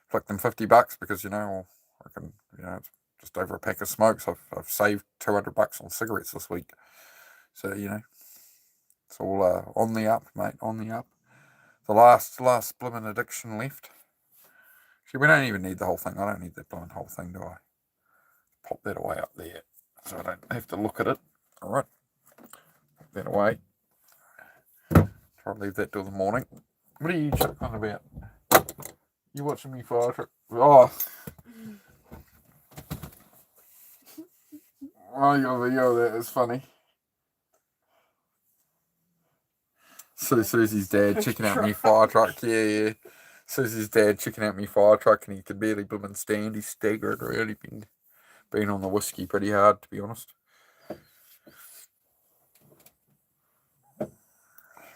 flicked them $50 because I can, it's just over a pack of smokes. I've saved $200 on cigarettes this week. So it's all on the up, mate. On the up. The last blimmin' addiction left. See, we don't even need the whole thing. I don't need that blimmin' whole thing, do I? Pop that away up there, so I don't have to look at it. All right, pop that away. Try to leave that till the morning. What are you chucking on about? You watching me fire? Oh, your video of that is funny. Susie's dad checking out me fire truck. Yeah. Susie's dad checking out me fire truck, and he could barely blooming stand. He's staggered around. He's been on the whiskey pretty hard, to be honest.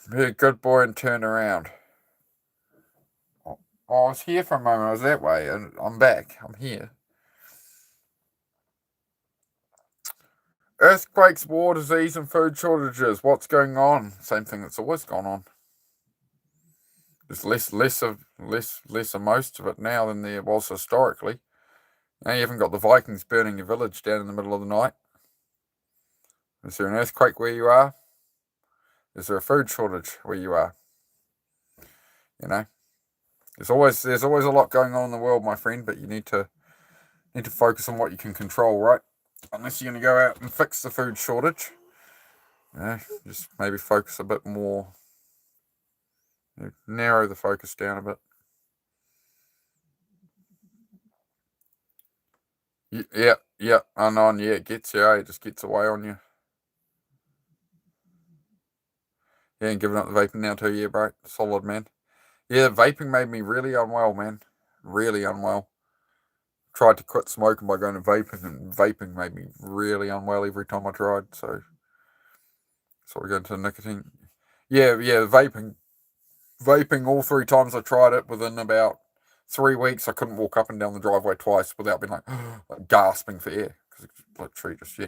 Be a good boy and turn around. Oh, I was here for a moment. I was that way, and I'm back. I'm here. Earthquakes, war, disease, and food shortages. What's going on? Same thing that's always gone on. There's less of most of it now than there was historically. Now you haven't got the Vikings burning your village down in the middle of the night. Is there an earthquake where you are? Is there a food shortage where you are? You know, there's always a lot going on in the world, my friend. But you need to focus on what you can control, right? Unless you're going to go out and fix the food shortage, just maybe focus a bit more. Narrow the focus down a bit. Yeah, unknown, yeah, it gets you, it just gets away on you. Yeah, and giving up the vaping now too, yeah, bro, solid, man. Yeah, vaping made me really unwell, man, really unwell. Tried to quit smoking by going to vaping, and vaping made me really unwell every time I tried, so we're going to nicotine. Yeah, vaping, all 3 times I tried it, within about 3 weeks, I couldn't walk up and down the driveway twice without being like gasping for air, because it's literally just, yeah.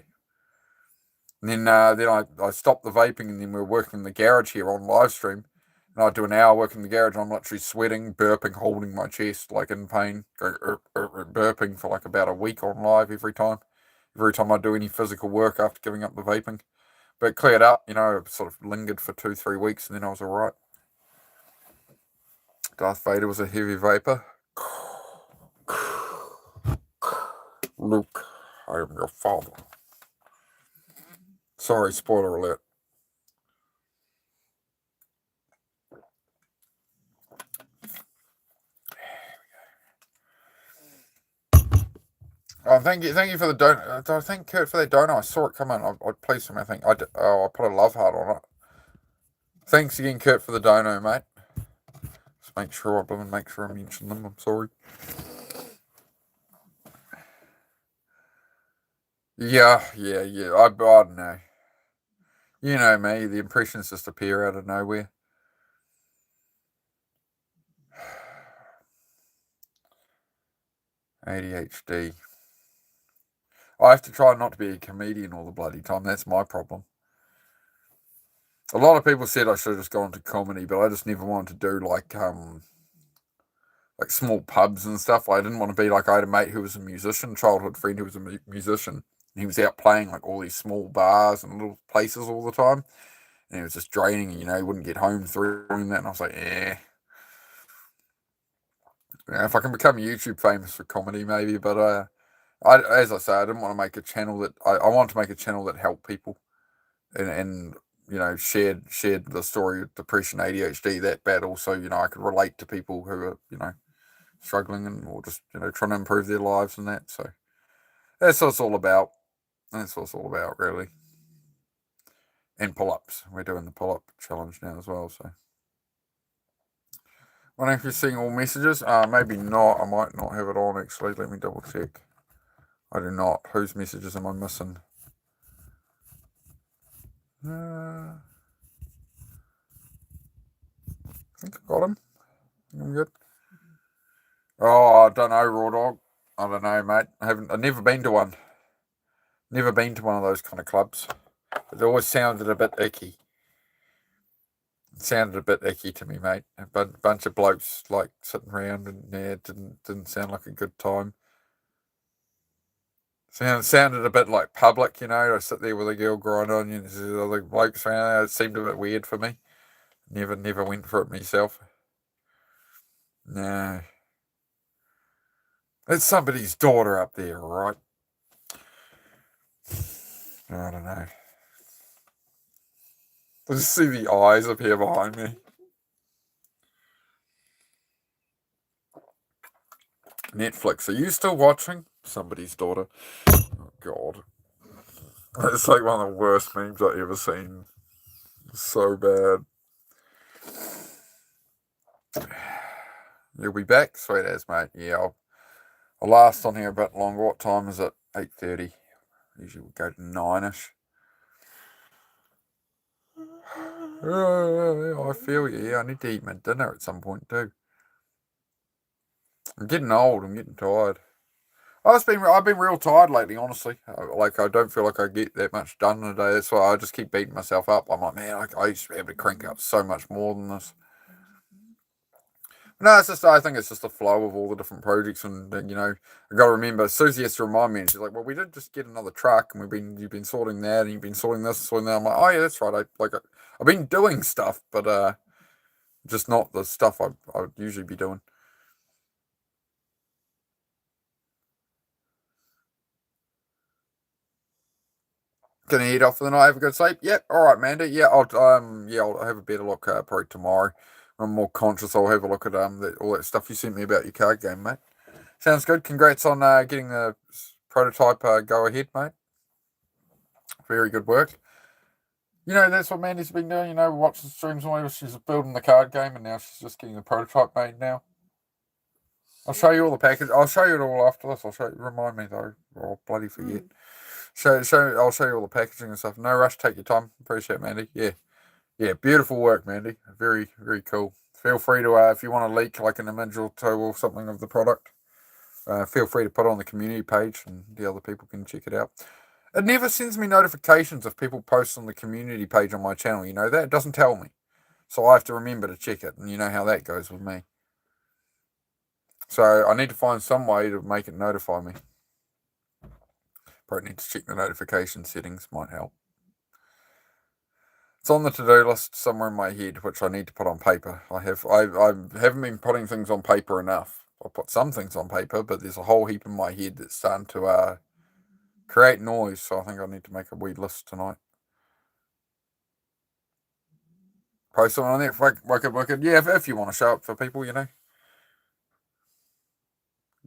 And then I stopped the vaping, and then we were working in the garage here on live stream, and I'd do an hour working in the garage, and I'm literally sweating, burping, holding my chest, like in pain, burping for like about a week on live every time I do any physical work after giving up the vaping. But it cleared up, sort of lingered for 2-3 weeks, and then I was alright. Darth Vader was a heavy vapor. Luke, I am your father. Sorry, spoiler alert. Oh, thank you for the donut. I thank Kurt for that donut. I saw it come in. I placed him. I think I put a love heart on it. Thanks again, Kurt, for the dono, mate. Just make sure I mention them. I'm sorry. Yeah. I don't know. You know me. The impressions just appear out of nowhere. ADHD. I have to try not to be a comedian all the bloody time. That's my problem. A lot of people said I should have just gone to comedy, but I just never wanted to do like small pubs and stuff. I didn't want to be like, I had a mate who was a musician, childhood friend who was a musician. And he was out playing like all these small bars and little places all the time. And it was just draining, he wouldn't get home through that. And I was like, if I can become YouTube famous for comedy, maybe. But as I say, I didn't want to make a channel that I wanted to make a channel that helped people, and shared the story of depression, ADHD, that battle, so I could relate to people who are struggling or just trying to improve their lives and that. So that's what it's all about. That's what it's all about, really. And pull-ups. We're doing the pull-up challenge now as well. So, wondering if you're seeing all messages. Maybe not. I might not have it on actually. Let me double check. I do not. Whose messages am I missing? I think I got him. I'm good. Oh, I don't know, Raw Dog. I don't know, mate. I've never been to one. Never been to one of those kind of clubs. It always sounded a bit icky. It sounded a bit icky to me, mate. A bunch of blokes like sitting around, and it didn't sound like a good time. Sounded a bit like public, I sit there with a girl grinding on you, and there's other blokes around. It seemed a bit weird for me. Never went for it myself. No. It's somebody's daughter up there, right? I don't know. I just see the eyes up here behind me. Netflix, are you still watching? Somebody's daughter. Oh, God. It's like one of the worst memes I've ever seen. It's so bad. You'll be back? Sweet as, mate. Yeah, I'll last on here a bit longer. What time is it? 8:30. Usually we go to 9ish. I feel you. Yeah, I need to eat my dinner at some point too. I'm getting old. I'm getting tired. I've been real tired lately, honestly. Like, I don't feel like I get that much done in a day. That's why I just keep beating myself up. I'm like, man, I used to be able to crank out so much more than this. No, it's just, I think it's just the flow of all the different projects, and I got to remember. Susie has to remind me, and she's like, "Well, we did just get another truck, and you've been sorting that, and you've been sorting this, sorting that." I'm like, "Oh yeah, that's right. I've been doing stuff, but just not the stuff I would usually be doing." Gonna eat off for the night. Have a good sleep. Yep. All right, Mandy. Yeah, I'll have a better look probably tomorrow. I'm more conscious. I'll have a look at all that stuff you sent me about your card game, mate. Sounds good. Congrats on getting the prototype go ahead, mate. Very good work. That's what Mandy's been doing. Watch the streams and whatever. She's building the card game, and now she's just getting the prototype made now. I'll show you all the package. I'll show you it all after this. I'll show you. Remind me though, or I'll bloody forget. I'll show you all the packaging and stuff. No rush. Take your time. Appreciate it, Mandy. Yeah. Beautiful work, Mandy. Very, very cool. Feel free to if you want to leak like an image or two or something of the product, feel free to put it on the community page, and the other people can check it out. It never sends me notifications if people post on the community page on my channel. You know that? It doesn't tell me. So I have to remember to check it. And you know how that goes with me. So I need to find some way to make it notify me. Probably need to check the notification settings. Might help. It's on the to-do list somewhere in my head, which I need to put on paper. I haven't been putting things on paper enough. I put some things on paper, but there's a whole heap in my head that's starting to create noise, so I think I need to make a wee list tonight. Post something on there. Wicked. Yeah, if you want to show up for people,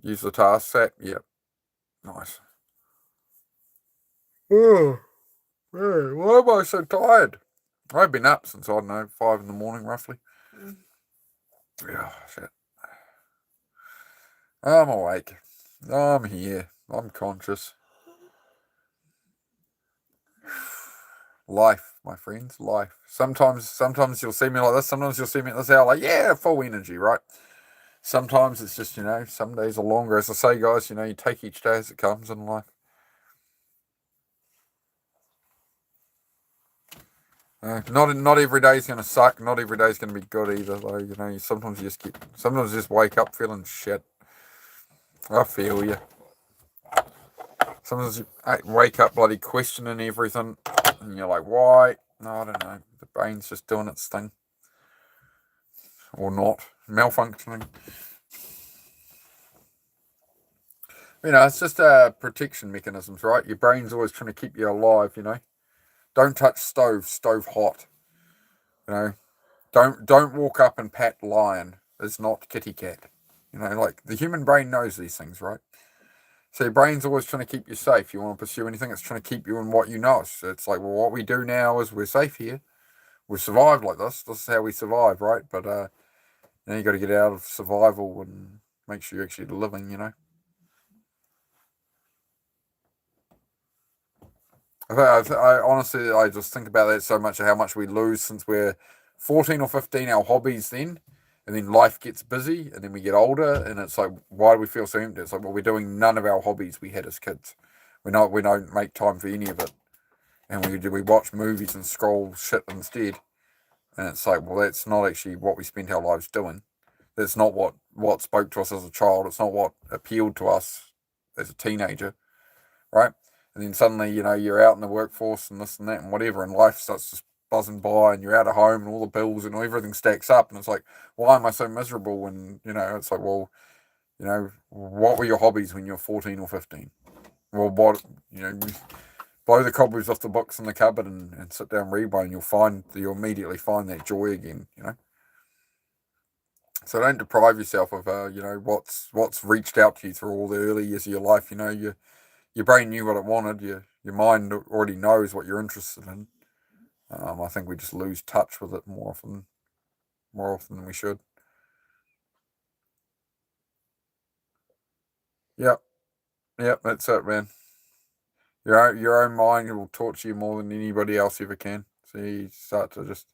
use the task set. Yep. Nice. Oh, man, why am I so tired? I've been up since, I don't know, 5 in the morning, roughly. Yeah, shit. I'm awake. I'm here. I'm conscious. Life, my friends, life. Sometimes you'll see me like this. Sometimes you'll see me at this hour, like, yeah, full energy, right? Sometimes it's just, some days are longer. As I say, guys, you take each day as it comes in life. Not every day's going to suck. Not every day's going to be good either, though. Sometimes you just wake up feeling shit. I feel you. Sometimes you wake up bloody questioning everything, and you're like, why? No, I don't know. The brain's just doing its thing. Or not. Malfunctioning. It's just protection mechanisms, right? Your brain's always trying to keep you alive, Don't touch stove hot. Don't walk up and pat lion. It's not kitty cat. Like the human brain knows these things, right? So your brain's always trying to keep you safe. You want to pursue anything, it's trying to keep you in what you know. So it's like, well, what we do now is we're safe here. We've survived like this. This is how we survive, right? But now you got to get out of survival and make sure you're actually living, I honestly, I just think about that so much, how much we lose since we're 14 or 15, our hobbies then, and then life gets busy, and then we get older, and it's like, why do we feel so empty? It's like, well, we're doing none of our hobbies we had as kids. We don't make time for any of it, and we watch movies and scroll shit instead, and it's like, well, that's not actually what we spent our lives doing. That's not what spoke to us as a child. It's not what appealed to us as a teenager, right? And then suddenly, you're out in the workforce and this and that and whatever, and life starts just buzzing by, and you're out of home, and all the bills and everything stacks up, and it's like, why am I so miserable? And it's like, well, what were your hobbies when you were 14 or 15? Well, blow the cobwebs off the books in the cupboard and sit down and read one, and you'll immediately find that joy again. So don't deprive yourself of what's reached out to you through all the early years of your life. Your brain knew what it wanted. Your mind already knows what you're interested in. I think we just lose touch with it more often than we should. Yep. Yep, that's it, man. Your own mind will torture you more than anybody else ever can. So you start to just.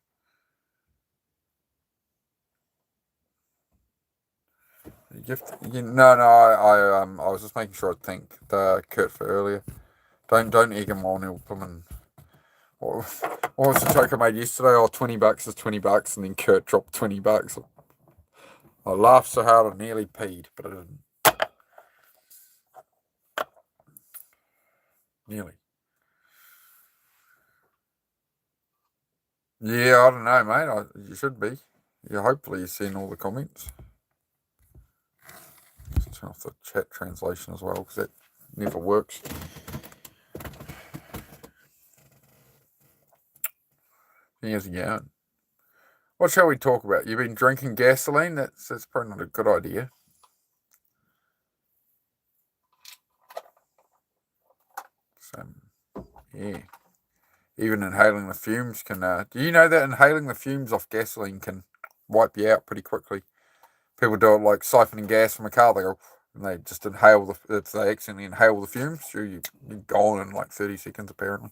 No, I was just making sure I thanked Kurt for earlier. Don't egg him on. He'll come and. What was the joke I made yesterday? Oh, $20 is $20, and then Kurt dropped $20. I laughed so hard I nearly peed, but I didn't. Nearly. Yeah, I don't know, mate. You should be. Yeah, hopefully you've seen all the comments. Just turn off the chat translation as well, because that never works. How's it going? What shall we talk about? You've been drinking gasoline? That's probably not a good idea. So, yeah. Even inhaling the fumes can... do you know that inhaling the fumes off gasoline can wipe you out pretty quickly? People do it like siphoning gas from a car. They go, and they just inhale if they accidentally inhale the fumes, you're gone in like 30 seconds apparently.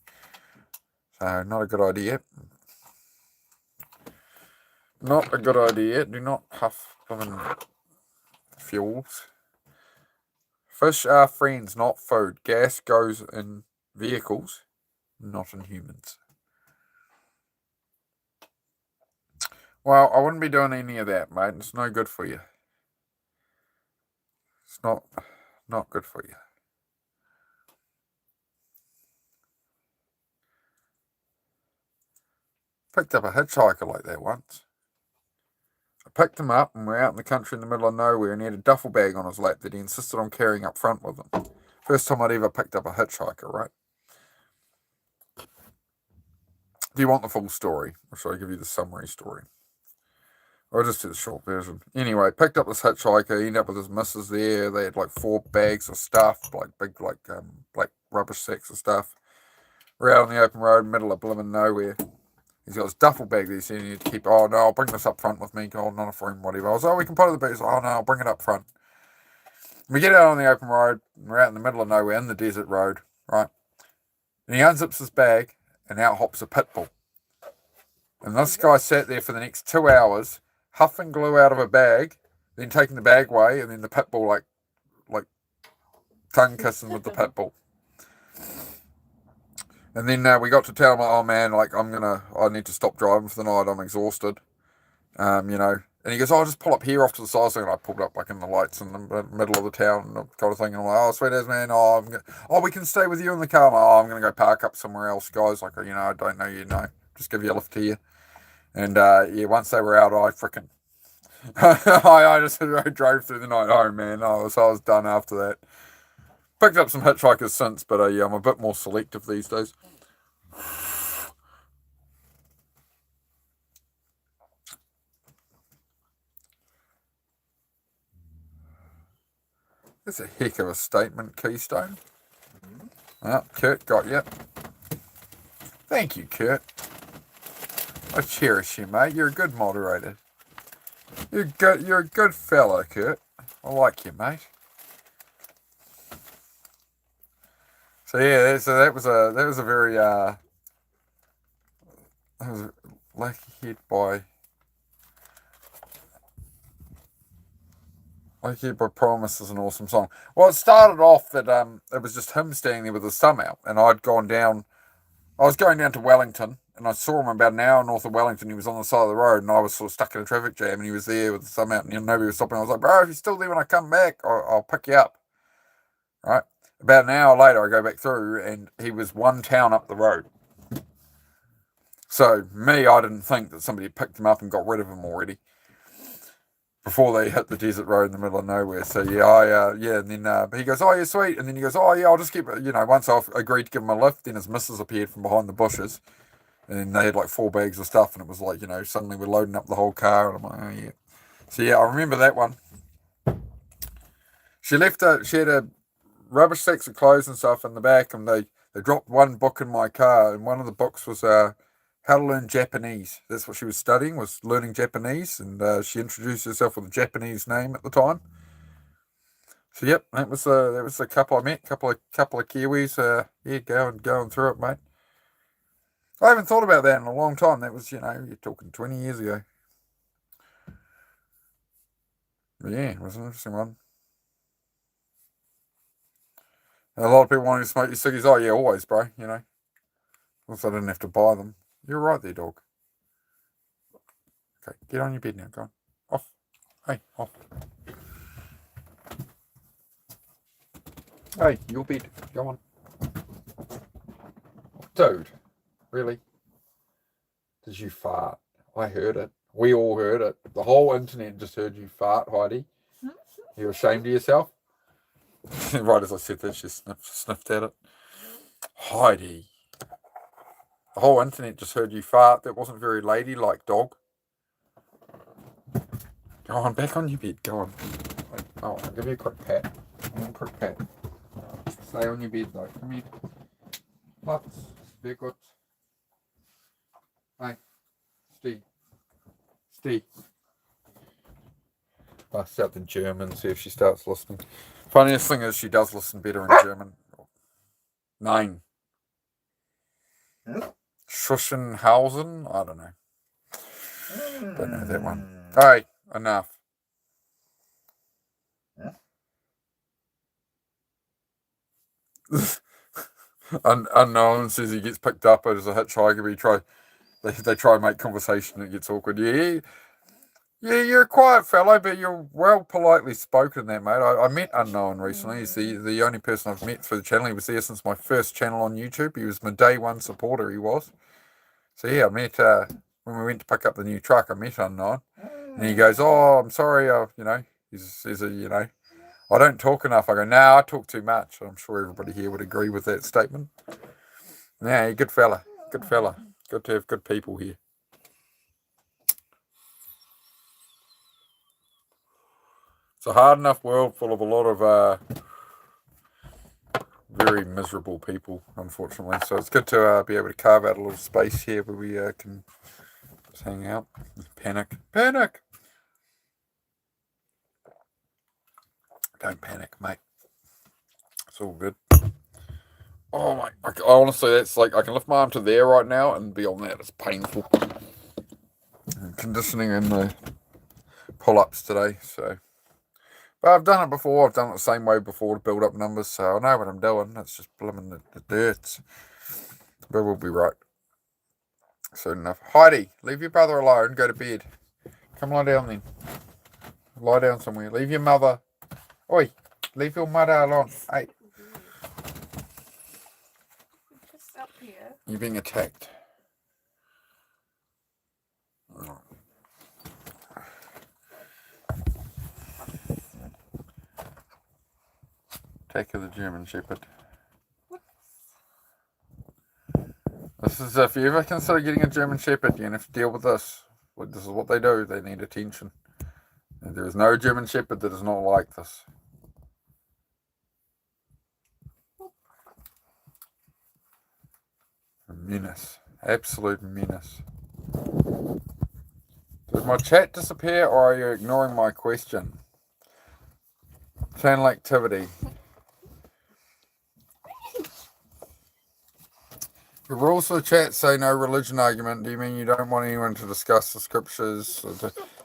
So not a good idea. Not a good idea. Do not puff fuels. Fish are friends, not food. Gas goes in vehicles, not in humans. Well, I wouldn't be doing any of that, mate. It's no good for you. It's not good for you. Picked up a hitchhiker like that once. I picked him up and we're out in the country in the middle of nowhere, and he had a duffel bag on his lap that he insisted on carrying up front with him. First time I'd ever picked up a hitchhiker, right? Do you want the full story, or should I give you the summary story? I'll just do the short version. Anyway, picked up this hitchhiker. He ended up with his missus there. They had like 4 bags of stuff, like big, like rubbish sacks of stuff. We're out on the open road, middle of blimmin' nowhere. He's got his duffel bag that he said he needed to keep. Oh no, I'll bring this up front with me. Oh, not a room, whatever. I was, we can put it in the boots. Oh no, I'll bring it up front. We get out on the open road. We're out in the middle of nowhere in the desert road, right? And he unzips his bag, and out hops a pit bull. And this guy sat there for the next 2 hours, huffing glue out of a bag, then taking the bag away, and then the pit bull like tongue kissing with the pit bull. And then we got to tell him, oh man, like I need to stop driving for the night. I'm exhausted, you know. And he goes, oh, just pull up here off to the side. So I pulled up like in the lights in the middle of the town, kind of thing. And I'm like, oh, sweet as man, we can stay with you in the car. I'm gonna go park up somewhere else, guys. Like, you know, I don't know, you know, just give you a lift here. And yeah, once they were out, I freaking, I just drove through the night home, man. I was done after that. Picked up some hitchhikers since, but yeah, I'm a bit more selective these days. That's a heck of a statement, Keystone. Oh, Kurt got you. Thank you, Kurt. I cherish you, mate. You're a good moderator. You're a good fella, Kurt. I like you, mate. So yeah, that was a very that was lucky hit by Promise is an awesome song. Well, it started off that it was just him standing there with his thumb out, and I was going down to Wellington, and I saw him about an hour north of Wellington. He was on the side of the road, and I was sort of stuck in a traffic jam, and he was there with his thumb out, and nobody was stopping. I was like, bro, if you're still there when I come back, I'll pick you up. Right? About an hour later, I go back through, and he was one town up the road. So, I didn't think that somebody had picked him up and got rid of him already before they hit the desert road in the middle of nowhere. So, yeah, and then he goes, oh, yeah, sweet. And then he goes, oh, yeah, I'll just keep it. You know, once I agreed to give him a lift, then his missus appeared from behind the bushes. And then they had like 4 bags of stuff, and it was like, you know, suddenly we're loading up the whole car. And I'm like, oh, yeah. So, yeah, I remember that one. She had a rubbish sacks of clothes and stuff in the back, and they dropped one book in my car, and one of the books was how to learn Japanese. That's what she was studying, was learning Japanese, and she introduced herself with a Japanese name at the time. So yep, that was the couple I met, couple of Kiwis. Yeah, going through it, mate. I haven't thought about that in a long time. That was, you're talking 20 years ago. But yeah, it was an interesting one. And a lot of people wanting to smoke your ciggies. Oh yeah, always, bro. Also, I didn't have to buy them. You're right there, dog. Okay, get on your bed now. Go on. Off. Hey, off. Hey, your bed. Go on. Dude, really? Did you fart? I heard it. We all heard it. The whole internet just heard you fart, Heidi. You're ashamed of yourself? Right as I said that, she sniffed at it. Heidi. The whole internet just heard you fart. That wasn't very ladylike, dog. Go on, back on your bed. Go on. I'll give you a quick pat. A quick pat. Stay on your bed, though. Come here. Platz. Very good. Hey. Steve. Bust out the German, see if she starts listening. Funniest thing is she does listen better in German. Nein. Schuschenhausen? I don't know. Don't know that one. Hey, enough. Unknown says he gets picked up as a hitchhiker, but they try and make conversation, it gets awkward. Yeah, you're a quiet fellow, but you're well politely spoken there, mate. I met Unknown recently. He's the only person I've met through the channel. He was there since my first channel on YouTube. He was my day one supporter, he was. So yeah, I met, when we went to pick up the new truck, I met Unknown. And he goes, oh, I'm sorry, he says, I don't talk enough. I go, no, I talk too much. I'm sure everybody here would agree with that statement. Yeah, good fella. Good fella. Good to have good people here. It's a hard enough world full of a lot of very miserable people, unfortunately. So it's good to be able to carve out a little space here where we can just hang out. Panic. Don't panic, mate. It's all good. Oh my! Honestly, that's like I can lift my arm to there right now, and beyond that, it's painful. Conditioning in the pull-ups today, so. But I've done it before. I've done it the same way before to build up numbers, so I know what I'm doing. It's just blimmin' the dirt. But we'll be right soon enough. Heidi, leave your brother alone. Go to bed. Come lie down then. Lie down somewhere. Leave your mother. Oi, leave your mother alone. Hey. Just up here. You're being attacked. Take her the German Shepherd. This is if you ever consider getting a German Shepherd, you're going to have to deal with this. This is what they do. They need attention. And there is no German Shepherd that is not like this. A menace. Absolute menace. Did my chat disappear or are you ignoring my question? Channel activity. The rules for the chat say no religion argument. Do you mean you don't want anyone to discuss the scriptures?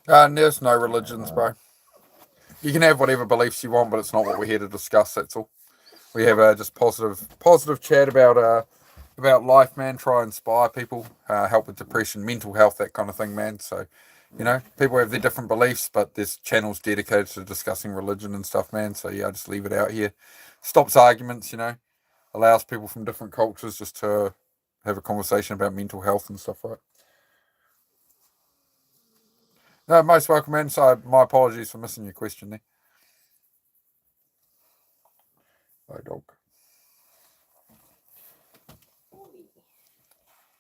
There's no religions, bro. You can have whatever beliefs you want, but it's not what we're here to discuss, that's all. We have just positive chat about life, man. Try and inspire people, help with depression, mental health, that kind of thing, man. So, people have their different beliefs, but there's channels dedicated to discussing religion and stuff, man. So, yeah, I just leave it out here. Stops arguments, allows people from different cultures just to have a conversation about mental health and stuff, right? No, most welcome, man. So, my apologies for missing your question there. Oh, dog.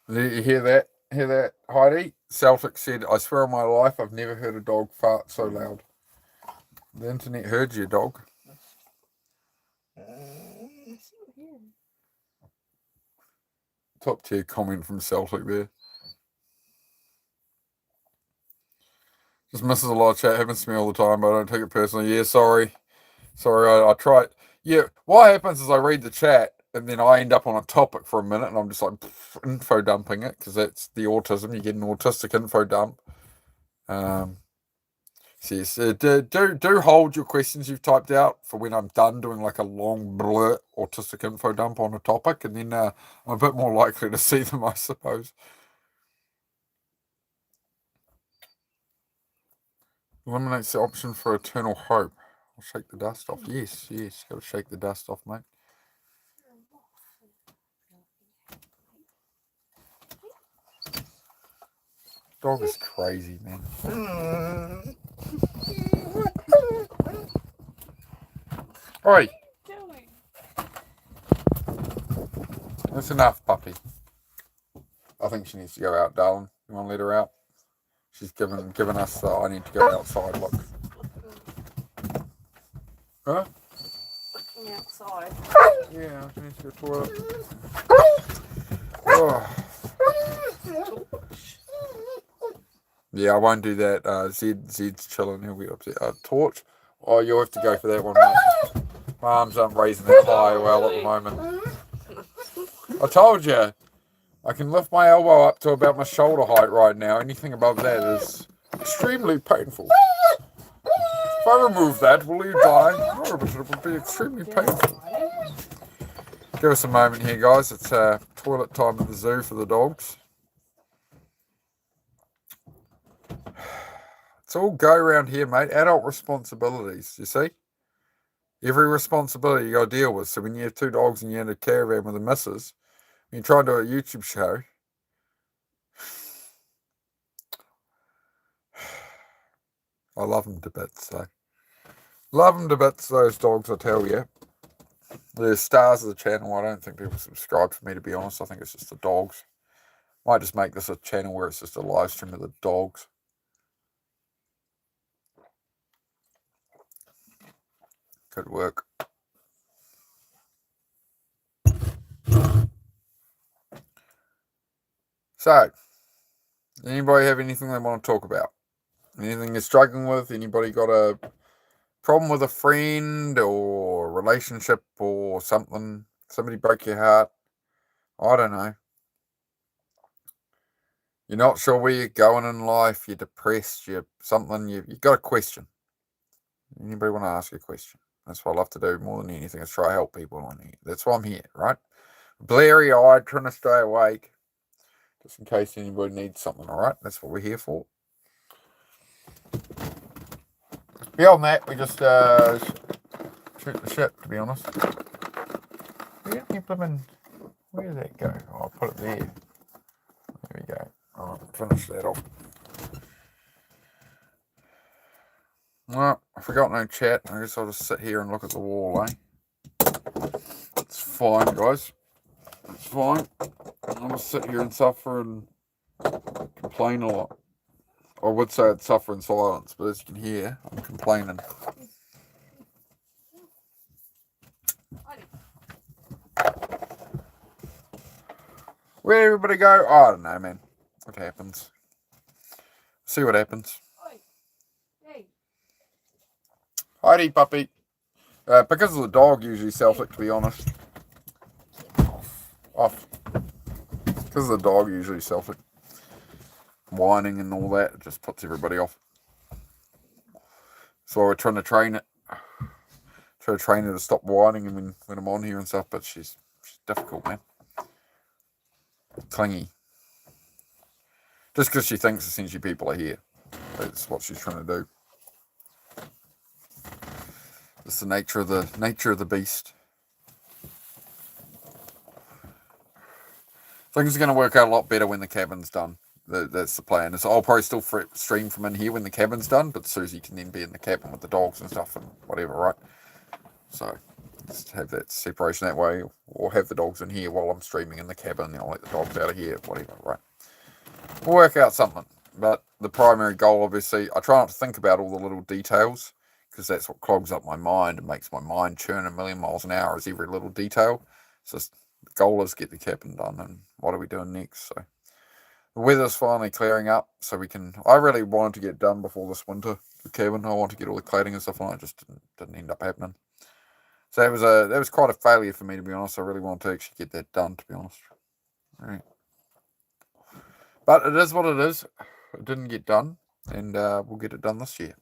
You hear that? Hear that, Heidi? Celtic said, I swear on my life, I've never heard a dog fart so loud. The internet heard you, dog. Top tier comment from Celtic there. Just misses a lot of chat. Happens to me all the time, but I don't take it personally. Yeah, sorry. Sorry, I try. Yeah, what happens is I read the chat and then I end up on a topic for a minute and I'm just like info dumping it because that's the autism. You get an autistic info dump. So yes, do hold your questions you've typed out for when I'm done doing like a long blur autistic info dump on a topic, and then I'm a bit more likely to see them, I suppose. Eliminates the option for eternal hope. I'll shake the dust off. Yes, got to shake the dust off, mate. Dog is crazy, man. Oi! That's enough, puppy. I think she needs to go out, darling. You want to let her out? She's given us I need to go outside, look. Huh? Looking outside. Yeah, she needs to go to the toilet. Oh. Yeah, I won't do that. Zed's chilling. He'll be upset. Torch? Oh, you'll have to go for that one, mate. My arms aren't raising that high well at the moment. I told you. I can lift my elbow up to about my shoulder height right now. Anything above that is extremely painful. If I remove that, will you die? No, but it will be extremely painful. Give us a moment here, guys. It's toilet time at the zoo for the dogs. It's all go around here, mate. Adult responsibilities, you see? Every responsibility you got to deal with. So when you have 2 dogs and you're in a caravan with a missus, when you try and do a YouTube show, I love them to bits, though. Love them to bits, those dogs, I tell you. They're stars of the channel. I don't think people subscribe for me, to be honest. I think it's just the dogs. Might just make this a channel where it's just a live stream of the dogs. Could work. So, anybody have anything they want to talk about? Anything you're struggling with? Anybody got a problem with a friend or relationship or something? Somebody broke your heart? I don't know. You're not sure where you're going in life. You're depressed. You're something. You've got a question. Anybody want to ask a question? That's what I love to do more than anything, is try to help people on here. That's why I'm here, right? Blary-eyed, trying to stay awake. Just in case anybody needs something, alright? That's what we're here for. Beyond that, we just shoot the shit, to be honest. Where did that go? Oh, I'll put it there. There we go. I'll finish that off. Well, I forgot no chat. I guess I'll just sit here and look at the wall, eh? It's fine, guys. It's fine. I'm gonna sit here and suffer and complain a lot. I would say I'd suffer in silence, but as you can hear, I'm complaining. Where'd everybody go? Oh, I don't know, man. What happens? See what happens. Heidi, puppy. Because of the dog usually self-lick, to be honest. Off. Because of the dog usually self-lick. Whining and all that, it just puts everybody off. So we're trying to train it. Try to train her to stop whining and when I'm on here and stuff, but she's difficult, man. Clingy. Just because she thinks essentially people are here. That's what she's trying to do. It's the nature of the beast. Things are going to work out a lot better when the cabin's done. That's the plan. I'll probably still stream from in here when the cabin's done, but Susie can then be in the cabin with the dogs and stuff and whatever, right? So, just have that separation that way, or have the dogs in here while I'm streaming in the cabin, I'll let the dogs out of here, whatever, right? We'll work out something, but the primary goal, obviously, I try not to think about all the little details, because that's what clogs up my mind and makes my mind churn a million miles an hour, is every little detail. So the goal is get the cabin done, and what are we doing next? So The weather's finally clearing up, so we can. I really wanted to get done before this winter. The cabin, I want to get all the cladding and stuff on. It just didn't end up happening. So that was quite a failure for me, to be honest. I really wanted to actually get that done, to be honest. All right. But it is what it is. It didn't get done, and we'll get it done this year.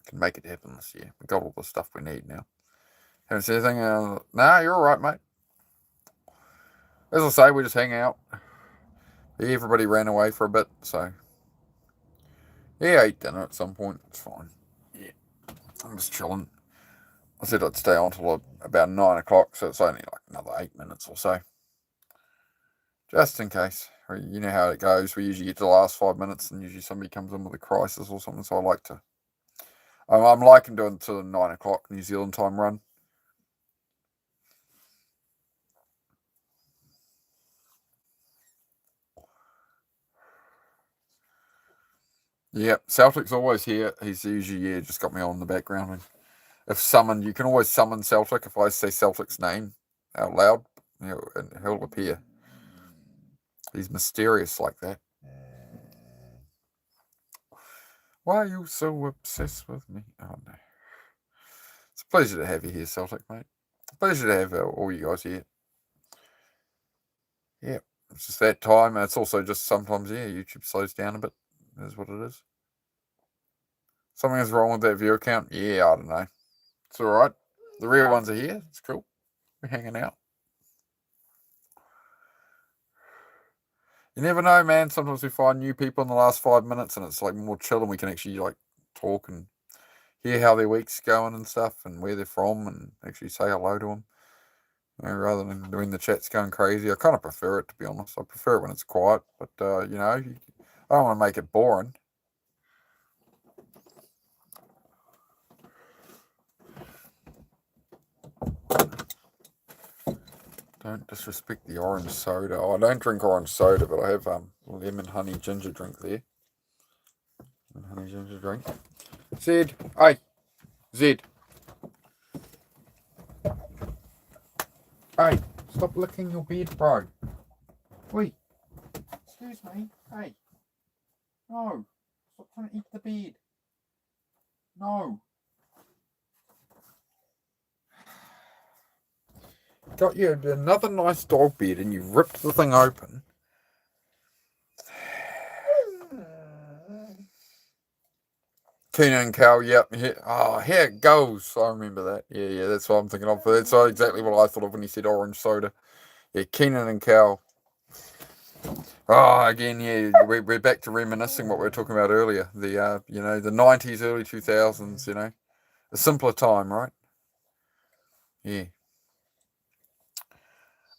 Can make it happen this year. We got all the stuff we need now. Haven't said anything. Nah, you're all right, mate. As I say, we just hang out. Everybody ran away for a bit, so yeah, I ate dinner at some point. It's fine. Yeah, I'm just chilling. I said I'd stay on till about 9 o'clock, so it's only like another 8 minutes or so. Just in case. You know how it goes. We usually get to the last 5 minutes, and usually somebody comes in with a crisis or something. So I like to. I'm liking doing to the 9 o'clock New Zealand time run. Yep, Celtic's always here. He's usually just got me on in the background. And if summoned, you can always summon Celtic. If I say Celtic's name out loud, and he'll appear. He's mysterious like that. Why are you so obsessed with me? Oh no. It's a pleasure to have you here, Celtic, mate. A pleasure to have all you guys here. Yeah, it's just that time. And it's also just sometimes, YouTube slows down a bit. Is what it is. Something is wrong with that view count? Yeah, I don't know. It's alright. The real ones are here. It's cool. We're hanging out. You never know, man. Sometimes we find new people in the last 5 minutes and it's like more chill and we can actually like talk and hear how their week's going and stuff and where they're from and actually say hello to them. Rather than doing the chats going crazy. I kind of prefer it, to be honest. I prefer it when it's quiet, but I don't want to make it boring. Don't disrespect the orange soda. Oh, I don't drink orange soda, but I have lemon honey ginger drink there. Lemon honey ginger drink. Zed, hey, Zed. Hey, stop licking your beard, bro. Wait. Excuse me. Hey. No. Stop trying to eat the beard. No. Got you another nice dog bed and you ripped the thing open. Keenan and Cal, yep. Here it goes. I remember that. Yeah, that's what I'm thinking of. That's exactly what I thought of when he said orange soda. Yeah, Keenan and Cal. Oh, again, yeah, we're back to reminiscing what we were talking about earlier. The, the 90s, early 2000s, a simpler time, right? Yeah.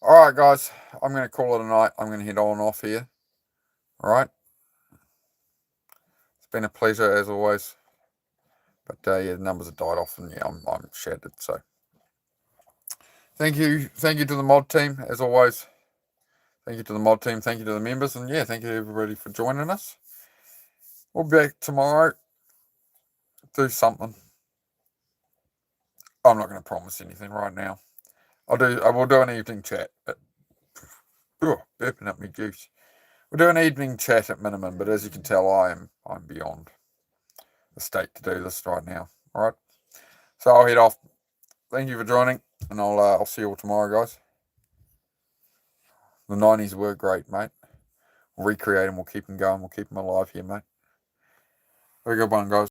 All right, guys, I'm going to call it a night. I'm going to head on off here. All right. It's been a pleasure as always. But the numbers have died off, and I'm shattered. So, thank you to the mod team as always. Thank you to the mod team. Thank you to the members, and thank you to everybody for joining us. We'll be back tomorrow. Do something. I'm not going to promise anything right now. I will do an evening chat. Burping up my juice. We'll do an evening chat at minimum, but as you can tell, I'm beyond the state to do this right now. All right. So I'll head off. Thank you for joining, and I'll see you all tomorrow, guys. The 90s were great, mate. We'll recreate them. We'll keep them going. We'll keep them alive here, mate. Have a good one, guys.